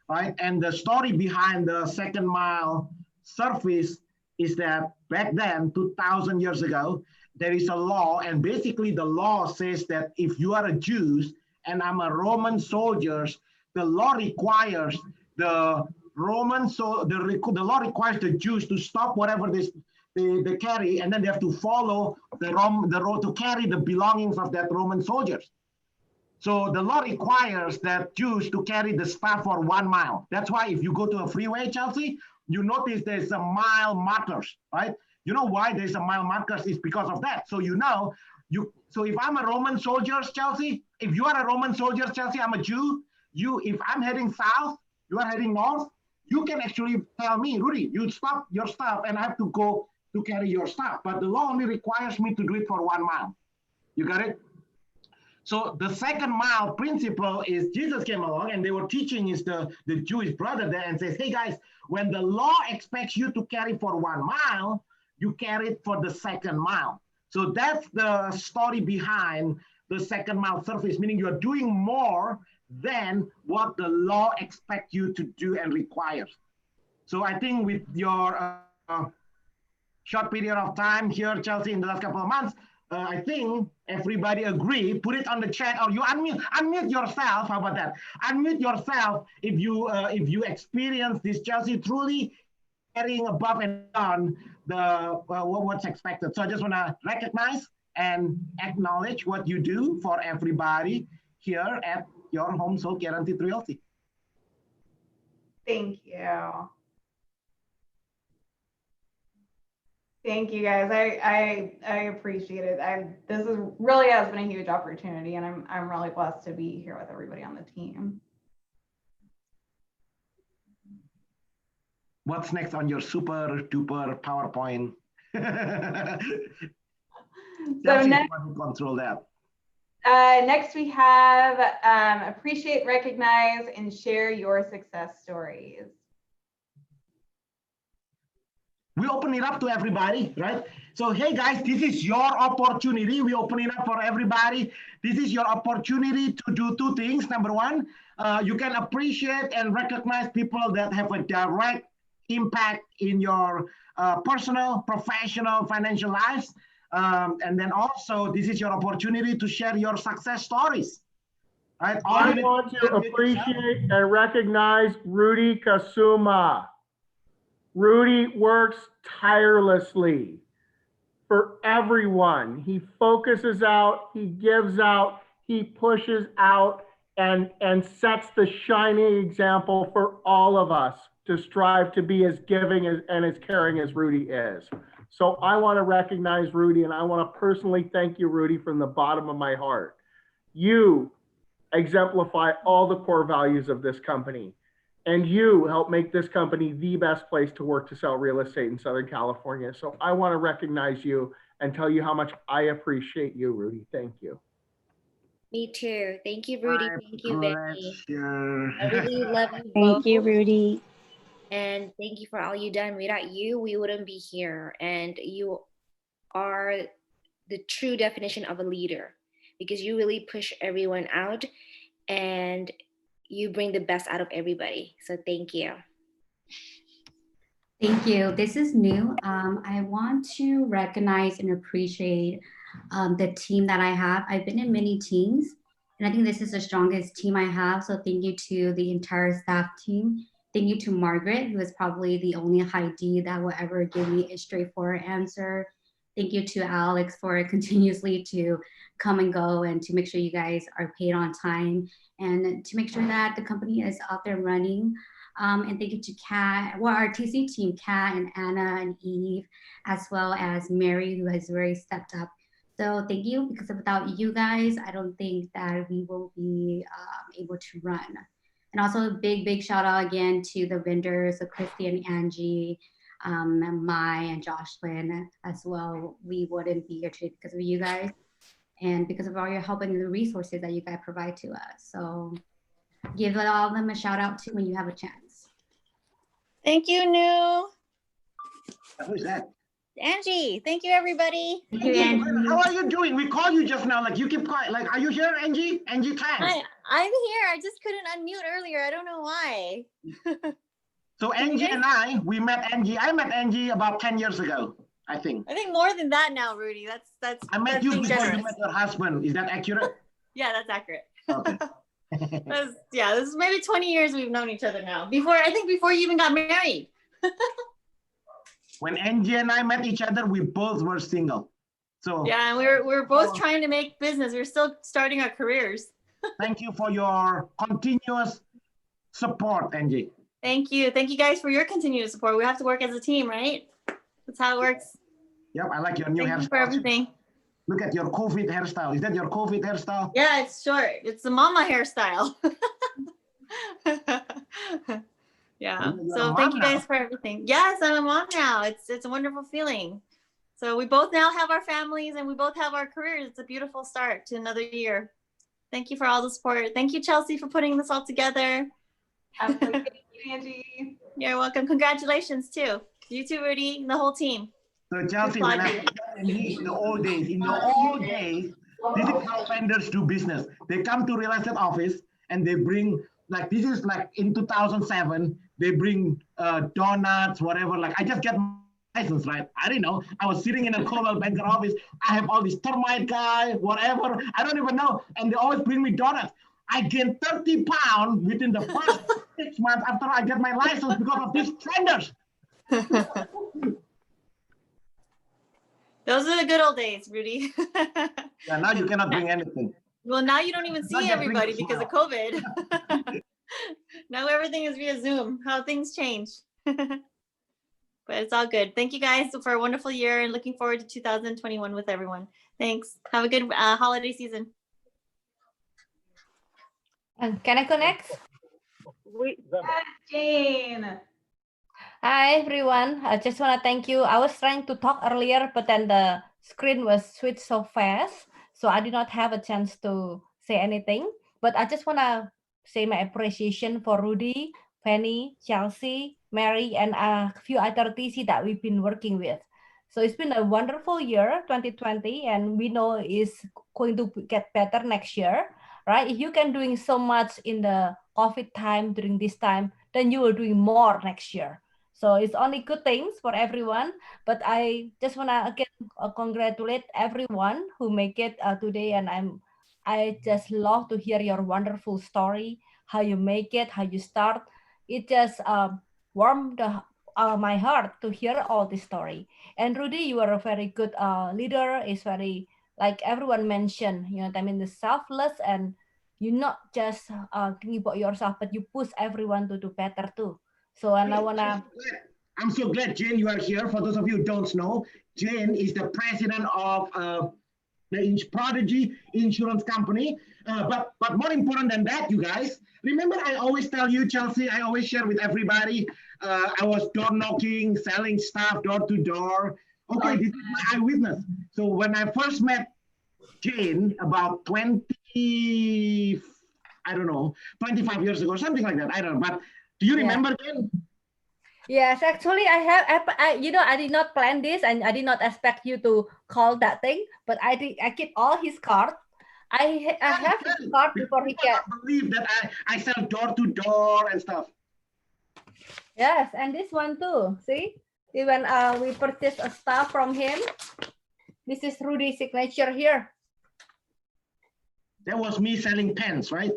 B: right? And the story behind the second mile service is that back then, 2,000 years ago, there is a law, and basically the law says that if you are a Jew and I'm a Roman soldier, the law requires the law requires the Jews to stop whatever they carry, and then they have to follow the road to carry the belongings of that Roman soldiers. So the law requires that Jews to carry the stuff for 1 mile. That's why if you go to a freeway, Chelsea, you notice there's a mile markers, right? You know why there's a mile markers is because of that. So so if I'm a Roman soldier, Chelsea, if you are a Roman soldier, Chelsea, I'm a Jew, if I'm heading south, you are heading north, you can actually tell me, Rudy, you stop your stuff and I have to go to carry your stuff. But the law only requires me to do it for 1 mile. You got it? So the second mile principle is Jesus came along and they were teaching is the Jewish brother there and says, hey guys, when the law expects you to carry for 1 mile, you carry it for the second mile. So that's the story behind the second mile service, meaning you're doing more than what the law expects you to do and requires. So I think with your short period of time here, Chelsea, in the last couple of months, I think everybody agree, put it on the chat or you unmute yourself. How about that? Unmute yourself if you experience this, Chelsea, truly carrying above and beyond what's expected. So I just want to recognize and acknowledge what you do for everybody here at Your Home Sold Guaranteed Realty.
A: Thank you. Thank you, guys. I appreciate it. This really has been a huge opportunity, and I'm really blessed to be here with everybody on the team.
B: What's next on your super duper PowerPoint?
A: So next,
B: control that.
A: Next, we have appreciate, recognize, and share your success stories.
B: We open it up to everybody, right? So, hey guys, this is your opportunity. We open it up for everybody. This is your opportunity to do two things. Number one, you can appreciate and recognize people that have a direct impact in your personal, professional, financial lives. And then also, this is your opportunity to share your success stories. Right?
D: I want to appreciate and recognize Rudy Kasuma. Rudy works tirelessly for everyone. He focuses out, he gives out, he pushes out, and sets the shining example for all of us to strive to be as giving and as caring as Rudy is. So I want to recognize Rudy, and I want to personally thank you, Rudy, from the bottom of my heart. You exemplify all the core values of this company. And you help make this company the best place to work to sell real estate in Southern California. So I want to recognize you and tell you how much I appreciate you, Rudy. Thank you.
K: Me too. Thank you, Rudy. Thank you, Becky. I
B: Pleasure.
K: really love you both.
G: Thank you, Rudy.
K: And thank you for all you done. Without you, we wouldn't be here. And you are the true definition of a leader because you really push everyone out and you bring the best out of everybody. So thank you.
M: Thank you. This is new. I want to recognize and appreciate the team that I have. I've been in many teams, and I think this is the strongest team I have. So thank you to the entire staff team. Thank you to Margaret, who is probably the only high D that will ever give me a straightforward answer. Thank you to Alex for continuously to come and go and to make sure you guys are paid on time and to make sure that the company is out there running. And thank you to Kat, well, our TC team, Kat and Anna and Eve, as well as Mary, who has really stepped up. So thank you, because without you guys, I don't think that we will be able to run. And also a big shout out again to the vendors, so Kristi and Angie, Mai and Jocelyn as well. We wouldn't be here today because of you guys and because of all your help and the resources that you guys provide to us. So give all of them a shout out too when you have a chance.
N: Thank you, New.
B: Who's that?
N: Angie. Thank you, everybody.
M: Thank you, Angie.
B: How are you doing? We called you just now. Like you keep quiet. Like, are you here, Angie? Angie Tang.
N: I'm here. I just couldn't unmute earlier. I don't know why.
B: So Angie and I met Angie about 10 years ago, I think.
N: I think more than that now, Rudy. That's
B: I met
N: that's
B: you
N: being
B: before
N: generous.
B: you met your husband. Is that accurate?
N: Yeah, that's accurate.
B: Okay.
N: Yeah, this is maybe 20 years we've known each other now. I think before you even got married.
B: When Angie and I met each other, we both were single. So
N: yeah, and we were both trying to make business. We were still starting our careers.
B: Thank you for your continuous support, Angie.
N: Thank you. Thank you guys for your continued support. We have to work as a team, right? That's how it works.
B: Yep, I like your new hairstyle.
N: Thank you for everything.
B: Look at your COVID hairstyle. Is that your COVID hairstyle?
N: Yeah, it's short. It's the mama hairstyle. Yeah. So thank you guys for everything. Yes, I'm a mom now. It's a wonderful feeling. So we both now have our families and we both have our careers. It's a beautiful start to another year. Thank you for all the support. Thank you, Chelsea, for putting this all together.
A: Absolutely. Thank you, Angie.
N: You're welcome. Congratulations too. You too, Rudy, and the whole team.
B: So Chelsea, when I in the old days, this is how vendors do business. They come to real estate office and they bring, like this is like in 2007, they bring donuts, whatever. Like I just get my license, right? I didn't know. I was sitting in a Coldwell Banker office. I have all these termite guy, whatever. I don't even know. And they always bring me donuts. I gained 30 pounds within the first 6 months after I get my license because of these vendors.
N: Those are the good old days, Rudy.
B: Yeah, now you cannot bring anything.
N: Well, now you don't even see everybody because of COVID. Now everything is via Zoom. How things change. But it's all good. Thank you guys for a wonderful year and looking forward to 2021 with everyone. Thanks. Have a good holiday season.
W: Can I connect?
A: Jane.
W: Hi, everyone. I just want to thank you. I was trying to talk earlier, but then the screen was switched so fast. so I did not have a chance to say anything. But I just want to say my appreciation for Rudy, Penny, Chelsea, Mary, and a few other TC that we've been working with. So it's been a wonderful year, 2020, and we know it's going to get better next year, right? If you can doing so much in the COVID time during this time, then you will doing more next year. So it's only good things for everyone. But I just wanna again congratulate everyone who make it today, and I just love to hear your wonderful story, how you make it, how you start. It just warmed my heart to hear all this story. And Rudy, you are a very good leader. It's very, like everyone mentioned, you know, I mean, the selfless, and you not just thinking about yourself, but you push everyone to do better too. So, and I wanna.
B: I'm so glad, Jane, you are here. For those of you who don't know, Jane is the president of the Prodigy Insurance Company. But more important than that, you guys, remember I always tell you, Chelsea, I always share with everybody, I was door knocking, selling stuff door to door. Okay, this is my eyewitness. So when I first met Jane about 25 years ago, something like that, I don't know. But do you remember, Jane?
W: Yes, actually, I did not plan this, and I did not expect you to call that thing, but I keep all his cards. I have his card before he can.
B: Believe that I sell door to door and stuff.
W: Yes, and this one too. See, even we purchased a stuff from him. This is Rudy's signature here.
B: That was me selling pens, right?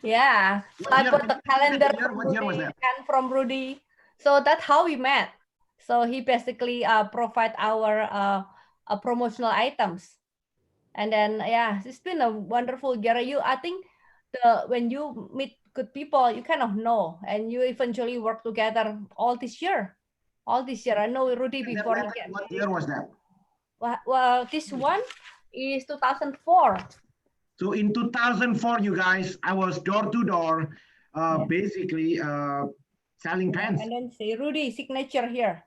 W: Yeah, so I put the calendar from
B: What year was
W: Rudy
B: that?
W: and from Rudy. So that's how we met. So he basically provide our promotional items. And then, yeah, it's been a wonderful year. I think when you meet good people, you kind of know, and you eventually work together all this year. I know Rudy before he get.
B: What year was that?
W: Well, this one is 2004.
B: So in 2004, you guys, I was door to door, basically selling pens.
W: And then say Rudy signature here.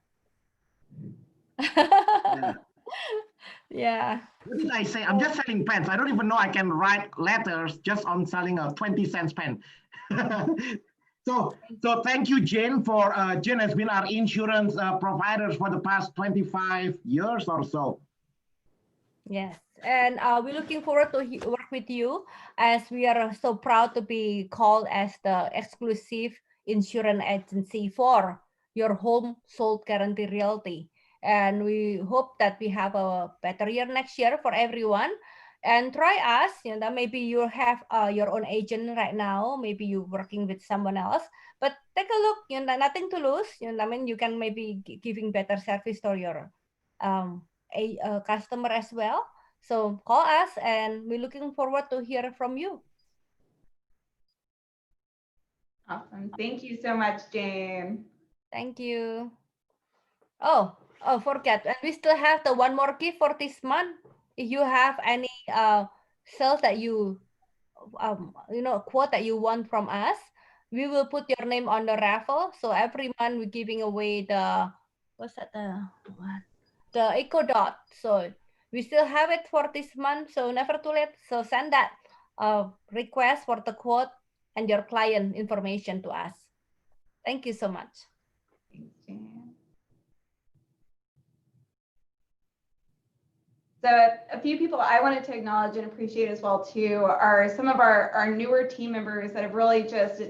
W: Yeah.
B: What did I say? I'm just selling pens. I don't even know I can write letters just on selling a 20-cent pen. So thank you, Jane, for Jane has been our insurance providers for the past 25 years or so.
W: Yes, and we're looking forward to work with you, as we are so proud to be called as the exclusive insurance agency for your home sold guarantee realty. And we hope that we have a better year next year for everyone. And try us, you know, maybe you have your own agent right now, maybe you're working with someone else, but take a look, you know, nothing to lose. You know, I mean, you can maybe giving better service to your a customer as well. So call us, and we're looking forward to hear from you.
A: Awesome. Thank you so much, Jane.
W: Thank you. Oh, forget. And we still have the one more gift for this month. If you have any sales that you quote that you want from us, we will put your name on the raffle. So every month we're giving away the Eco Dot. So we still have it for this month, so never too late. So send that request for the quote and your client information to us. Thank you so much.
A: Thanks, Jan. So a few people I wanted to acknowledge and appreciate as well too are some of our newer team members that have really just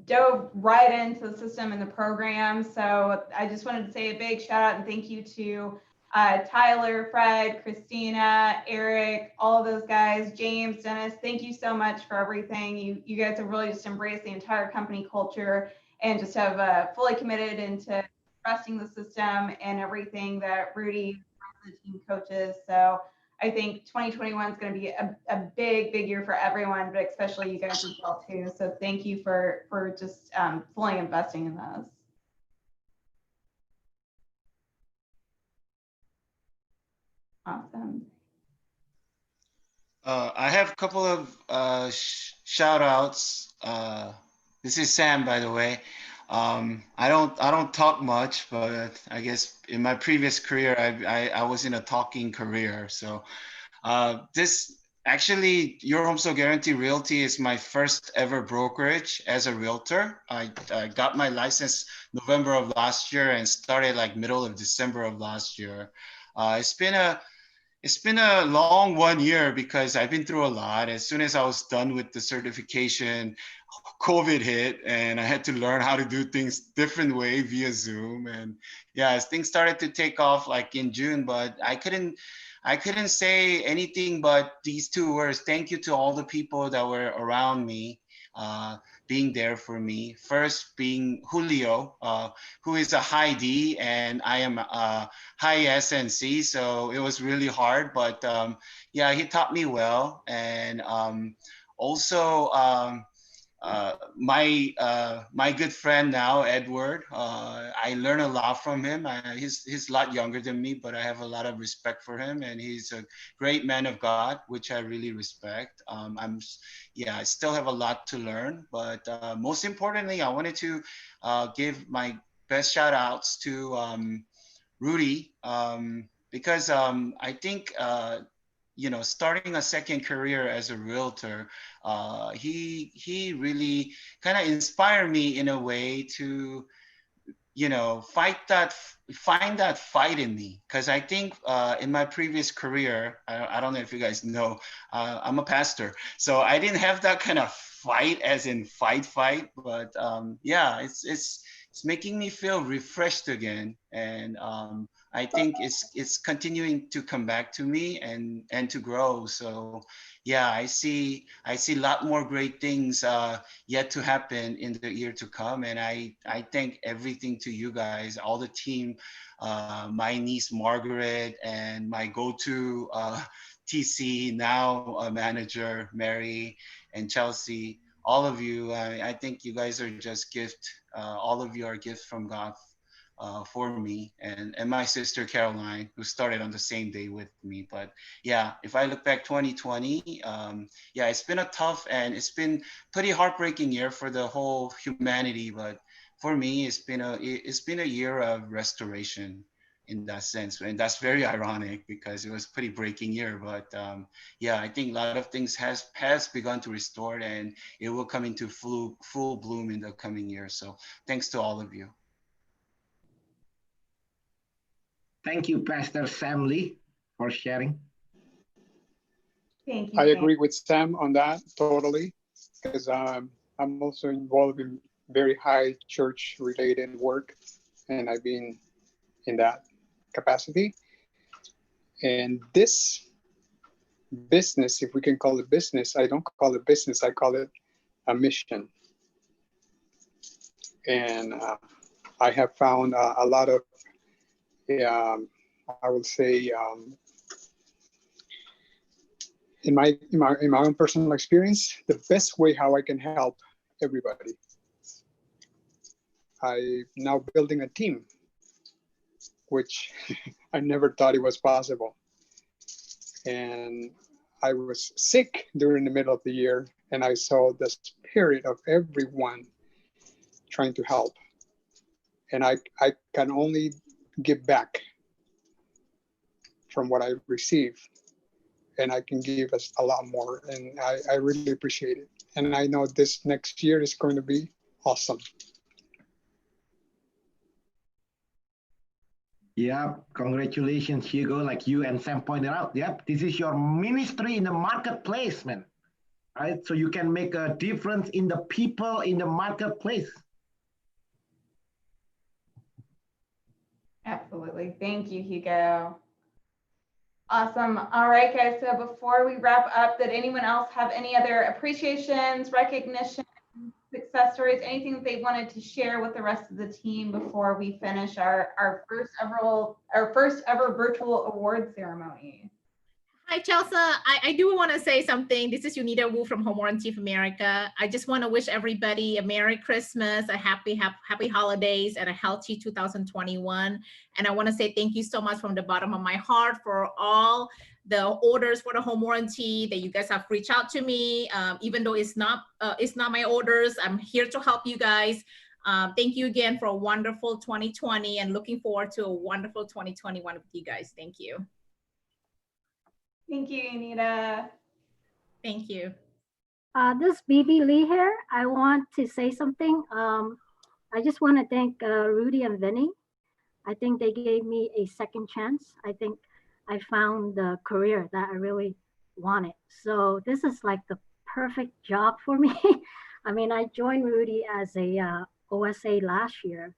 A: dove right into the system and the program. So I just wanted to say a big shout out and thank you to Tyler, Fred, Christina, Eric, all of those guys, James, Dennis, thank you so much for everything. You guys have really just embraced the entire company culture and just have fully committed into trusting the system and everything that Rudy, the team coaches. So I think 2021 is going to be a big year for everyone, but especially you guys as well too. So thank you for just fully investing in those. Awesome.
F: I have a couple of shout outs. This is Sam, by the way. I don't talk much, but I guess in my previous career, I was in a talking career. So Actually, Your Home So Guarantee Realty is my first ever brokerage as a realtor. I got my license November of last year and started like middle of December of last year. It's been a long 1 year because I've been through a lot. As soon as I was done with the certification, COVID hit and I had to learn how to do things different way via Zoom. And yeah, as things started to take off like in June, but I couldn't say anything but these two words. Thank you to all the people that were around me, being there for me. First being Julio, who is a high D and I am a high SNC. So it was really hard, but yeah, he taught me well. And also, my good friend now, Edward. I learn a lot from him. He's a lot younger than me, but I have a lot of respect for him, and he's a great man of God, which I really respect. I still have a lot to learn, but most importantly, I wanted to give my best shout outs to Rudy, because I think starting a second career as a realtor, he really kind of inspired me in a way to, find that fight in me. Because I think in my previous career, I don't know if you guys know, I'm a pastor, so I didn't have that kind of fight as in fight, but yeah, it's making me feel refreshed again, and I think it's continuing to come back to me and to grow. So yeah, I see a lot more great things yet to happen in the year to come, and I thank everything to you guys, all the team, my niece Margaret, and my go-to TC now manager Mary and Chelsea. All of you, I think you guys are just gift. All of you are gifts from God for me, and my sister Caroline, who started on the same day with me. But yeah, if I look back 2020, yeah, it's been a tough and it's been pretty heartbreaking year for the whole humanity. But for me, it's been a year of restoration in that sense, and that's very ironic because it was a pretty breaking year. But yeah, I think a lot of things has begun to restore, and it will come into full bloom in the coming year. So thanks to all of you.
B: Thank you, Pastor Sam Lee, for sharing.
A: Thank you.
O: I agree with Sam on that totally, because I'm also involved in very high church related work, and I've been in that capacity. And this business, if we can call it business, I don't call it business, I call it a mission. And I have found a lot of, I would say, in my own personal experience, the best way how I can help everybody. I'm now building a team, which I never thought it was possible. And I was sick during the middle of the year, and I saw the spirit of everyone trying to help. And I can only give back from what I receive, and I can give us a lot more, and I really appreciate it. And I know this next year is going to be awesome.
B: Yeah, congratulations, Hugo. Like you and Sam pointed out, yep, this is your ministry in the marketplace, man. Right? So you can make a difference in the people in the marketplace.
A: Absolutely. Thank you, Hugo. Awesome. All right, guys. So before we wrap up, did anyone else have any other appreciations, recognition, success stories, anything that they wanted to share with the rest of the team before we finish our first ever virtual award ceremony?
Q: Hi, Chelsea. I do want to say something. This is Unita Wu from Home Warranty of America. I just want to wish everybody a Merry Christmas, a happy holidays, and a healthy 2021. And I want to say thank you so much from the bottom of my heart for all the orders for the home warranty that you guys have reached out to me. Even though it's not my orders, I'm here to help you guys. Thank you again for a wonderful 2020, and looking forward to a wonderful 2021 with you guys. Thank you.
A: Thank you, Anita.
W: Thank you.
P: This is BB Lee here. I want to say something. I just want to thank Rudy and Vinny. I think they gave me a second chance. I think I found the career that I really wanted. So this is like the perfect job for me. I mean, I joined Rudy as a OSA last year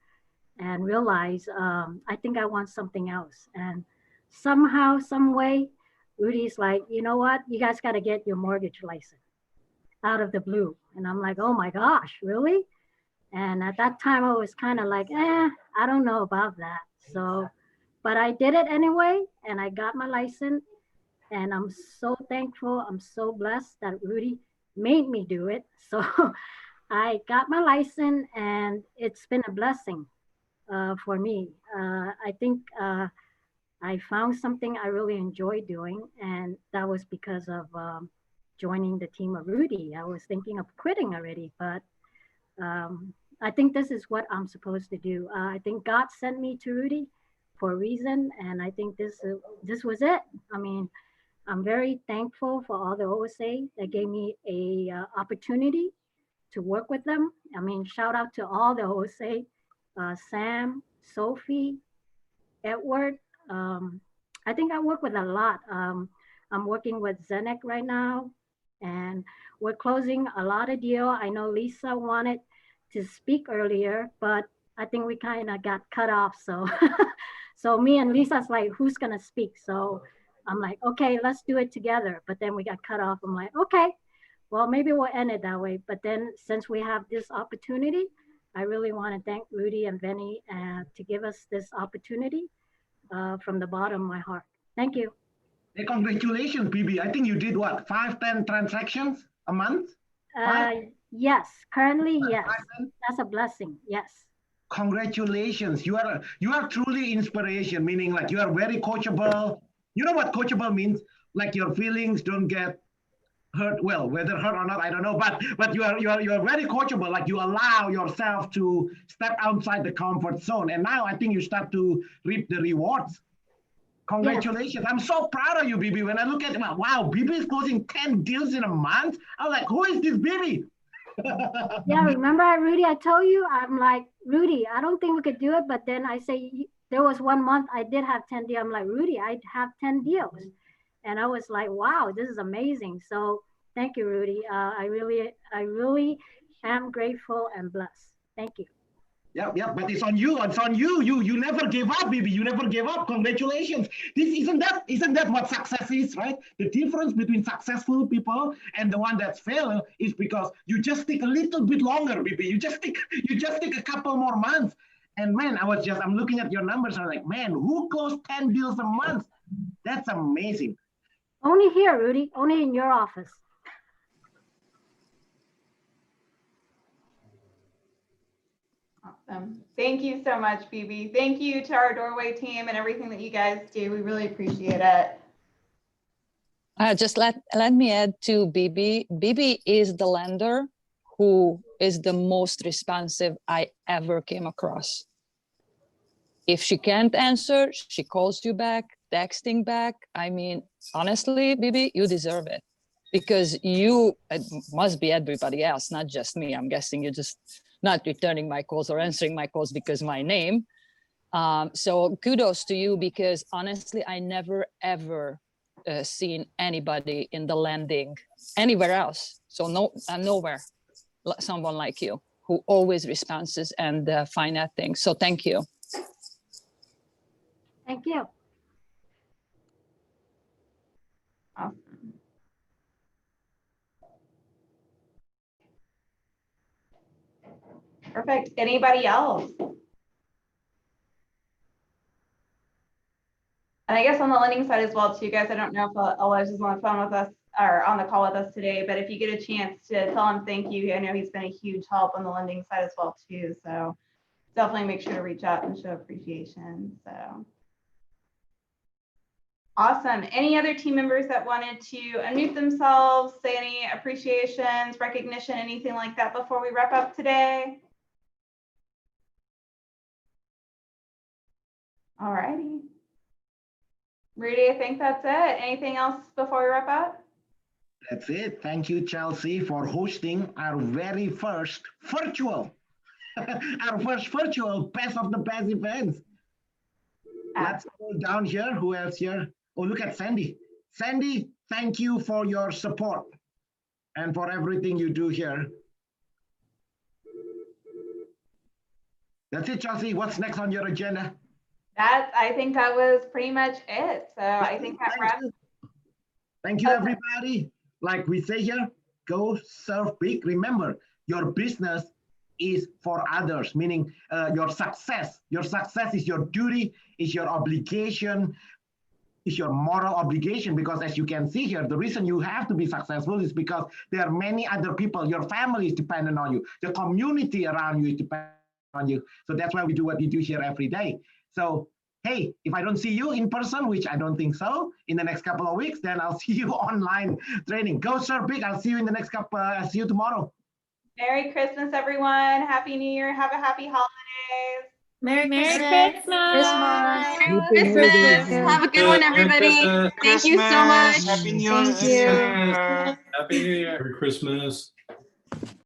P: and realized I think I want something else. And somehow, some way, Rudy's like, you know what? You guys got to get your mortgage license out of the blue. And I'm like, oh my gosh, really? And at that time, I was kind of like, I don't know about that. So, but I did it anyway, and I got my license. And I'm so thankful. I'm so blessed that Rudy made me do it. So I got my license, and it's been a blessing for me. I think I found something I really enjoy doing, and that was because of joining the team of Rudy. I was thinking of quitting already, but I think this is what I'm supposed to do. I think God sent me to Rudy for a reason, and I think this was it. I mean, I'm very thankful for all the OSA that gave me a opportunity to work with them. I mean, shout out to all the OSA, Sam, Sophie, Edward. I think I work with a lot. I'm working with Zenek right now, and we're closing a lot of deal. I know Lisa wanted to speak earlier, but I think we kind of got cut off. So, so me and Lisa's like, who's gonna speak? So I'm like, okay, let's do it together. But then we got cut off. I'm like, okay, well, maybe we'll end it that way. But then since we have this opportunity, I really want to thank Rudy and Benny to give us this opportunity from the bottom of my heart. Thank you.
B: Hey, congratulations, BB. I think you did what, 5-10 transactions a month?
P: Yes, currently, yes. That's a blessing. Yes.
B: Congratulations. You are truly inspiration, meaning like you are very coachable. You know what coachable means? Like your feelings don't get hurt. Well, whether hurt or not, I don't know. But you are very coachable. Like you allow yourself to step outside the comfort zone. And now I think you start to reap the rewards. Congratulations. Yes. I'm so proud of you, BB. When I look at wow, BB is closing 10 deals in a month. I was like, who is this BB?
P: Yeah, remember, Rudy, I told you, I'm like, Rudy, I don't think we could do it. But then I say, there was 1 month I did have 10 deals. I'm like, Rudy, I have 10 deals. And I was like, wow, this is amazing. So thank you, Rudy. I really am grateful and blessed. Thank you.
B: Yeah, but it's on you. It's on you. You never gave up, baby. You never gave up. Congratulations. Isn't that what success is, right? The difference between successful people and the one that's failed is because you just take a little bit longer, baby. You just take a couple more months. And man, I'm looking at your numbers. I'm like, man, who closed 10 deals a month? That's amazing.
P: Only here, Rudy. Only in your office.
A: Awesome. Thank you so much, BB. Thank you to our Doorway team and everything that you guys do. We really appreciate it.
H: Just let me add to BB. BB is the lender who is the most responsive I ever came across. If she can't answer, she calls you back, texting back. I mean, honestly, BB, you deserve it because it must be everybody else, not just me. I'm guessing you're just not returning my calls or answering my calls because my name. So kudos to you because honestly, I never ever seen anybody in the lending anywhere else. So nowhere, someone like you who always responds and find out things. So thank you.
P: Thank you.
A: Awesome. Perfect. Anybody else? And I guess on the lending side as well, too, guys, I don't know if Alois is on the phone with us or on the call with us today, but if you get a chance to tell him thank you, I know he's been a huge help on the lending side as well, too. So definitely make sure to reach out and show appreciation. So awesome. Any other team members that wanted to unmute themselves, say any appreciations, recognition, anything like that before we wrap up today? All righty. Rudy, I think that's it. Anything else before we wrap up?
B: That's it. Thank you, Chelsea, for hosting our very first virtual, our first virtual best of the best events. Let's go down here. Who else here? Oh, look at Sandy. Sandy, thank you for your support and for everything you do here. That's it, Chelsea. What's next on your agenda?
A: I think that was pretty much it. So I think that wraps.
B: Thank you, everybody. Like we say here, go serve big. Remember, your business is for others, meaning your success. Your success is your duty, is your obligation, is your moral obligation, because as you can see here, the reason you have to be successful is because there are many other people. Your family is dependent on you. The community around you is dependent on you. So that's why we do what we do here every day. So, hey, if I don't see you in person, which I don't think so, in the next couple of weeks, then I'll see you online training. Go serve big. I'll see you in the next couple, see you tomorrow.
A: Merry Christmas, everyone. Happy New Year. Have a happy holidays.
N: Merry Christmas.
W: Christmas.
T: Merry Christmas. Have a good one, everybody. Thank you so much.
F: Happy New
T: Thank you.
F: Year.
U: Happy New Year.
V: Merry Christmas.